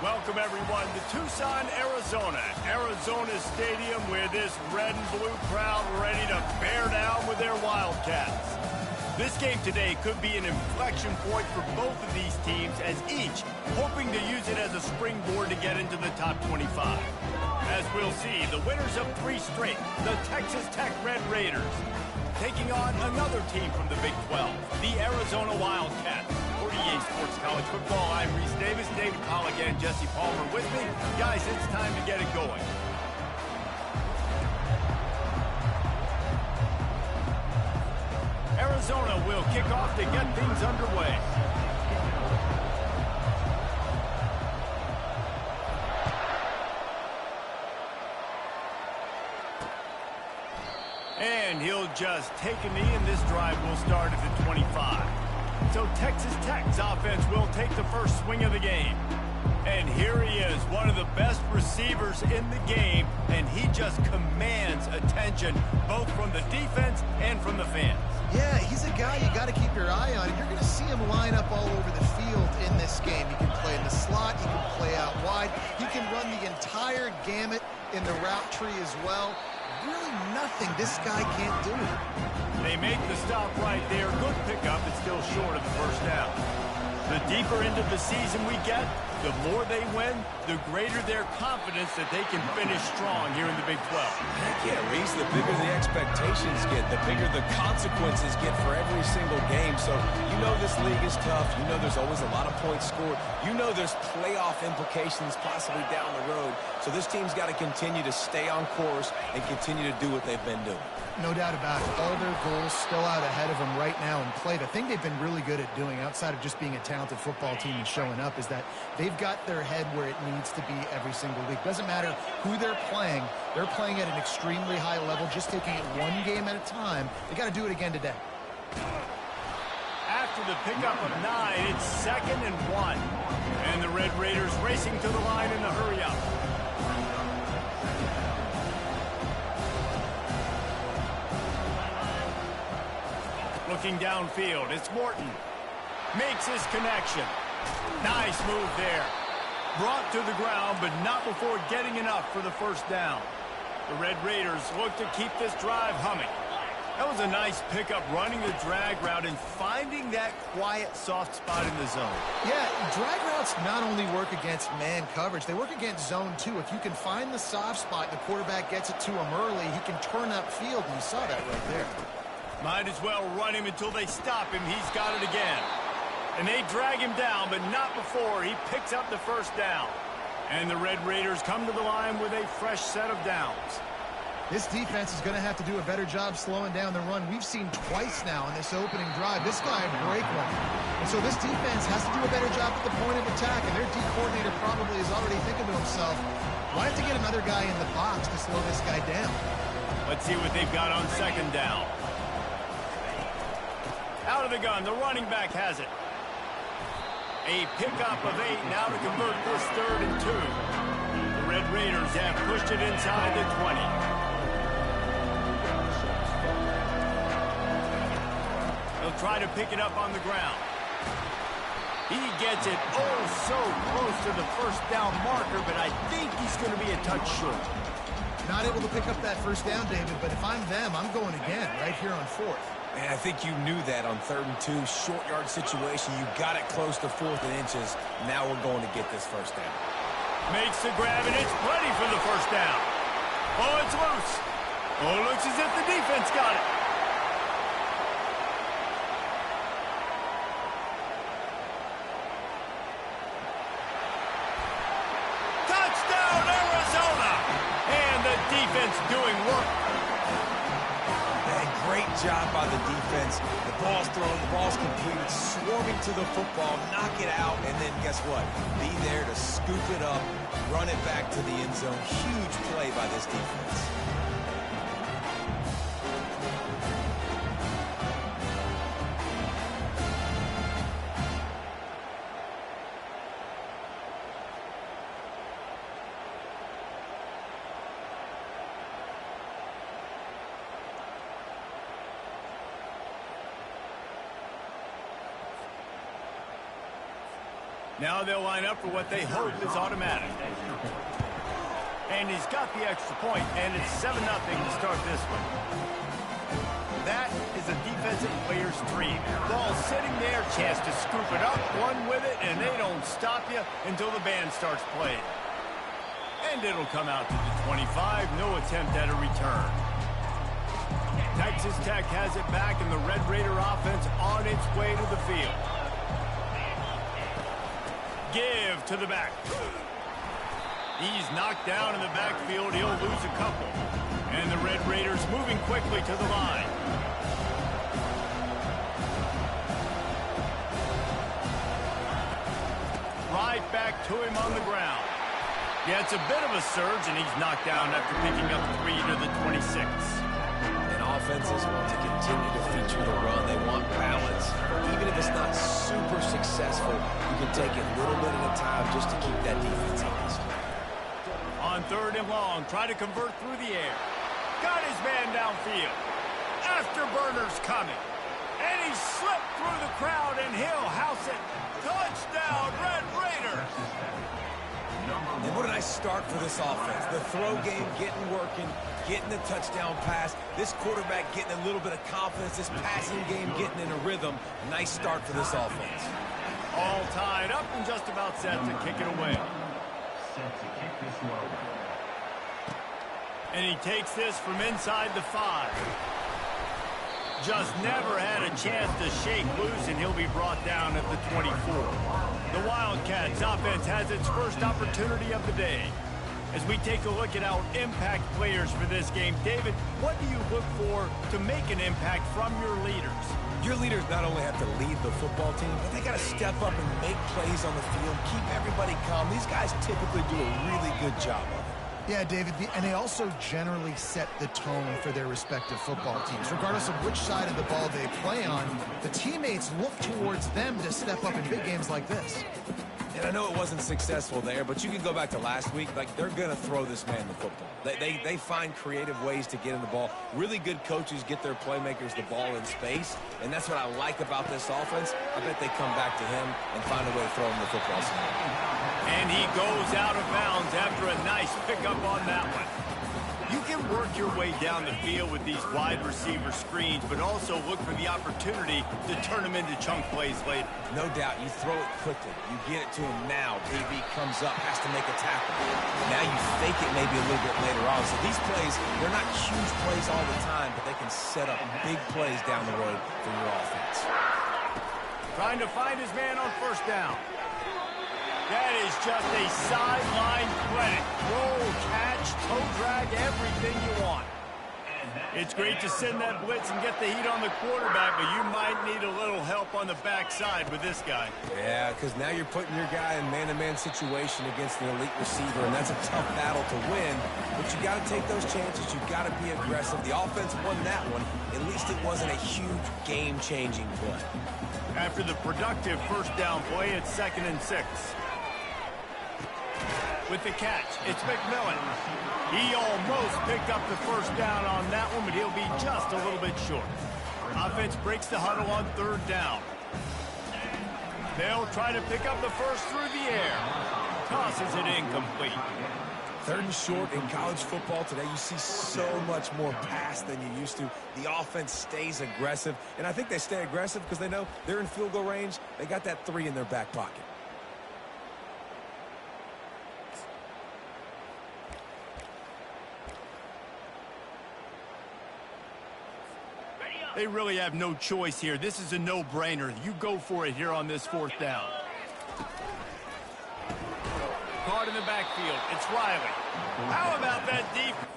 Welcome, everyone, to Tucson, Arizona. Arizona Stadium with this red and blue crowd ready to bear down with their Wildcats. This game today could be an inflection point for both of these teams, as each hoping to use it as a springboard to get into the top 25. As we'll see, the winners of 3 straight, the Texas Tech Red Raiders, taking on another team from the Big 12, the Arizona Wildcats. For EA Sports College Football, I'm Reese Davis, David Colligan, Jesse Palmer with me. Guys, it's time to get it going. Arizona will kick off to get things underway. And he'll just take a knee, and this drive will start at the 25. So Texas Tech's offense will take the first swing of the game. And here he is, one of the best receivers in the game, and he just commands attention both from the defense and from the fans. Yeah, he's a guy you got to keep your eye on. You're going to see him line up all over the field in this game. He can play in the slot. He can play out wide. He can run the entire gamut in the route tree as well. Really nothing this guy can't do. They make the stop right there. Good pickup, but still short of the first down. The deeper into the season we get, the more they win, the greater their confidence that they can finish strong here in the Big 12. Heck yeah, Reese, the bigger the expectations get, the bigger the consequences get for every single game. So you know this league is tough. You know there's always a lot of points scored. You know there's playoff implications possibly down the road. So this team's got to continue to stay on course and continue to do what they've been doing. No doubt about it. All their goals still out ahead of them right now in play. The thing they've been really good at doing, outside of just being a talented football team and showing up, is that they've got their head where it needs to be every single week. Doesn't matter who they're playing at an extremely high level, just taking it one game at a time. They got to do it again today. After the pickup of 9, it's 2nd and 1. And the Red Raiders racing to the line in the hurry-up. Looking downfield, it's Morton. Makes his connection. Nice move there. Brought to the ground, but not before getting enough for the first down. The Red Raiders look to keep this drive humming. That was a nice pickup, running the drag route and finding that quiet, soft spot in the zone. Yeah, drag routes not only work against man coverage, they work against zone too. If you can find the soft spot, the quarterback gets it to him early, he can turn upfield, and you saw that right there. Might as well run him until they stop him. He's got it again. And they drag him down, but not before he picks up the first down. And the Red Raiders come to the line with a fresh set of downs. This defense is going to have to do a better job slowing down the run. We've seen twice now in this opening drive. This guy break one. And so this defense has to do a better job at the point of attack. And their D coordinator probably is already thinking to himself, why have to get another guy in the box to slow this guy down? Let's see what they've got on 2nd down. Out of the gun, the running back has it. A pickup of 8 now to convert this 3rd and 2. The Red Raiders have pushed it inside the 20. They'll try to pick it up on the ground. He gets it oh so close to the first down marker, but I think he's going to be a touch short. Not able to pick up that first down, David, but if I'm them, I'm going again right here on 4th. Man, I think you knew that on 3rd and 2, short yard situation. You got it close to 4th and inches. Now we're going to get this first down. Makes the grab, and it's plenty for the first down. Oh, it's loose. Oh, it looks as if the defense got it. Touchdown, Arizona! And the defense doing work. Great job by the defense. The ball's thrown, the ball's completed, swarming to the football, knock it out, and then guess what? Be there to scoop it up, run it back to the end zone. Huge play by this defense. Now they'll line up for what they hope is automatic. And he's got the extra point, and it's 7-0 to start this one. That is a defensive player's dream. Ball sitting there, chance to scoop it up, run with it, and they don't stop you until the band starts playing. And it'll come out to the 25, no attempt at a return. Texas Tech has it back, and the Red Raider offense on its way to the field. Give to the back. He's knocked down in the backfield. He'll lose a couple. And the Red Raiders moving quickly to the line. Right back to him on the ground. Yeah, it's a bit of a surge, and he's knocked down after picking up 3 to the 26. And offenses want to continue to feature the run. They want balance. Even if it's not super successful, you can take it little bit at a time just to keep that defense honest. On 3rd and long, try to convert through the air. Got his man downfield. Afterburner's coming. And he slipped through the crowd, and he'll house it. Touchdown, Red Raiders! And what a nice start for this offense. The throw game getting working, getting the touchdown pass. This quarterback getting a little bit of confidence. This passing game getting in a rhythm. Nice start for this offense. All tied up and just about set to kick it away. Set to kick this one away. And he takes this from inside the 5. Just never had a chance to shake loose, and he'll be brought down at the 24. The Wildcats offense has its first opportunity of the day. As we take a look at our impact players for this game, David, what do you look for to make an impact from your leaders? Your leaders not only have to lead the football team, but they got to step up and make plays on the field, keep everybody calm. These guys typically do a really good job of it. Yeah, David, and they also generally set the tone for their respective football teams. Regardless of which side of the ball they play on, the teammates look towards them to step up in big games like this. And I know it wasn't successful there, but you can go back to last week. Like, they're going to throw this man the football. They find creative ways to get in the ball. Really good coaches get their playmakers the ball in space, and that's what I like about this offense. I bet they come back to him and find a way to throw him the football. And he goes out of bounds after a nice pickup on that one. You can work your way down the field with these wide receiver screens, but also look for the opportunity to turn them into chunk plays later. No doubt, you throw it quickly. You get it to him now. AB comes up, has to make a tackle. Now you fake it maybe a little bit later on. So these plays, they're not huge plays all the time, but they can set up big plays down the road for your offense. Trying to find his man on 1st down. That is just a sideline clinic. Roll, catch, toe drag, everything you want. It's great to send that blitz and get the heat on the quarterback, but you might need a little help on the backside with this guy. Yeah, because now you're putting your guy in man-to-man situation against an elite receiver, and that's a tough battle to win. But you got to take those chances. You got to be aggressive. The offense won that one. At least it wasn't a huge game-changing play. After the productive 1st down play, it's 2nd and 6. With the catch, it's McMillan. He almost picked up the 1st down on that one, but he'll be just a little bit short. Offense breaks the huddle on 3rd down. They'll try to pick up the 1st through the air. Tosses it incomplete. 3rd and short in college football today, you see so much more pass than you used to. The offense stays aggressive, and I think they stay aggressive because they know they're in field goal range. They got that 3 in their back pocket. They really have no choice here. This is a no-brainer. You go for it here on this 4th down. Caught in the backfield. It's Riley. How about that defense?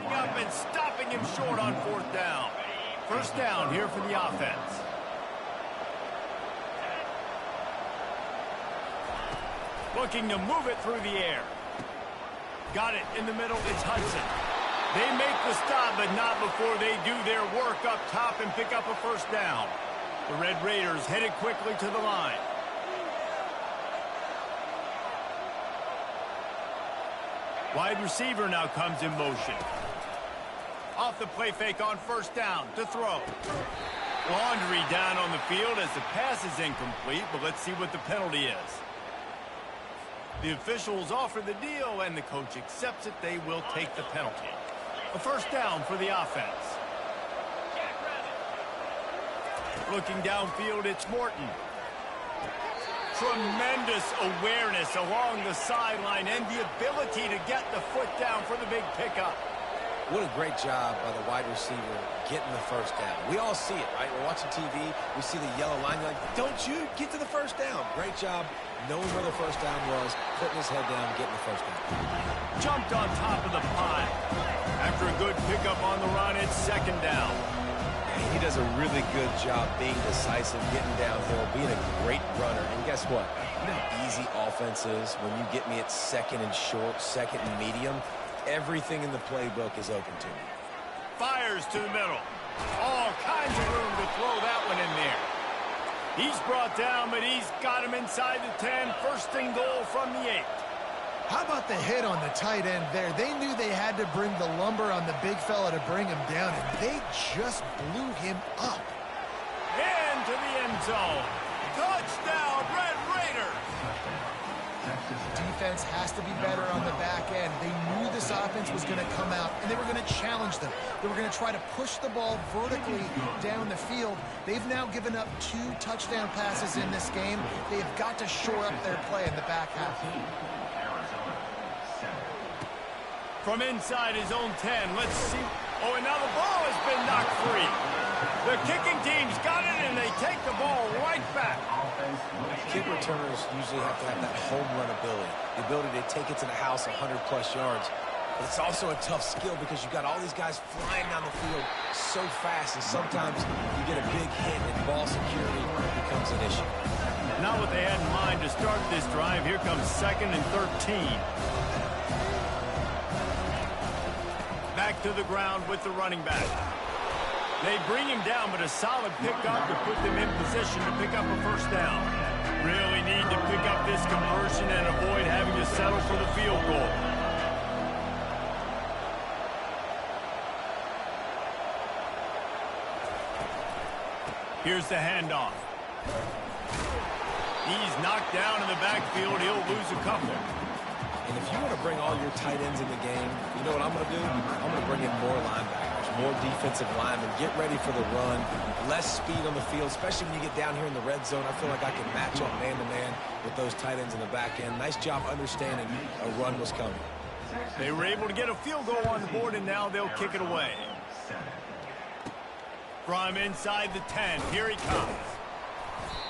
Up and stopping him short on 4th down. 1st down here for the offense. Looking to move it through the air. Got it in the middle. It's Hudson. They make the stop, but not before they do their work up top and pick up a 1st down. The Red Raiders headed quickly to the line. Wide receiver now comes in motion. Off the play fake on first down to throw. Laundry down on the field as the pass is incomplete, but let's see what the penalty is. The officials offer the deal, and the coach accepts it. They will take the penalty. A first down for the offense. Looking downfield, it's Morton. Tremendous awareness along the sideline and the ability to get the foot down for the big pickup. What a great job by the wide receiver getting the first down. We all see it, right? We're watching TV. We see the yellow line. You're like, don't you get to the first down. Great job knowing where the first down was, putting his head down, getting the first down. Jumped on top of the pile. After a good pickup on the run, it's second down. He does a really good job being decisive, getting downhill, being a great runner. And guess what? You know how easy offense is when you get me at second and short, second and medium. Everything in the playbook is open to me. Fires to the middle. All kinds of room to throw that one in there. He's brought down, but he's got him inside the 10. First and goal from the 8. How about the hit on the tight end there? They knew they had to bring the lumber on the big fella to bring him down, and they just blew him up. Into the end zone. Touchdown, Red Raiders! Defense has to be better on the back end. They knew this offense was going to come out, and they were going to challenge them. They were going to try to push the ball vertically down the field. They've now given up 2 touchdown passes in this game. They've got to shore up their play in the back half. From inside his own 10, let's see. Oh, and now the ball has been knocked free. The kicking team's got it, and they take the ball right back. Kick returners usually have to have that home run ability, the ability to take it to the house 100-plus yards. But it's also a tough skill because you've got all these guys flying down the field so fast, and sometimes you get a big hit and ball security becomes an issue. Not what they had in mind to start this drive. Here comes 2nd and 13. Back to the ground with the running back. They bring him down, but a solid pickup to put them in position to pick up a first down. Really need to pick up this conversion and avoid having to settle for the field goal. Here's the handoff. He's knocked down in the backfield. He'll lose a couple. And if you want to bring all your tight ends in the game, you know what I'm going to do? I'm going to bring in more linebackers, more defensive linemen, get ready for the run, less speed on the field, especially when you get down here in the red zone. I feel like I can match up man-to-man with those tight ends in the back end. Nice job understanding a run was coming. They were able to get a field goal on the board, and now they'll kick it away. From inside the 10, here he comes.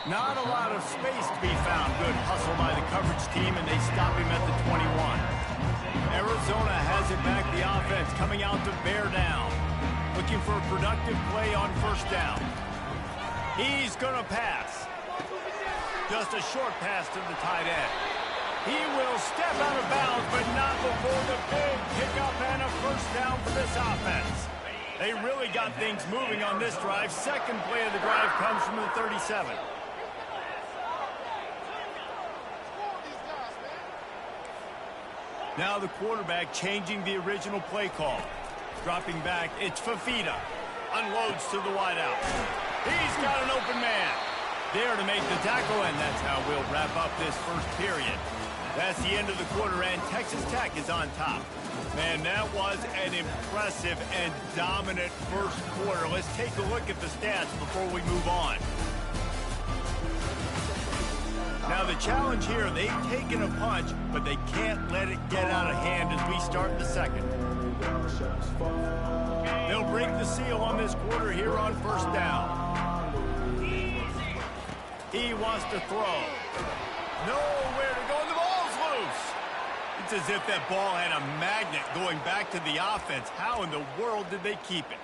Not a lot of space to be found. Good hustle by the coverage team, and they stop him at the 21. Arizona has it back, the offense coming out to bear down. Looking for a productive play on first down. He's going to pass. Just a short pass to the tight end. He will step out of bounds, but not before the big pickup and a first down for this offense. They really got things moving on this drive. Second play of the drive comes from the 37. Now the quarterback changing the original play call. Dropping back, it's Fafita. Unloads to the wideout. He's got an open man. There to make the tackle, and that's how we'll wrap up this first period. That's the end of the quarter, and Texas Tech is on top. Man, that was an impressive and dominant first quarter. Let's take a look at the stats before we move on. Now the challenge here, they've taken a punch, but they can't let it get out of hand as we start the second. They'll break the seal on this quarter here on first down. He wants to throw. Nowhere to go, and the ball's loose. It's as if that ball had a magnet going back to the offense. How in the world did they keep it?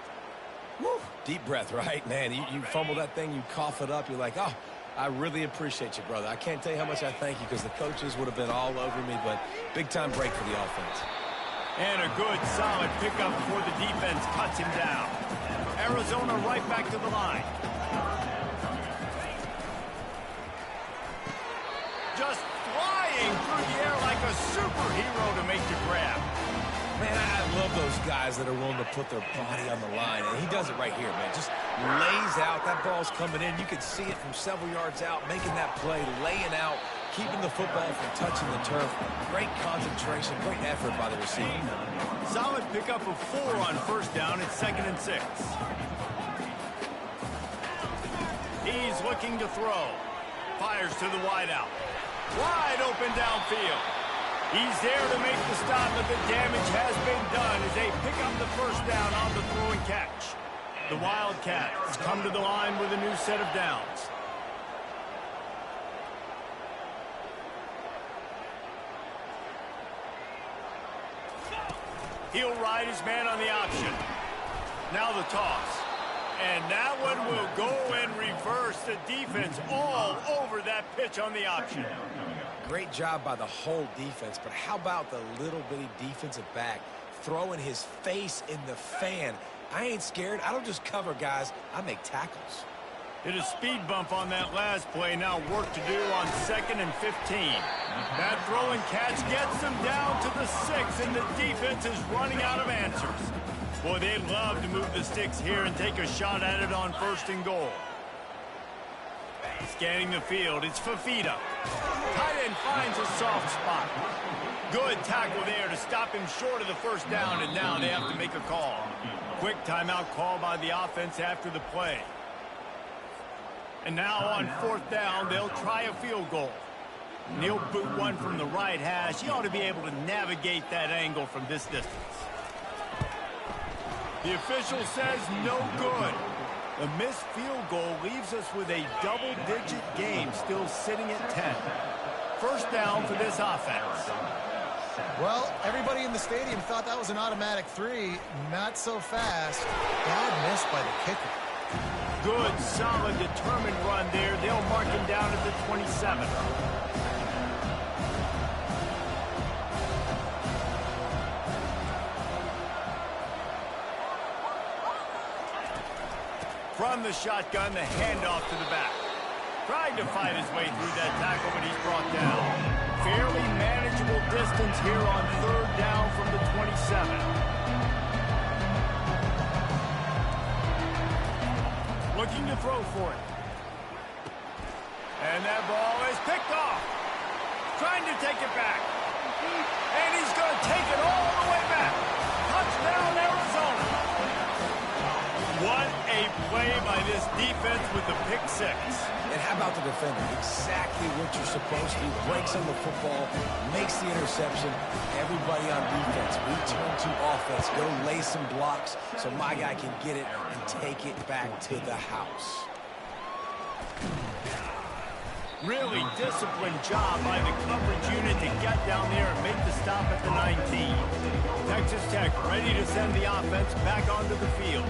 Woo. Deep breath, right? Man, you fumble that thing, you cough it up, you're like, oh, I really appreciate you, brother. I can't tell you how much I thank you because the coaches would have been all over me, but big-time break for the offense. And a good, solid pickup before the defense cuts him down. Arizona right back to the line. Just flying through the air like a superhero to make the grab. Man, I love those guys that are willing to put their body on the line, and he does it right here, man. Just lays out. That ball's coming in. You can see it from several yards out, making that play, laying out, keeping the football from touching the turf. Great concentration, great effort by the receiver. Solid pickup of 4 on first down. It's 2nd and 6. He's looking to throw. Fires to the wideout. Wide open downfield. He's there to make the stop, but the damage has been done as they pick up the first down on the throw and catch. The Wildcats come to the line with a new set of downs. He'll ride his man on the option. Now the toss. And that one will go in reverse. The defense all over that pitch on the option. Great job by the whole defense, but how about the little bitty defensive back throwing his face in the fan? I ain't scared. I don't just cover guys. I make tackles. Hit a speed bump on that last play. Now work to do on 2nd and 15. That throw and catch gets them down to the 6, and the defense is running out of answers. Boy, they love to move the sticks here and take a shot at it on 1st and goal. Scanning the field, it's Fafita. Tight end finds a soft spot. Good tackle there to stop him short of the first down, and now they have to make a call. Quick timeout call by the offense after the play. And now on 4th down, they'll try a field goal. He'll boot one from the right hash. He ought to be able to navigate that angle from this distance. The official says no good. A missed field goal leaves us with a double-digit game still sitting at 10. First down for this offense. Well, everybody in the stadium thought that was an automatic 3. Not so fast. Bad miss by the kicker. Good, solid, determined run there. They'll mark him down at the 27. From the shotgun, the handoff to the back. Tried to fight his way through that tackle, but he's brought down. Fairly manageable distance here on 3rd down from the 27. Looking to throw for it. And that ball is picked off. Trying to take it back. And he's going to take it all the way back. Touchdown, Arizona. What a play by this defense with the pick 6. And how about the defender? Exactly what you're supposed to. Breaks on the football, makes the interception. Everybody on defense, we turn to offense. Go lay some blocks so my guy can get it and take it back to the house. Really disciplined job by the coverage unit to get down there and make the stop at the 19. Texas Tech ready to send the offense back onto the field.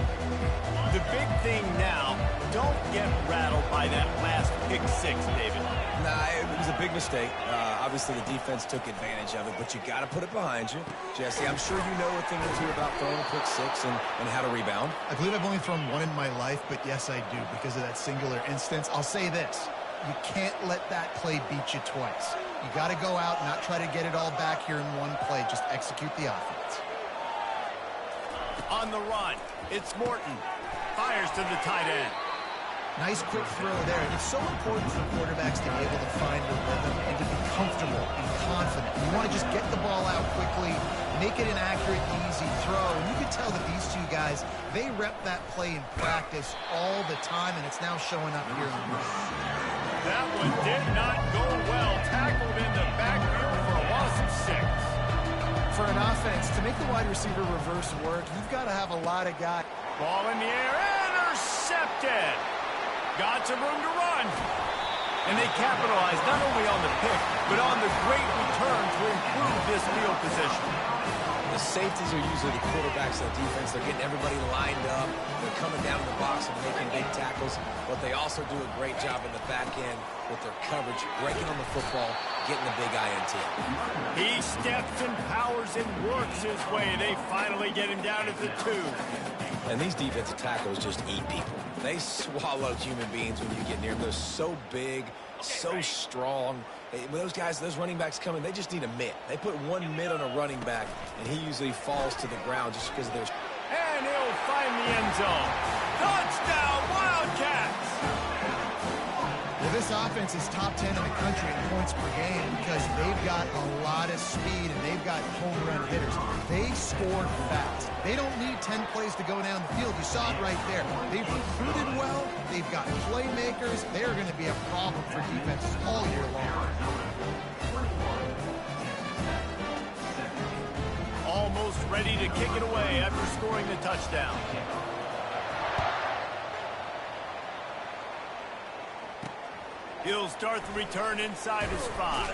The big thing now, don't get rattled by that last pick 6, David. Nah, it was a big mistake. Obviously, the defense took advantage of it, but you got to put it behind you. Jesse, I'm sure you know a thing or two about throwing a pick 6 and how to rebound. I believe I've only thrown one in my life, but yes, I do because of that singular instance. I'll say this. You can't let that play beat you twice. You got to go out and not try to get it all back here in one play. Just execute the offense. On the run, it's Morton. Fires to the tight end. Nice quick throw there. It's so important for quarterbacks to be able to find a rhythm and to be comfortable and confident. You want to just get the ball out quickly, make it an accurate, easy throw. And you can tell that these two guys, they rep that play in practice all the time, and it's now showing up here in the game. That one did not go well. Tackled in the backfield for a loss of 6. For an offense, to make the wide receiver reverse work, you've got to have a lot of guys. Ball in the air, intercepted. Got some room to run. And they capitalized not only on the pick, but on the great return to improve this field position. The safeties are usually the quarterbacks of the defense. They're getting everybody lined up. They're coming down in the box and making big tackles. But they also do a great job in the back end with their coverage, breaking on the football, getting the big INT. He steps and powers and works his way. They finally get him down at the 2. And these defensive tackles just eat people. They swallow human beings when you get near them. They're so big so strong. When those guys, those running backs come in, they just need a mid. They put one mid on a running back, and he usually falls to the ground just because of their... And he'll find the end zone. Touchdown, Wildcats! Well, this offense is top 10 in the country in points per game because they've got a lot of speed and they've got home run hitters. They score fast. They don't need 10 plays to go down the field. You saw it right there. They've recruited well. They've got playmakers. They're going to be a problem for defenses all year long. Almost ready to kick it away after scoring the touchdown. He'll start the return inside his 5.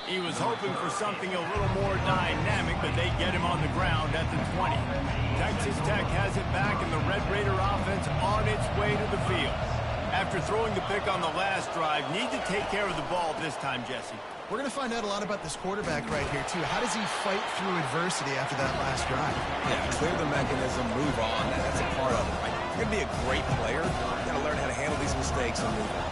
He was hoping for something a little more dynamic, but they get him on the ground at the 20. Texas Tech has it back, and the Red Raider offense on its way to the field. After throwing the pick on the last drive, need to take care of the ball this time, Jesse. We're going to find out a lot about this quarterback right here, too. How does he fight through adversity after that last drive? Yeah, clear the mechanism, move on. That's a part of it, right? You're going to be a great player. You've got to learn how to handle these mistakes and move on.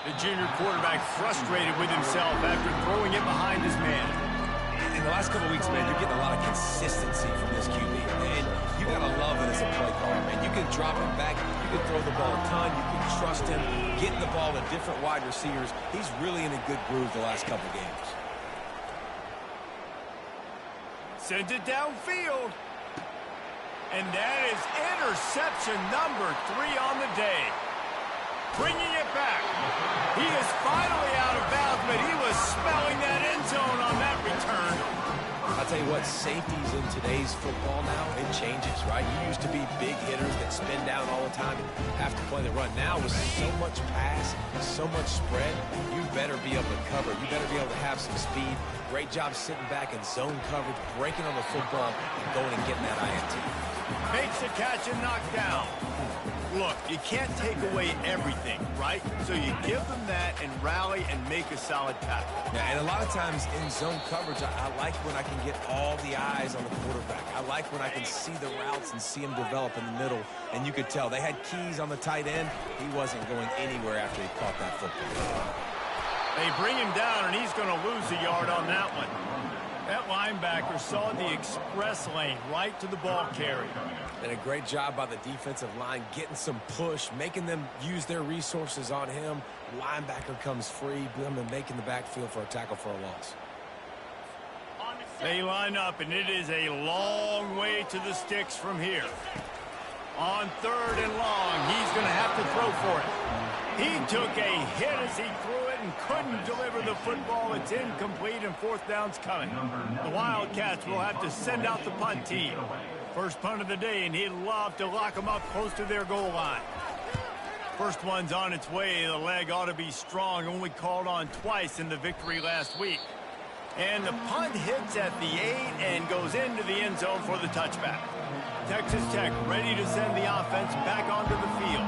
The junior quarterback frustrated with himself after throwing it behind his man. In the last couple of weeks, man, you're getting a lot of consistency from this QB. And you got to love it as a play caller, man. You can drop him back. You can throw the ball a ton. You can trust him, getting the ball to different wide receivers. He's really in a good groove the last couple of games. Sends it downfield. And that is interception number 3 on the day. Bringing it back. He is finally out of bounds, but he was smelling that end zone on that return. I'll tell you what, safeties in today's football now, it changes, right? You used to be big hitters that spin down all the time and have to play the run. Now with so much pass, so much spread, you better be able to cover. You better be able to have some speed. Great job sitting back in zone coverage, breaking on the football, and going and getting that INT. Makes the catch and knocked down. Look, you can't take away everything, right? So you give them that and rally and make a solid tackle. Yeah, and a lot of times in zone coverage, I like when I can get all the eyes on the quarterback. I like when I can see the routes and see him develop in the middle. And you could tell they had keys on the tight end. He wasn't going anywhere after he caught that football. They bring him down, and he's going to lose a yard on that one. That linebacker saw the express lane right to the ball carrier. And a great job by the defensive line, getting some push, making them use their resources on him. Linebacker comes free, and making the backfield for a tackle for a loss. They line up, and it is a long way to the sticks from here. On 3rd and long, he's going to have to throw for it. He took a hit as he threw it and couldn't deliver the football. It's incomplete, and 4th down's coming. The Wildcats will have to send out the punt team. First punt of the day, and he'd love to lock them up close to their goal line. First one's on its way. The leg ought to be strong, only called on twice in the victory last week. And the punt hits at the 8 and goes into the end zone for the touchback. Texas Tech ready to send the offense back onto the field.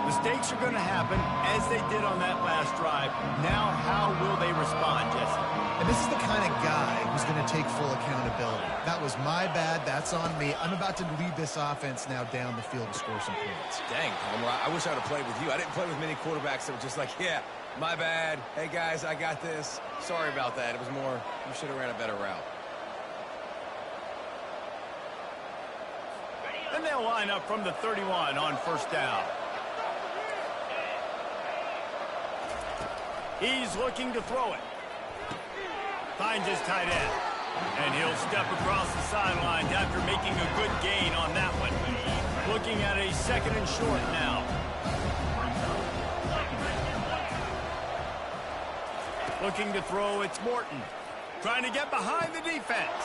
Mistakes are going to happen, as they did on that last drive. Now, how will they respond, Jesse? And this is the kind of guy who's going to take full accountability. That was my bad. That's on me. I'm about to lead this offense now down the field to score some points. Dang, Palmer, I wish I would have played with you. I didn't play with many quarterbacks that were just like, yeah, my bad. Hey, guys, I got this. Sorry about that. It was more, you should have ran a better route. And they'll line up from the 31 on 1st down. He's looking to throw it. Finds his tight end. And he'll step across the sidelines after making a good gain on that one. Looking at a 2nd and short now. Looking to throw, it's Morton. Trying to get behind the defense.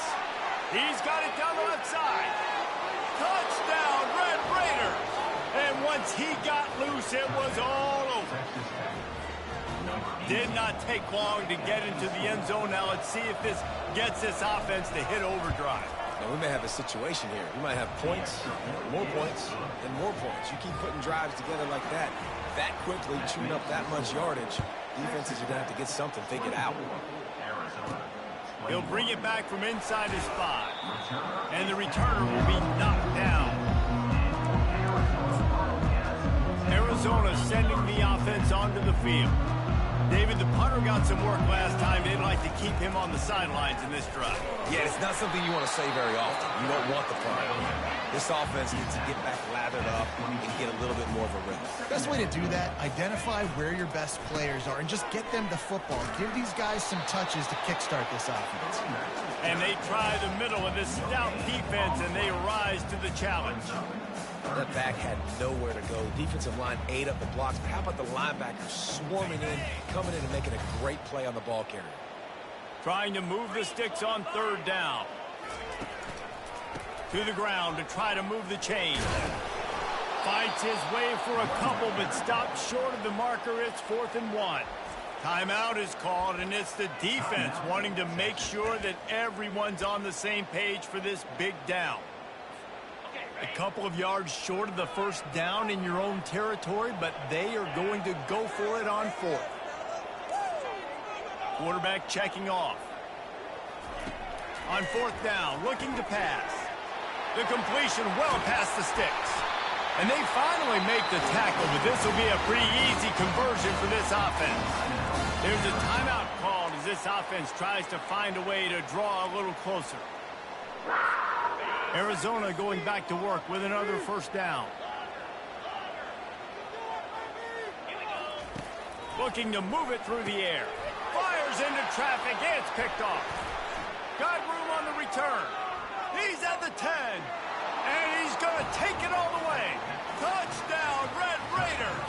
He's got it down the left side. Touchdown, Red Raiders! And once he got loose, it was all over. Did not take long to get into the end zone. Now let's see if this gets this offense to hit overdrive. Now we may have a situation here. We might have points, more points, and more points. You keep putting drives together like that quickly, chewing up that much yardage, defenses are going to have to get something figured out. He'll bring it back from inside his 5. And the returner will be knocked down. Arizona sending the offense onto the field. David, the punter got some work last time. They'd like to keep him on the sidelines in this drive. Yeah, it's not something you want to say very often. You don't want the punt. This offense needs to get back lathered up and get a little bit more of a rhythm. Best way to do that, identify where your best players are and just get them the football. Give these guys some touches to kickstart this offense. And they try the middle of this stout defense, and they rise to the challenge. That back had nowhere to go. Defensive line ate up the blocks. But how about the linebackers swarming in, coming in and making a great play on the ball carrier? Trying to move the sticks on third down. To the ground to try to move the chain. Fights his way for a couple, but stops short of the marker. It's 4th and 1. Timeout is called, and it's the defense wanting to make sure that everyone's on the same page for this big down. A couple of yards short of the first down in your own territory, but they are going to go for it on 4th. Quarterback checking off. On 4th down, looking to pass. The completion well past the sticks. And they finally make the tackle, but this will be a pretty easy conversion for this offense. There's a timeout called as this offense tries to find a way to draw a little closer. Arizona going back to work with another first down. Looking to move it through the air. Fires into traffic. It's picked off. Got room on the return. He's at the 10. And he's going to take it all the way. Touchdown, Red Raiders.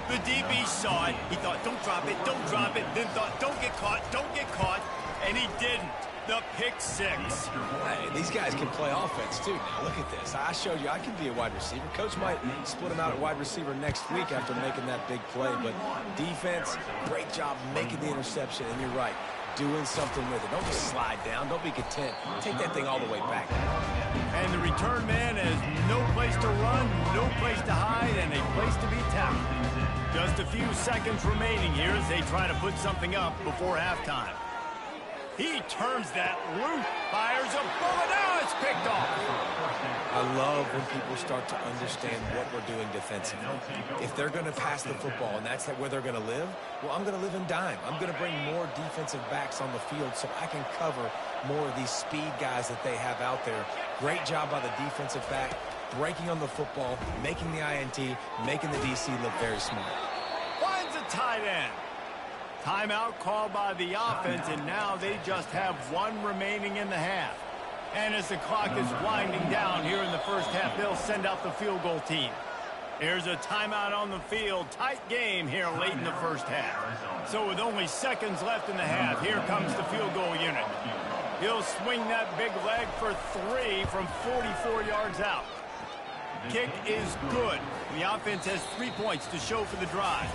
The DB saw it. He thought, don't drop it, don't drop it. Then thought, don't get caught, don't get caught. And he didn't. The pick 6. Hey, these guys can play offense, too. Now, look at this. I showed you I can be a wide receiver. Coach might split him out at wide receiver next week after making that big play. But defense, great job making the interception. And you're right, doing something with it. Don't just slide down. Don't be content. Take that thing all the way back. And the return man has no place to run, no place to hide, and a place to be tackled. Just a few seconds remaining here as they try to put something up before halftime. He turns that loose, fires a bullet. Now it's picked off. I love when people start to understand what we're doing defensively. If they're going to pass the football and that's where they're going to live, well, I'm going to live in dime. I'm going to bring more defensive backs on the field so I can cover more of these speed guys that they have out there. Great job by the defensive back, breaking on the football, making the INT, making the DC look very smart. Finds a tight end. Timeout called by the offense, and now they just have one remaining in the half. And as the clock is winding down here in the first half, they'll send out the field goal team. There's a timeout on the field. Tight game here late in the first half. So with only seconds left in the half, here comes the field goal unit. He'll swing that big leg for 3 from 44 yards out. Kick is good. The offense has 3 points to show for the drive.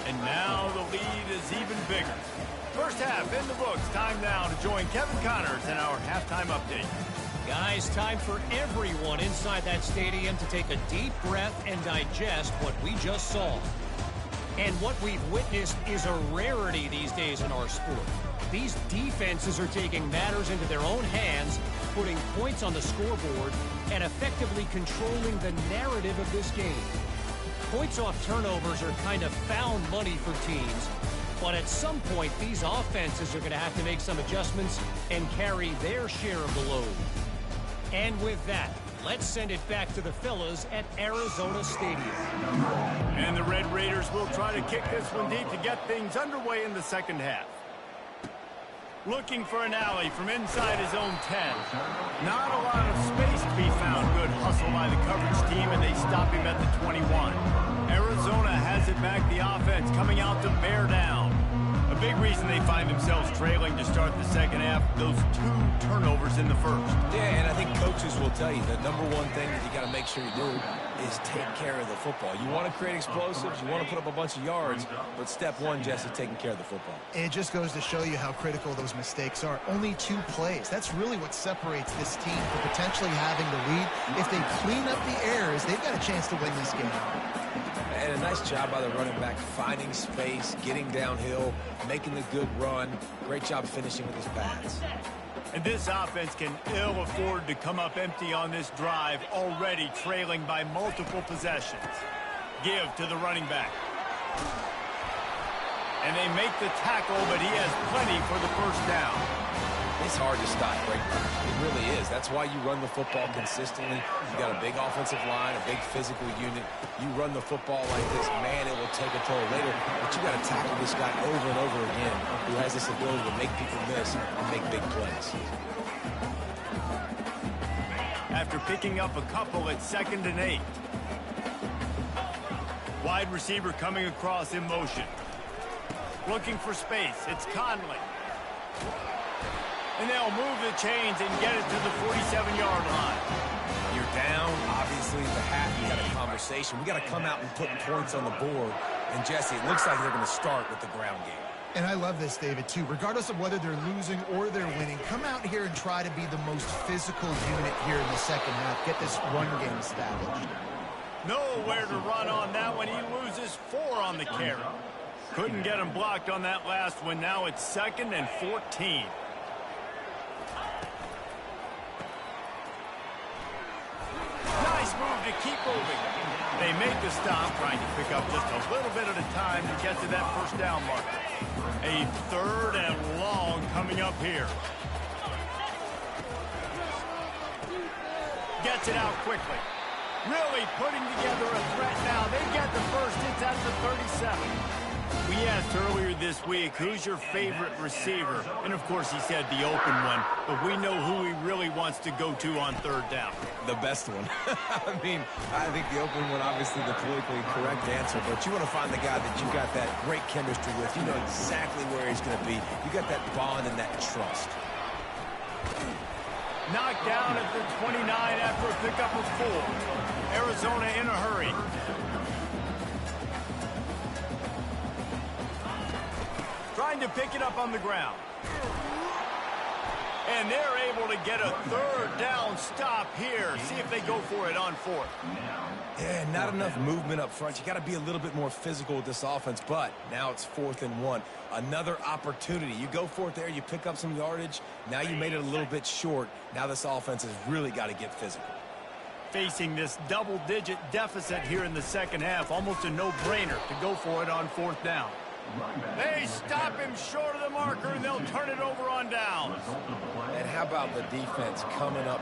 And now the lead is even bigger. First half in the books. Time now to join Kevin Connors in our halftime update. Guys, time for everyone inside that stadium to take a deep breath and digest what we just saw. And what we've witnessed is a rarity these days in our sport. These defenses are taking matters into their own hands, putting points on the scoreboard, and effectively controlling the narrative of this game. Points off turnovers are kind of found money for teams, but at some point, these offenses are going to have to make some adjustments and carry their share of the load. And with that, let's send it back to the fellas at Arizona Stadium. And the Red Raiders will try to kick this one deep to get things underway in the second half. Looking for an alley from inside his own 10. Not a lot of space to be found. Good hustle by the coverage team, and they stop him at the 21. Arizona has it back. The offense coming out to bear down. A big reason they find themselves trailing to start the second half, those 2 turnovers in the first. Yeah, and I think coaches will tell you that number one thing that you got to make sure you do is take care of the football. You want to create explosives, you want to put up a bunch of yards, but step one, Jesse, taking care of the football. It just goes to show you how critical those mistakes are. Only 2 plays. That's really what separates this team from potentially having the lead. If they clean up the errors, they've got a chance to win this game. And a nice job by the running back, finding space, getting downhill, making the good run. Great job finishing with his pass. And this offense can ill afford to come up empty on this drive, already trailing by multiple possessions. Give to the running back. And they make the tackle, but he has plenty for the first down. It's hard to stop break runners. It really is. That's why you run the football consistently. You got a big offensive line, a big physical unit. You run the football like this, man, it will take a toll later. But you got to tackle this guy over and over again who has this ability to make people miss and make big plays. After picking up a couple at 2nd and 8. Wide receiver coming across in motion. Looking for space. It's Conley. And they'll move the chains and get it to the 47-yard line. You're down, obviously, the hat, you got a conversation. We got to come out and put points on the board. And, Jesse, it looks like they're going to start with the ground game. And I love this, David, too. Regardless of whether they're losing or they're winning, come out here and try to be the most physical unit here in the second half. Get this run game established. Nowhere to run on that one. He loses 4 on the carry. Couldn't get him blocked on that last one. Now it's 2nd and 14. Nice move to keep moving. They make the stop, trying to pick up just a little bit at a time to get to that first down mark. A 3rd and long coming up here. Gets it out quickly. Really putting together a threat now. They get the first. It's at the 37. We asked earlier this week, who's your favorite receiver? And, of course, he said the open one. But we know who he really wants to go to on 3rd down. The best one. I mean, I think the open one, obviously the politically correct answer. But you want to find the guy that you got that great chemistry with. You know exactly where he's going to be. You got that bond and that trust. Knocked down at the 29 after a pickup of 4. Arizona in a hurry. Trying to pick it up on the ground. And they're able to get a 3rd down stop here. See if they go for it on 4th. Yeah, not enough movement up front. You got to be a little bit more physical with this offense, but now it's 4th and 1. Another opportunity. You go for it there, you pick up some yardage. Now you made it a little bit short. Now this offense has really got to get physical. Facing this double-digit deficit here in the second half, almost a no-brainer to go for it on 4th down. They stop him short of the marker, and they'll turn it over on downs. And how about the defense coming up